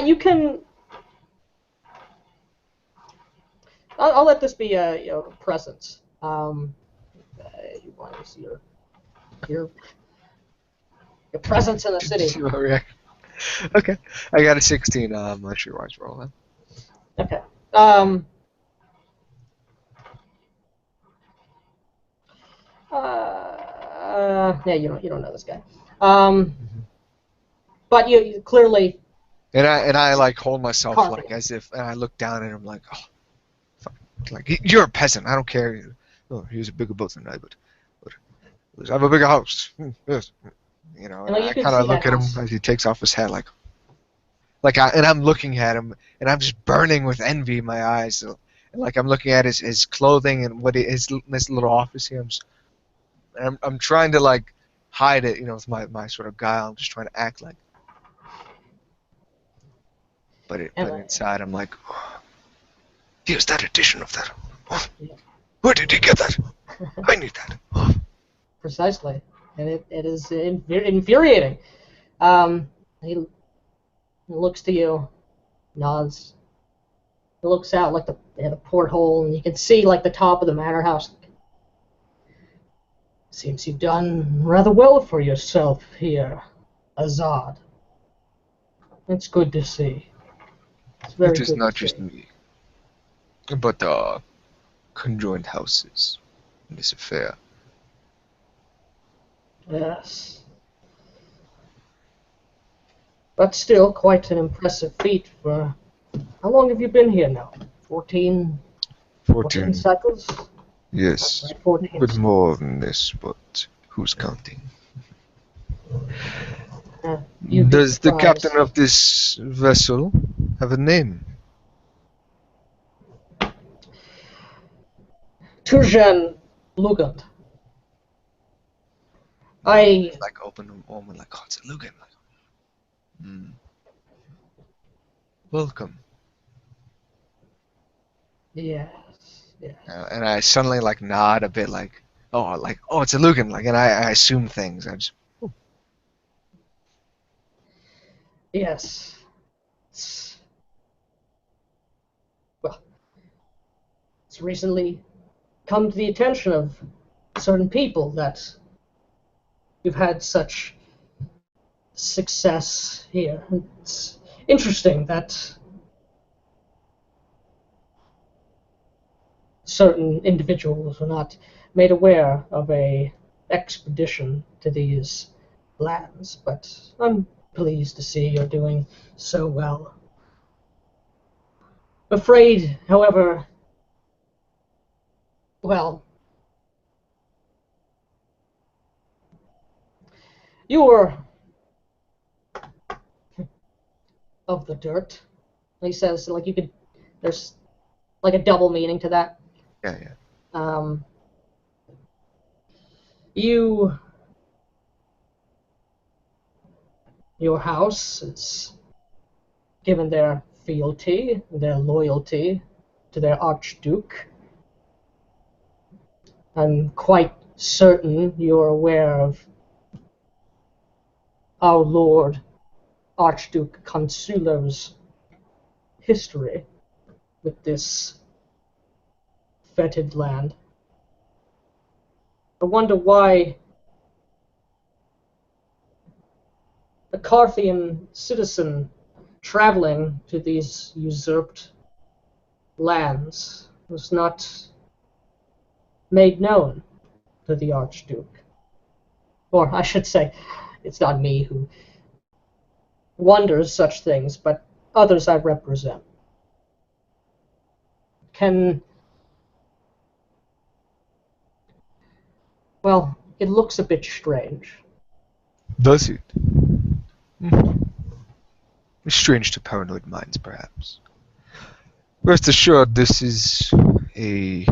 You can. I'll let this be a presence. You want to see your presence in the city. See my reaction. Okay, I got a 16. I'm not sure why it's rolling. Okay. Yeah, you don't know this guy. But you clearly. And I like hold myself Carthian. like as if, and I look down at him like, oh, fuck. Like you're a peasant. I don't care. Oh, he's a bigger boat than I, but I have a bigger house. Yes. You know, and I kind of look at him as he takes off his hat, and I'm looking at him, and I'm just burning with envy in my eyes. So, and like I'm looking at his clothing and his little office here. I'm trying to like hide it, with my sort of guile. I'm just trying to act like. But inside, I'm like, oh, here's that edition of that. Oh, where did you get that? I need that. Oh. Precisely, and it is infuriating. He looks to you, nods. He looks out like the porthole, and you can see like the top of the manor house. Seems you've done rather well for yourself here, Azad. It's good to see. It's very It is good not to just see. me, but conjoined houses in this affair. Yes. But still, quite an impressive feat for... How long have you been here now? 14 cycles? Yes, Right, 14. but more than this, but who's counting? You'd be Does the surprised. captain of this vessel have a name? Turjan Lugand. I... Like open them all and like, oh, it's a Lugan. Welcome. Yes. Yes. And I suddenly like nod a bit, like, oh, it's a Lugan. Like, and I assume things. I just, Yes. Well, it's recently come to the attention of certain people that you've had such success here. It's interesting that certain individuals were not made aware of a expedition to these lands, but I'm pleased to see you're doing so well. Afraid, however, well, you were of the dirt. He says, like you could, there's like a double meaning to that. yeah. Your house is given their fealty, their loyalty to their Archduke. I'm quite certain you're aware of our Lord Archduke Consulo's history with this fetid land. I wonder why a Carthian citizen traveling to these usurped lands was not made known to the Archduke. Or I should say, it's not me who wonders such things, but others I represent. Well, it looks a bit strange. Does it? Strange to paranoid minds, perhaps. Rest assured, this is a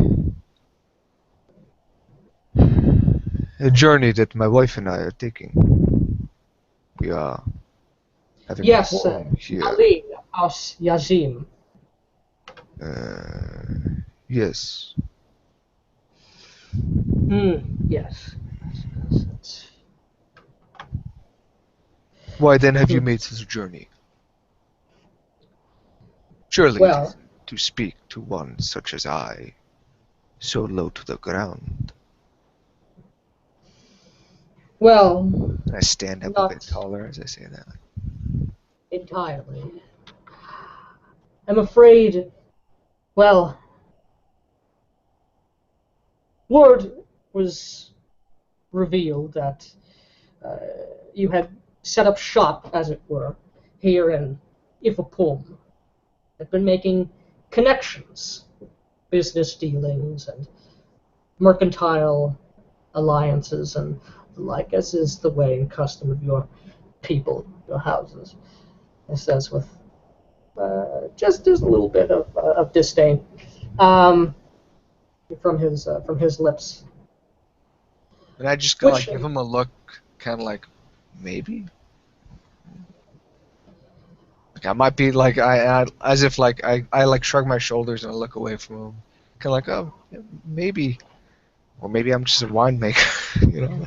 a journey that my wife and I are taking. We are having Yes, a home here. Ali As Yazim. Yes. Yes. Yes. Why then have you made such a journey? Surely it Well, isn't to speak to one such as I, so low to the ground. well, And I stand up a not bit taller as I say that. entirely. I'm afraid, well, word was revealed that you had set up shop, as it were, here in Ifapum. Had been making connections, business dealings, and mercantile alliances, and the like, as is the way and custom of your people, your houses. It says with just a little bit of disdain from his lips. And I just kind of Which like give him a look, kind of like, maybe? Like I might be like, I as if like, I like shrug my shoulders and I look away from him. Kind of like, oh, yeah, maybe. Or maybe I'm just a winemaker, you know?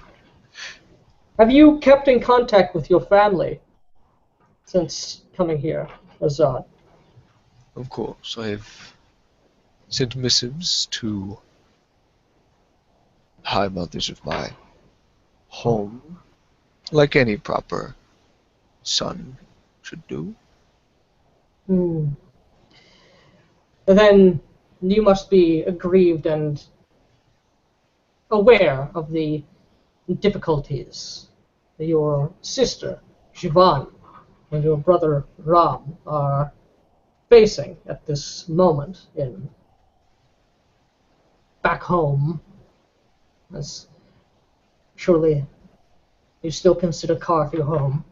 have you kept in contact with your family since coming here, Azad? Of course, I've sent missives to high mothers of my home, like any proper son should do. Then you must be aggrieved and aware of the difficulties that your sister, Siobhan, and your brother, Ram, are facing at this moment in back home, as surely you still consider Carth your home.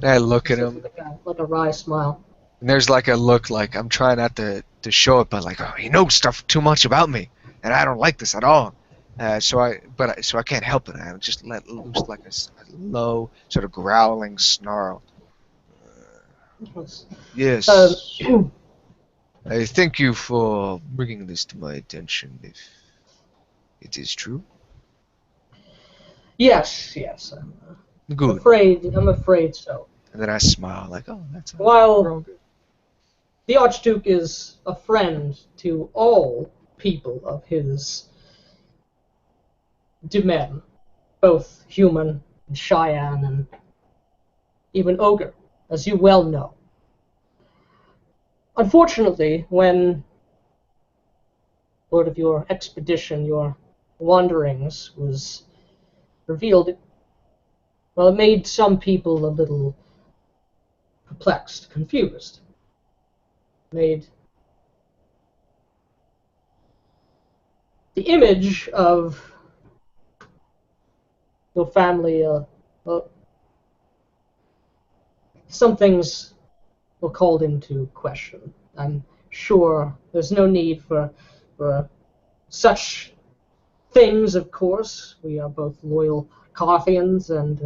And I look at him, Like a wry smile. and there's like a look like I'm trying not to show it, but like, oh, he knows stuff too much about me, and I don't like this at all. So I can't help it. I just let loose like a low, sort of growling snarl. Yes. I thank you for bringing this to my attention, if it is true. Yes. Good. I'm afraid so. And then I smile like, oh, that's all. While the Archduke is a friend to all people of his domain, both human and Cheyenne and even Ogre, as you well know. Unfortunately, when word of your expedition, your wanderings, was revealed, it made some people a little perplexed, confused. Made the image of your family, some things were called into question. I'm sure there's no need for such things, of course. We are both loyal Carthians, and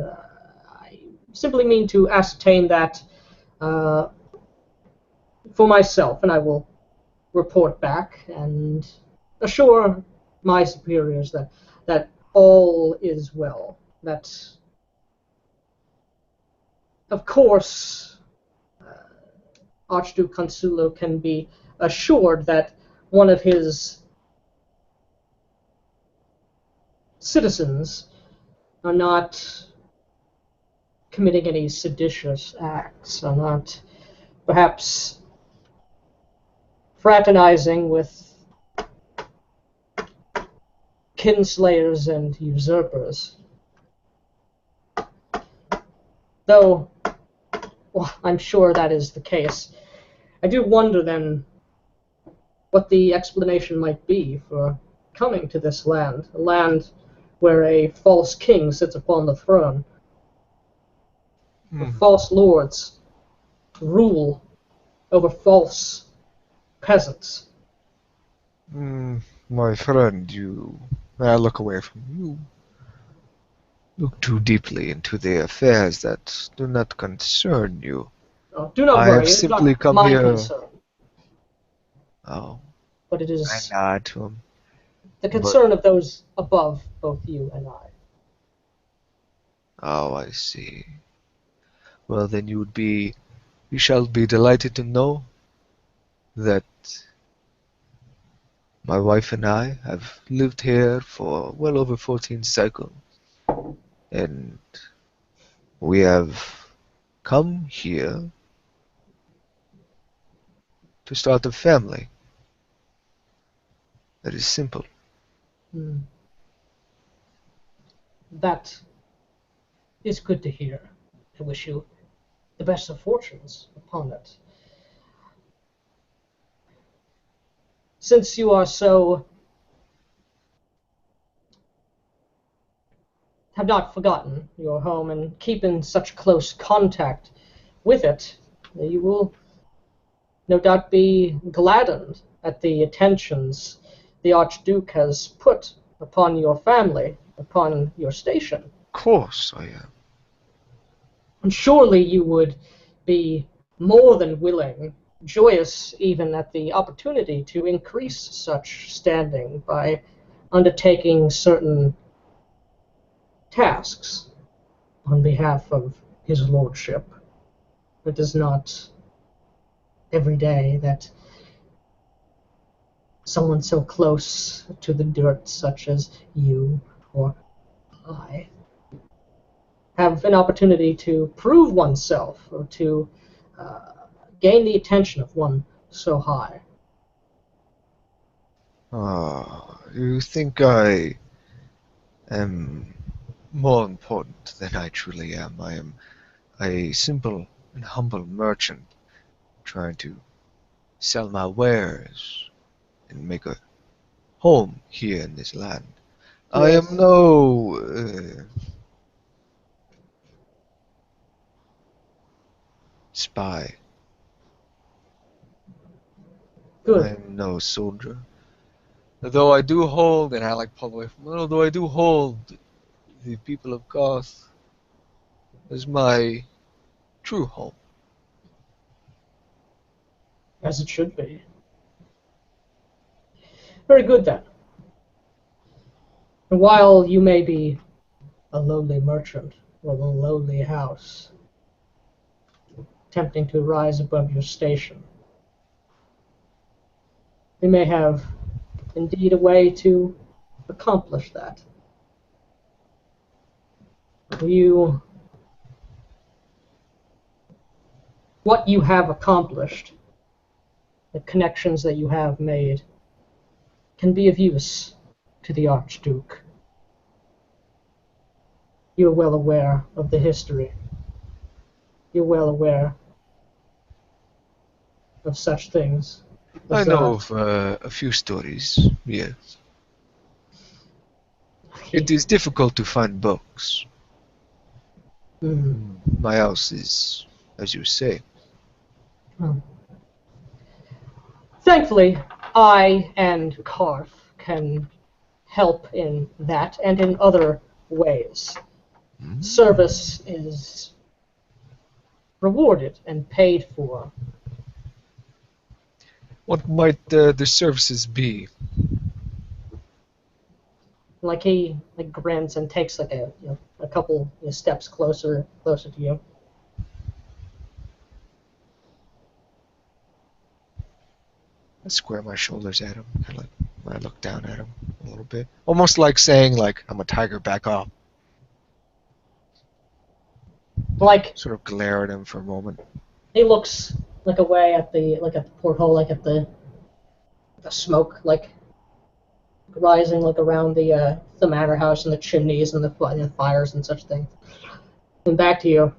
I simply mean to ascertain that for myself, and I will report back and assure my superiors that all is well. That, of course, Archduke Consulo can be assured that one of his citizens are not committing any seditious acts, are not perhaps fraternizing with kinslayers and usurpers. Though, well, I'm sure that is the case. I do wonder then what the explanation might be for coming to this land, a land where a false king sits upon the throne, where false lords rule over false peasants. My friend, you I look away from you. Look too deeply into the affairs that do not concern you. Oh, do not I worry, have it is simply not come my here. concern, Oh, but it I is nod to him. the concern of those above both you and I. Oh, I see. Well, then you shall be delighted to know that my wife and I have lived here for well over 14 cycles, and we have come here to start a family. That is simple. Hmm. That is good to hear. I wish you the best of fortunes upon it. Since you are so have not forgotten your home and keep in such close contact with it, you will no doubt be gladdened at the attentions the Archduke has put upon your family, upon your station. Of course I am. And surely you would be more than willing, joyous even at the opportunity to increase such standing by undertaking certain tasks on behalf of his lordship. It is not every day that someone so close to the dirt such as you or I have an opportunity to prove oneself or to uh, gain the attention of one so high. You think I am more important than I truly am. I am a simple and humble merchant trying to sell my wares and make a home here in this land. I am Yes. no spy. I Good. am no soldier. Though I do hold, and I like pull away from it, although I do hold the people of Goth as my true home. As it should be. Very good then. And while you may be a lowly merchant or a lowly house, attempting to rise above your station, we may have indeed a way to accomplish that. You, what you have accomplished, the connections that you have made, can be of use to the Archduke. You're well aware of the history. You're well aware of such things I as know that. of a few stories, yes. It is difficult to find books. Mm. My house is, as you say. Well, thankfully, I and Karth can help in that and in other ways. Service is rewarded and paid for. What might the services be? Like he grins and takes like a couple steps closer to you. I square my shoulders at him, kind of like when I look down at him a little bit, almost like saying, like, "I'm a tiger, back off." Like Sort of glare at him for a moment. he looks like away at the porthole, like at the smoke like rising like around the manor house and the chimneys and the fires and such things. And back to you.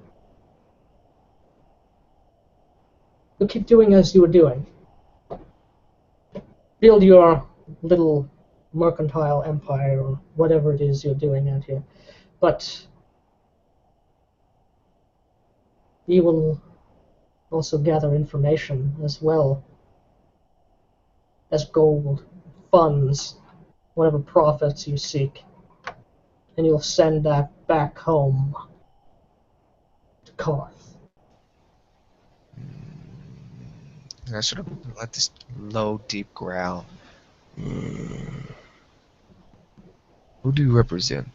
You keep doing as you were doing. Build your little mercantile empire or whatever it is you're doing out here. But you will also gather information as well as gold, funds, whatever profits you seek, and you'll send that back home to Karth. And I sort of let this low, deep growl. Who do you represent?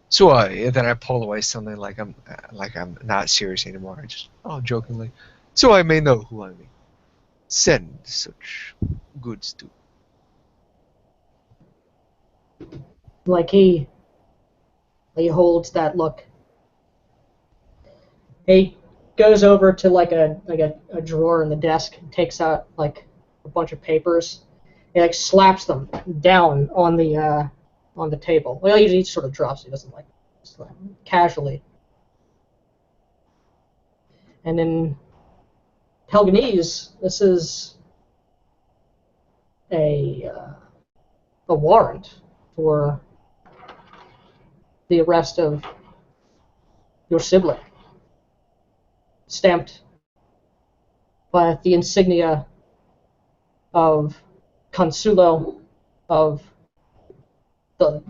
So then I pull away something like I'm not serious anymore. I just jokingly. So I may know who I mean. Send such goods to. Like he holds that look. He goes over to like a drawer in the desk and takes out like a bunch of papers. He like slaps them down on the table. Well, he sort of drops. He doesn't like slam casually. And in Helganese, this is a warrant for the arrest of your sibling, stamped by the insignia of Consulo of the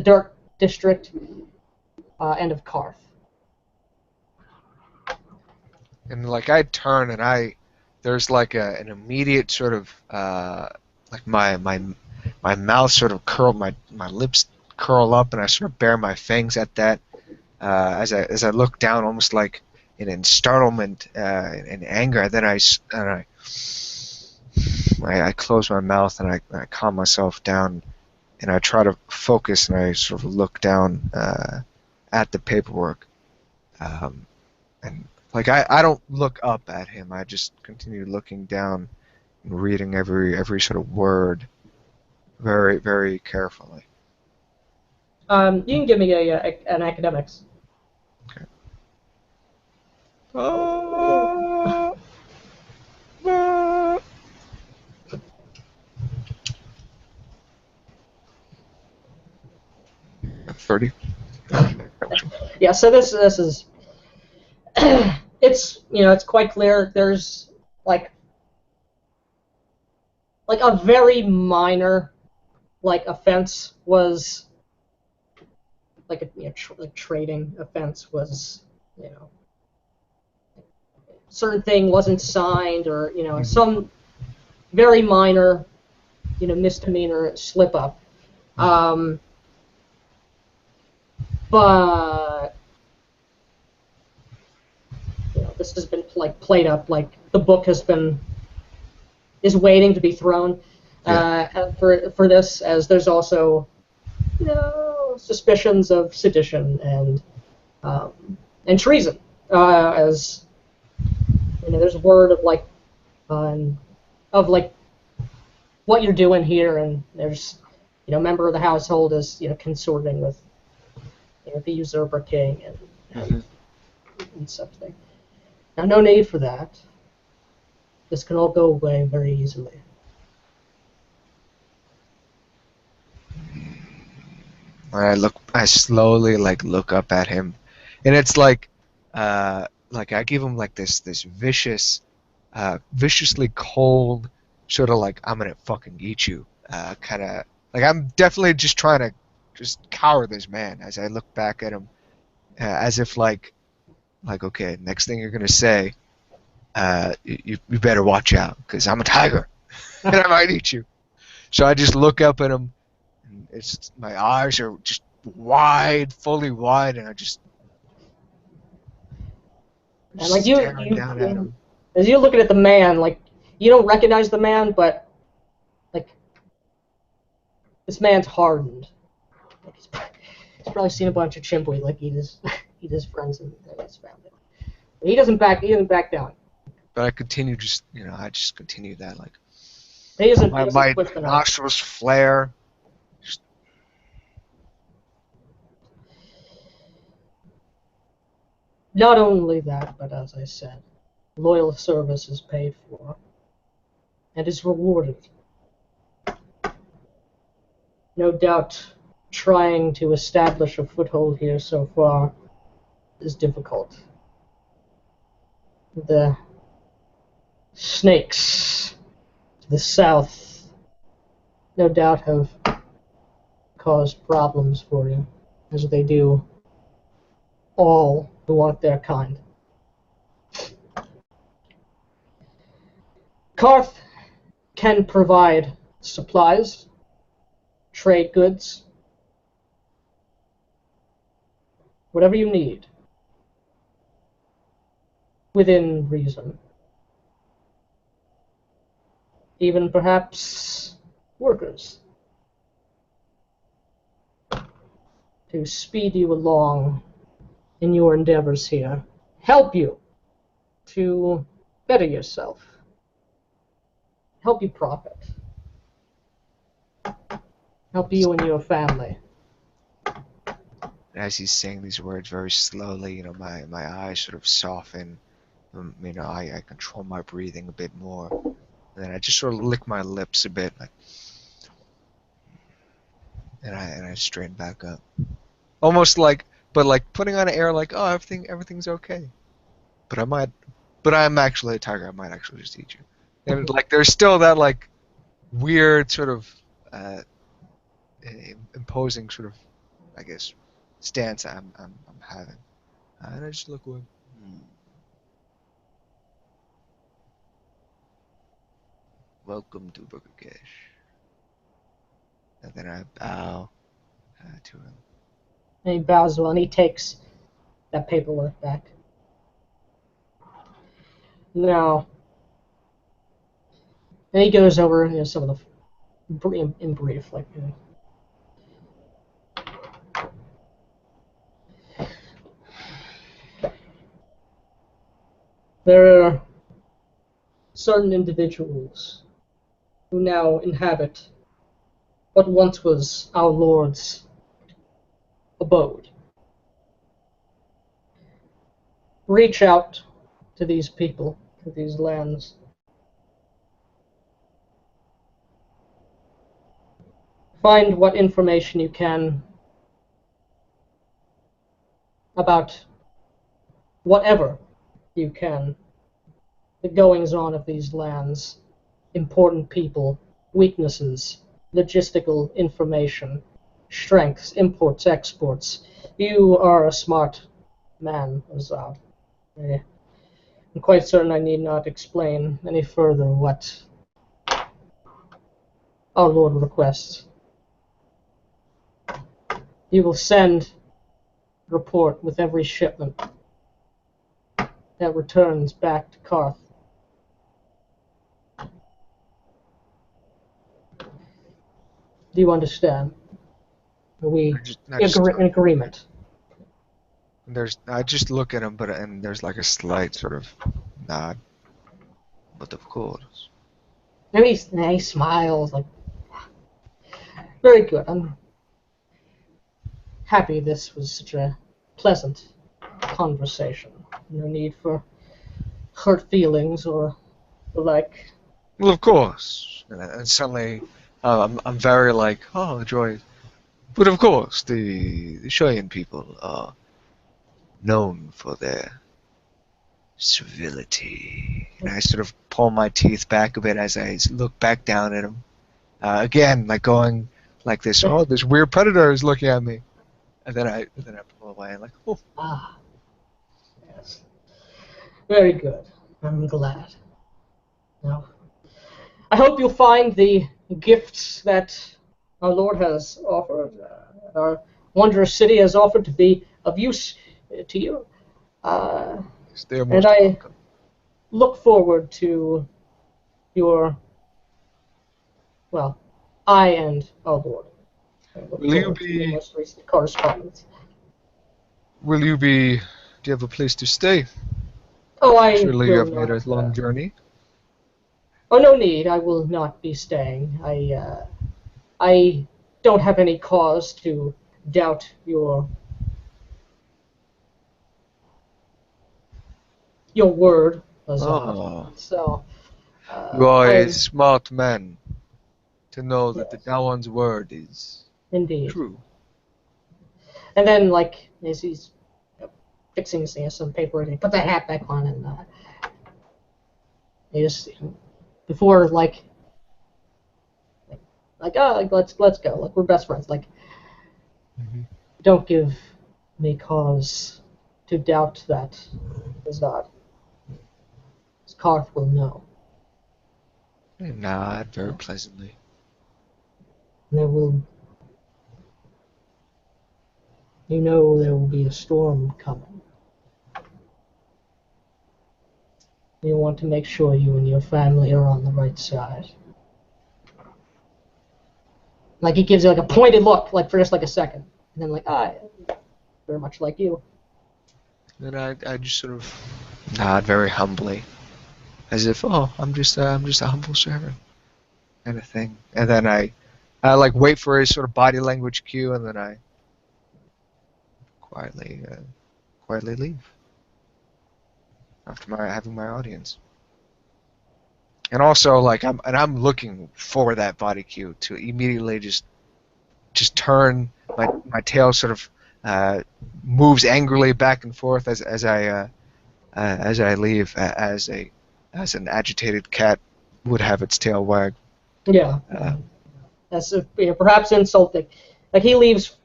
Dark District and of Karth. And like I turn and there's like an immediate sort of like my mouth sort of my lips curl up, and I sort of bare my fangs at that as I look down, almost like in startlement and anger. Then I close my mouth and I calm myself down, and I try to focus, and I sort of look down at the paperwork, and like I don't look up at him. I just continue looking down and reading every sort of word very, very carefully. You can give me an academics. Okay. 30. Yeah, so this is it's quite clear. There's like a very minor offense was like a trading offense was certain thing wasn't signed, or some very minor misdemeanor slip up. But this has been played up. Like the book is waiting to be thrown for this, as there's also suspicions of sedition and treason, as there's word of what you're doing here, and there's a member of the household is consorting with the usurper king and such thing. Now, no need for that. This can all go away very easily. I slowly look up at him, and it's like I give him this vicious, viciously cold, sort of like I'm gonna fucking eat you, kind of like I'm definitely just trying to just cower this man as I look back at him, as if like okay, next thing you're gonna say, you better watch out, because I'm a tiger and I might eat you. So I just look up at him, and it's my eyes are just wide, fully wide, and I just and staring down at him. As you're looking at the man, you don't recognize the man, but this man's hardened. He's probably seen a bunch of Chimpui eat his friends and his family. But he doesn't back down. But I continue I just continue that He isn't my nostrils flare. Not only that, but as I said, loyal service is paid for and is rewarded. No doubt, trying to establish a foothold here so far is difficult. The snakes to the south no doubt have caused problems for you, as they do all who aren't their kind. Karth can provide supplies, trade goods, whatever you need, within reason. Even perhaps workers, to speed you along in your endeavors here, help you to better yourself, help you profit, help you and your family. As he's saying these words very slowly, my eyes sort of soften. I control my breathing a bit more. And then I just sort of lick my lips a bit, and I straighten back up. Almost like, but like putting on an air like, oh, everything's okay. But I'm actually a tiger. I might actually just eat you. And like, there's still that like weird sort of imposing sort of, I guess, stance I'm having. And I just look away. Welcome to Burgergesh. And then I bow to him. And he bows well, and he takes that paperwork back. Now, and he goes over some of the, in brief, like, there are certain individuals who now inhabit what once was our Lord's abode. Reach out to these people, to these lands. Find what information you can about whatever you can, the goings-on of these lands, important people, weaknesses, logistical information, strengths, imports, exports. You are a smart man, Azad. I'm quite certain I need not explain any further what our Lord requests. You will send a report with every shipment that returns back to Karth. Do you understand? Are we in agreement? I just look at him, and there's like a slight sort of nod. But of course. And he smiles like, very good. I'm happy this was such a pleasant conversation. No need for hurt feelings or the like. Well, of course. And suddenly, I'm very like, oh, joy. But of course, the Cheyenne people are known for their civility. And I sort of pull my teeth back a bit as I look back down at him. Again, like going like this, oh, this weird predator is looking at me. And then I pull away and like, oh. Ah, yes. Very good. I'm glad. Now, I hope you'll find the gifts that our Lord has offered, our wondrous city has offered to be of use to you. And I look forward to your, well, I and our Lord. Will you be most recent correspondence? Do you have a place to stay? Oh, Surely you have made a long journey. Oh, no need. I will not be staying. I don't have any cause to doubt your word, Azad. Oh. So, you are a smart man to know that the Dawan's word is indeed true. And then, like, as he's fixing some paper, he put the hat back on, and he just, before, like Like, let's go. Like, we're best friends. Like, don't give me cause to doubt that Azad. Karth will know. Nod very pleasantly. There will, there will be a storm coming. You want to make sure you and your family are on the right side. Like, he gives you like a pointed look, like for just like a second, and then like, very much like you. Then I just sort of nod very humbly, as if, I'm just a humble servant, kind of thing. And then I like wait for his sort of body language cue, and then I quietly leave after having my audience. And also, like, I'm looking for that body cue to immediately just turn my tail sort of moves angrily back and forth as I leave, as an agitated cat would have its tail wag. Yeah. That's perhaps insulting. Like he leaves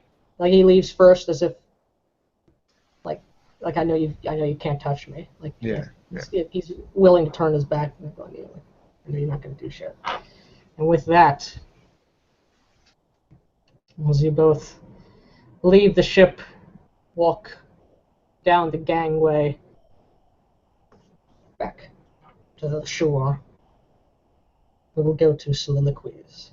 first, as if like I know you can't touch me. Like he's willing to turn his back. I know you're not going to do shit. And with that, as you both leave the ship, walk down the gangway back to the shore, we will go to soliloquies.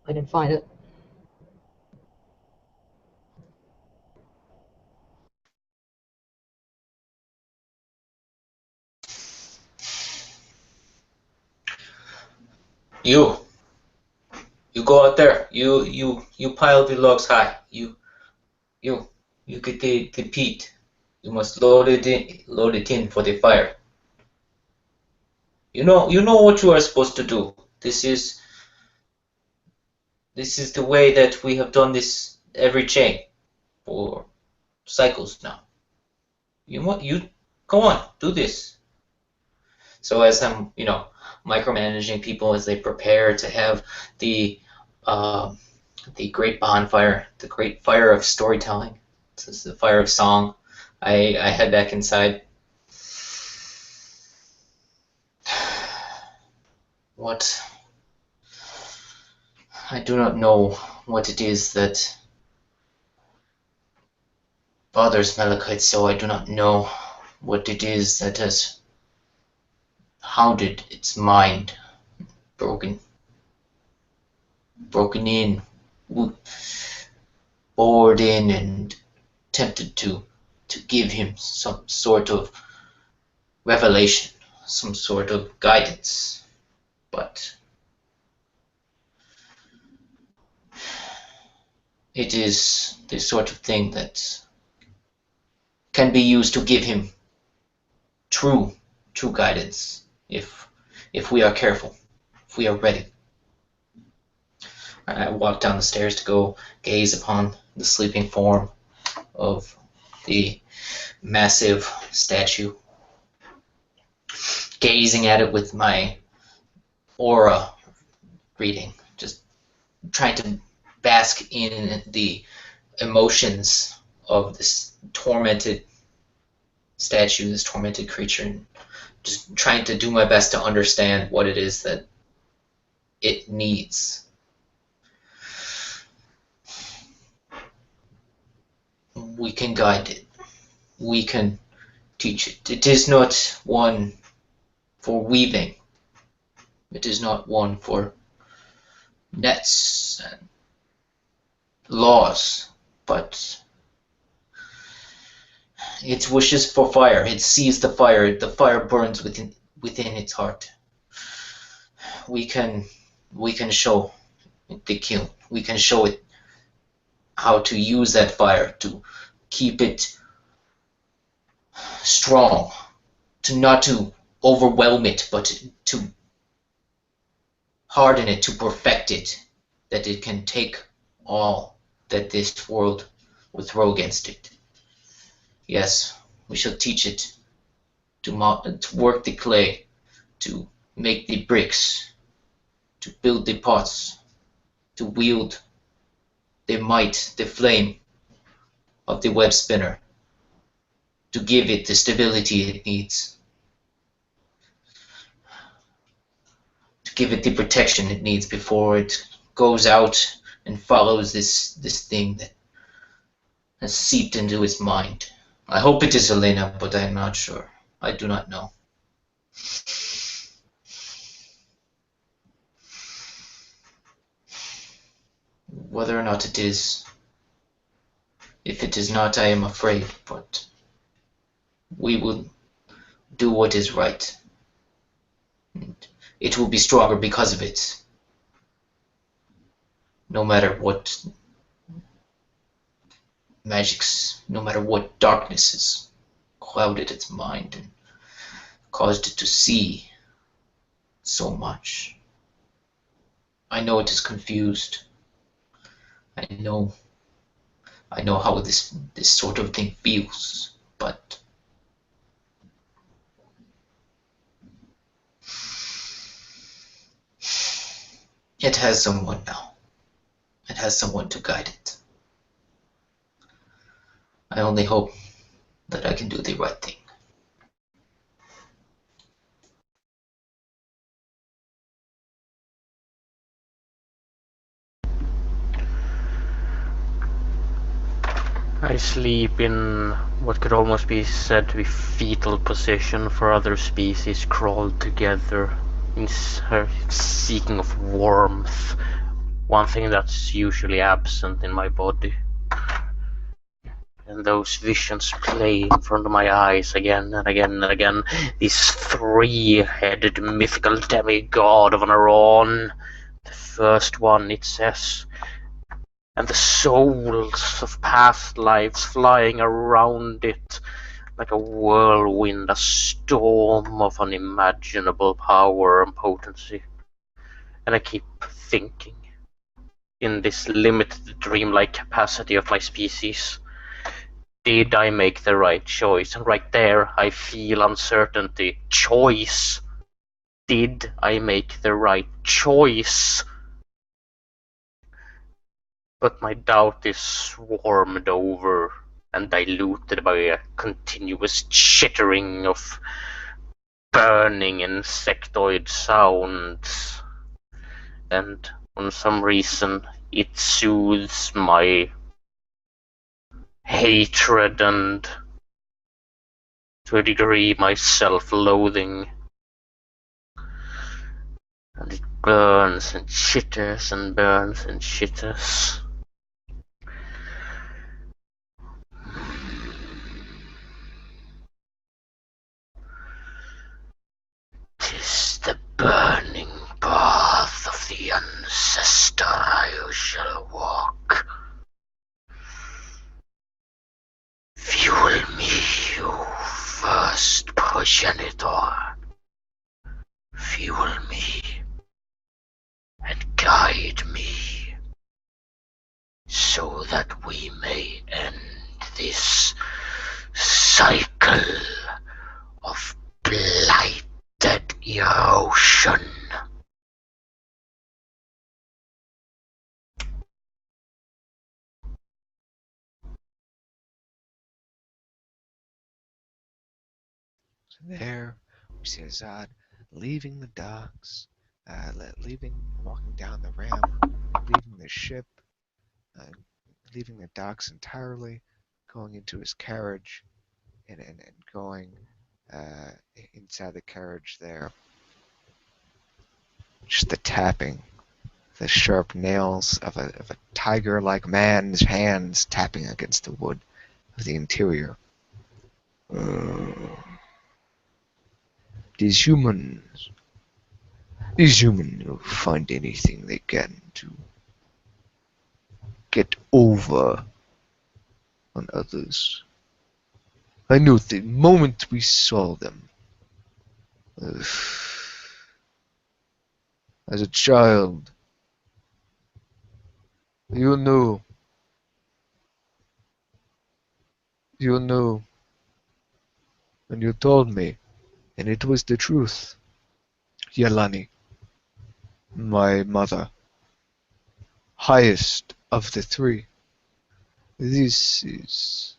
I can find it. You go out there. You pile the logs high. You get the peat. You must load it in for the fire. You know what you are supposed to do. This is the way that we have done this every chain for cycles now. You go on, do this. So as I'm, micromanaging people as they prepare to have the great bonfire, the great fire of storytelling, this is the fire of song, I head back inside. What? I do not know what it is that bothers Malachite, so I do not know what it is that has hounded its mind, broken in, bored in, and tempted to give him some sort of revelation, some sort of guidance. But it is the sort of thing that can be used to give him true guidance if we are careful, if we are ready. I walk down the stairs to go gaze upon the sleeping form of the massive statue, gazing at it with my aura reading, just trying to bask in the emotions of this tormented statue, this tormented creature, and just trying to do my best to understand what it is that it needs. We can guide it. We can teach it. It is not one for weaving. It is not one for nets and laws, but it wishes for fire. It sees the fire. The fire burns within its heart. We can show the kiln. We can show it how to use that fire to keep it strong, not to overwhelm it, but to harden it, to perfect it, that it can take all that this world will throw against it. Yes, we shall teach it to work the clay, to make the bricks, to build the pots, to wield the might, the flame of the web spinner, to give it the stability it needs, to give it the protection it needs before it goes out and follows this thing that has seeped into its mind. I hope it is Helena, but I am not sure. I do not know. Whether or not it is, if it is not, I am afraid, but we will do what is right. And it will be stronger because of it. No matter what magics, no matter what darknesses clouded its mind and caused it to see so much. I know it is confused. I know how this sort of thing feels, but it has someone now. It has someone to guide it. I only hope that I can do the right thing. I sleep in what could almost be said to be fetal position, for other species crawled together in seeking of warmth, one thing that's usually absent in my body. And those visions play in front of my eyes again and again and again. This three-headed mythical demigod of Anaron. The first one, it says, and the souls of past lives flying around it like a whirlwind, a storm of unimaginable power and potency. And I keep thinking, in this limited dreamlike capacity of my species, did I make the right choice? And right there I feel uncertainty. Choice. Did I make the right choice? But my doubt is swarmed over and diluted by a continuous chittering of burning insectoid sounds. And for some reason it soothes my hatred and, to a degree, my self-loathing. And it burns and chitters and burns and chitters. 'Tis the burning path of the ancestor I shall walk. Fuel me, you first progenitor. Fuel me and guide me, so that we may end this cycle of blighted erosion. So there we see Azad leaving the docks, walking down the ramp, leaving the ship, leaving the docks entirely, going into his carriage, and going inside the carriage there. Just the tapping, the sharp nails of a tiger-like man's hands tapping against the wood of the interior. These humans will find anything they can to get over on others. I knew the moment we saw them. As a child, you knew You knew, and you told me, and it was the truth. Yelani, my mother, highest of the three. This is...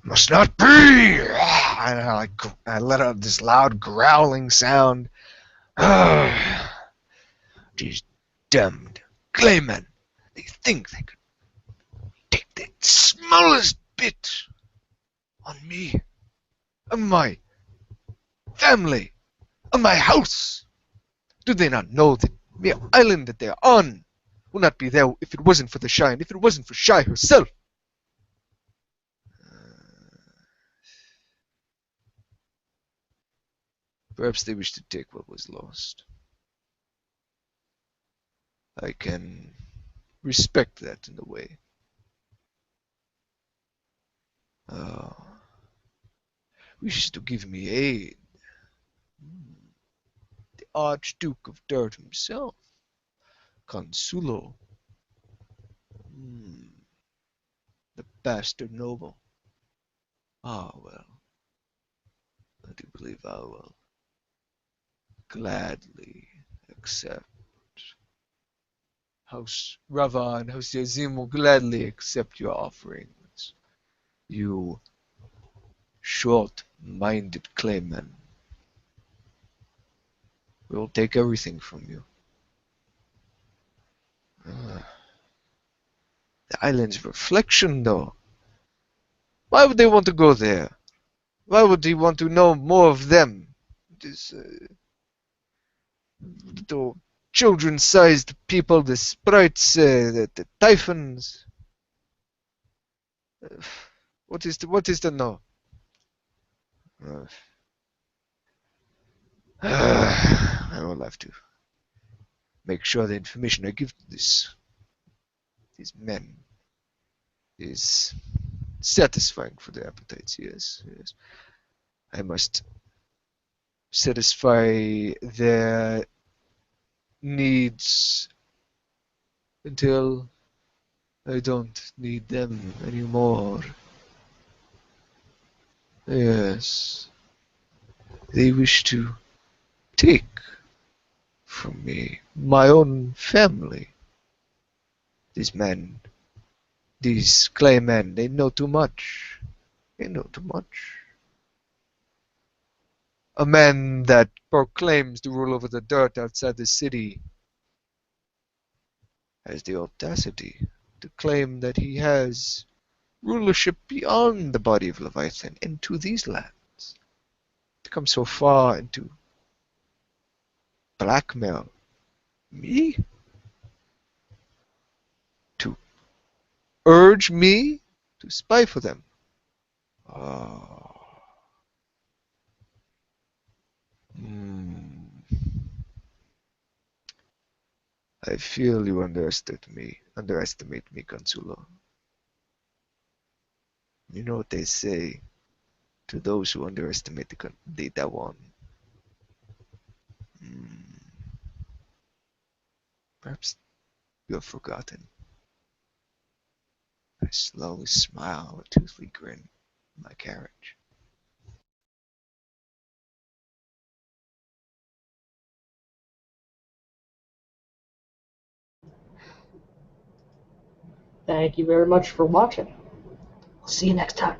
must not be! And I let out this loud growling sound. These damned claymen, they think they could take the smallest bit on me, on my family, on my house. Do they not know that the island that they are on would not be there if it wasn't for the Shine, if it wasn't for Shai herself? Perhaps they wish to take what was lost. I can respect that in a way. Wishes to give me aid. The Archduke of Dirt himself, Consulo. The bastard noble. Ah, well. I do believe I will gladly accept. House Rava and House Yazim will gladly accept your offerings. You short-minded clayman. We will take everything from you. The island's reflection, though. Why would they want to go there? Why would they want to know more of them? This little children-sized people, the sprites, the typhons. What is the no? I will have to make sure the information I give to these men is satisfying for their appetites. Yes. I must satisfy their needs until I don't need them anymore. Yes. They wish to take from me my own family. These men, these claymen, they know too much. They know too much. A man that proclaims to rule over the dirt outside the city has the audacity to claim that he has rulership beyond the body of Leviathan into these lands. To come so far into blackmail me? To urge me to spy for them? I feel you underestimate me, Consulo. You know what they say to those who underestimate the Dawan. Perhaps you have forgotten. I slowly smile, a toothy grin in my carriage. Thank you very much for watching. I'll see you next time.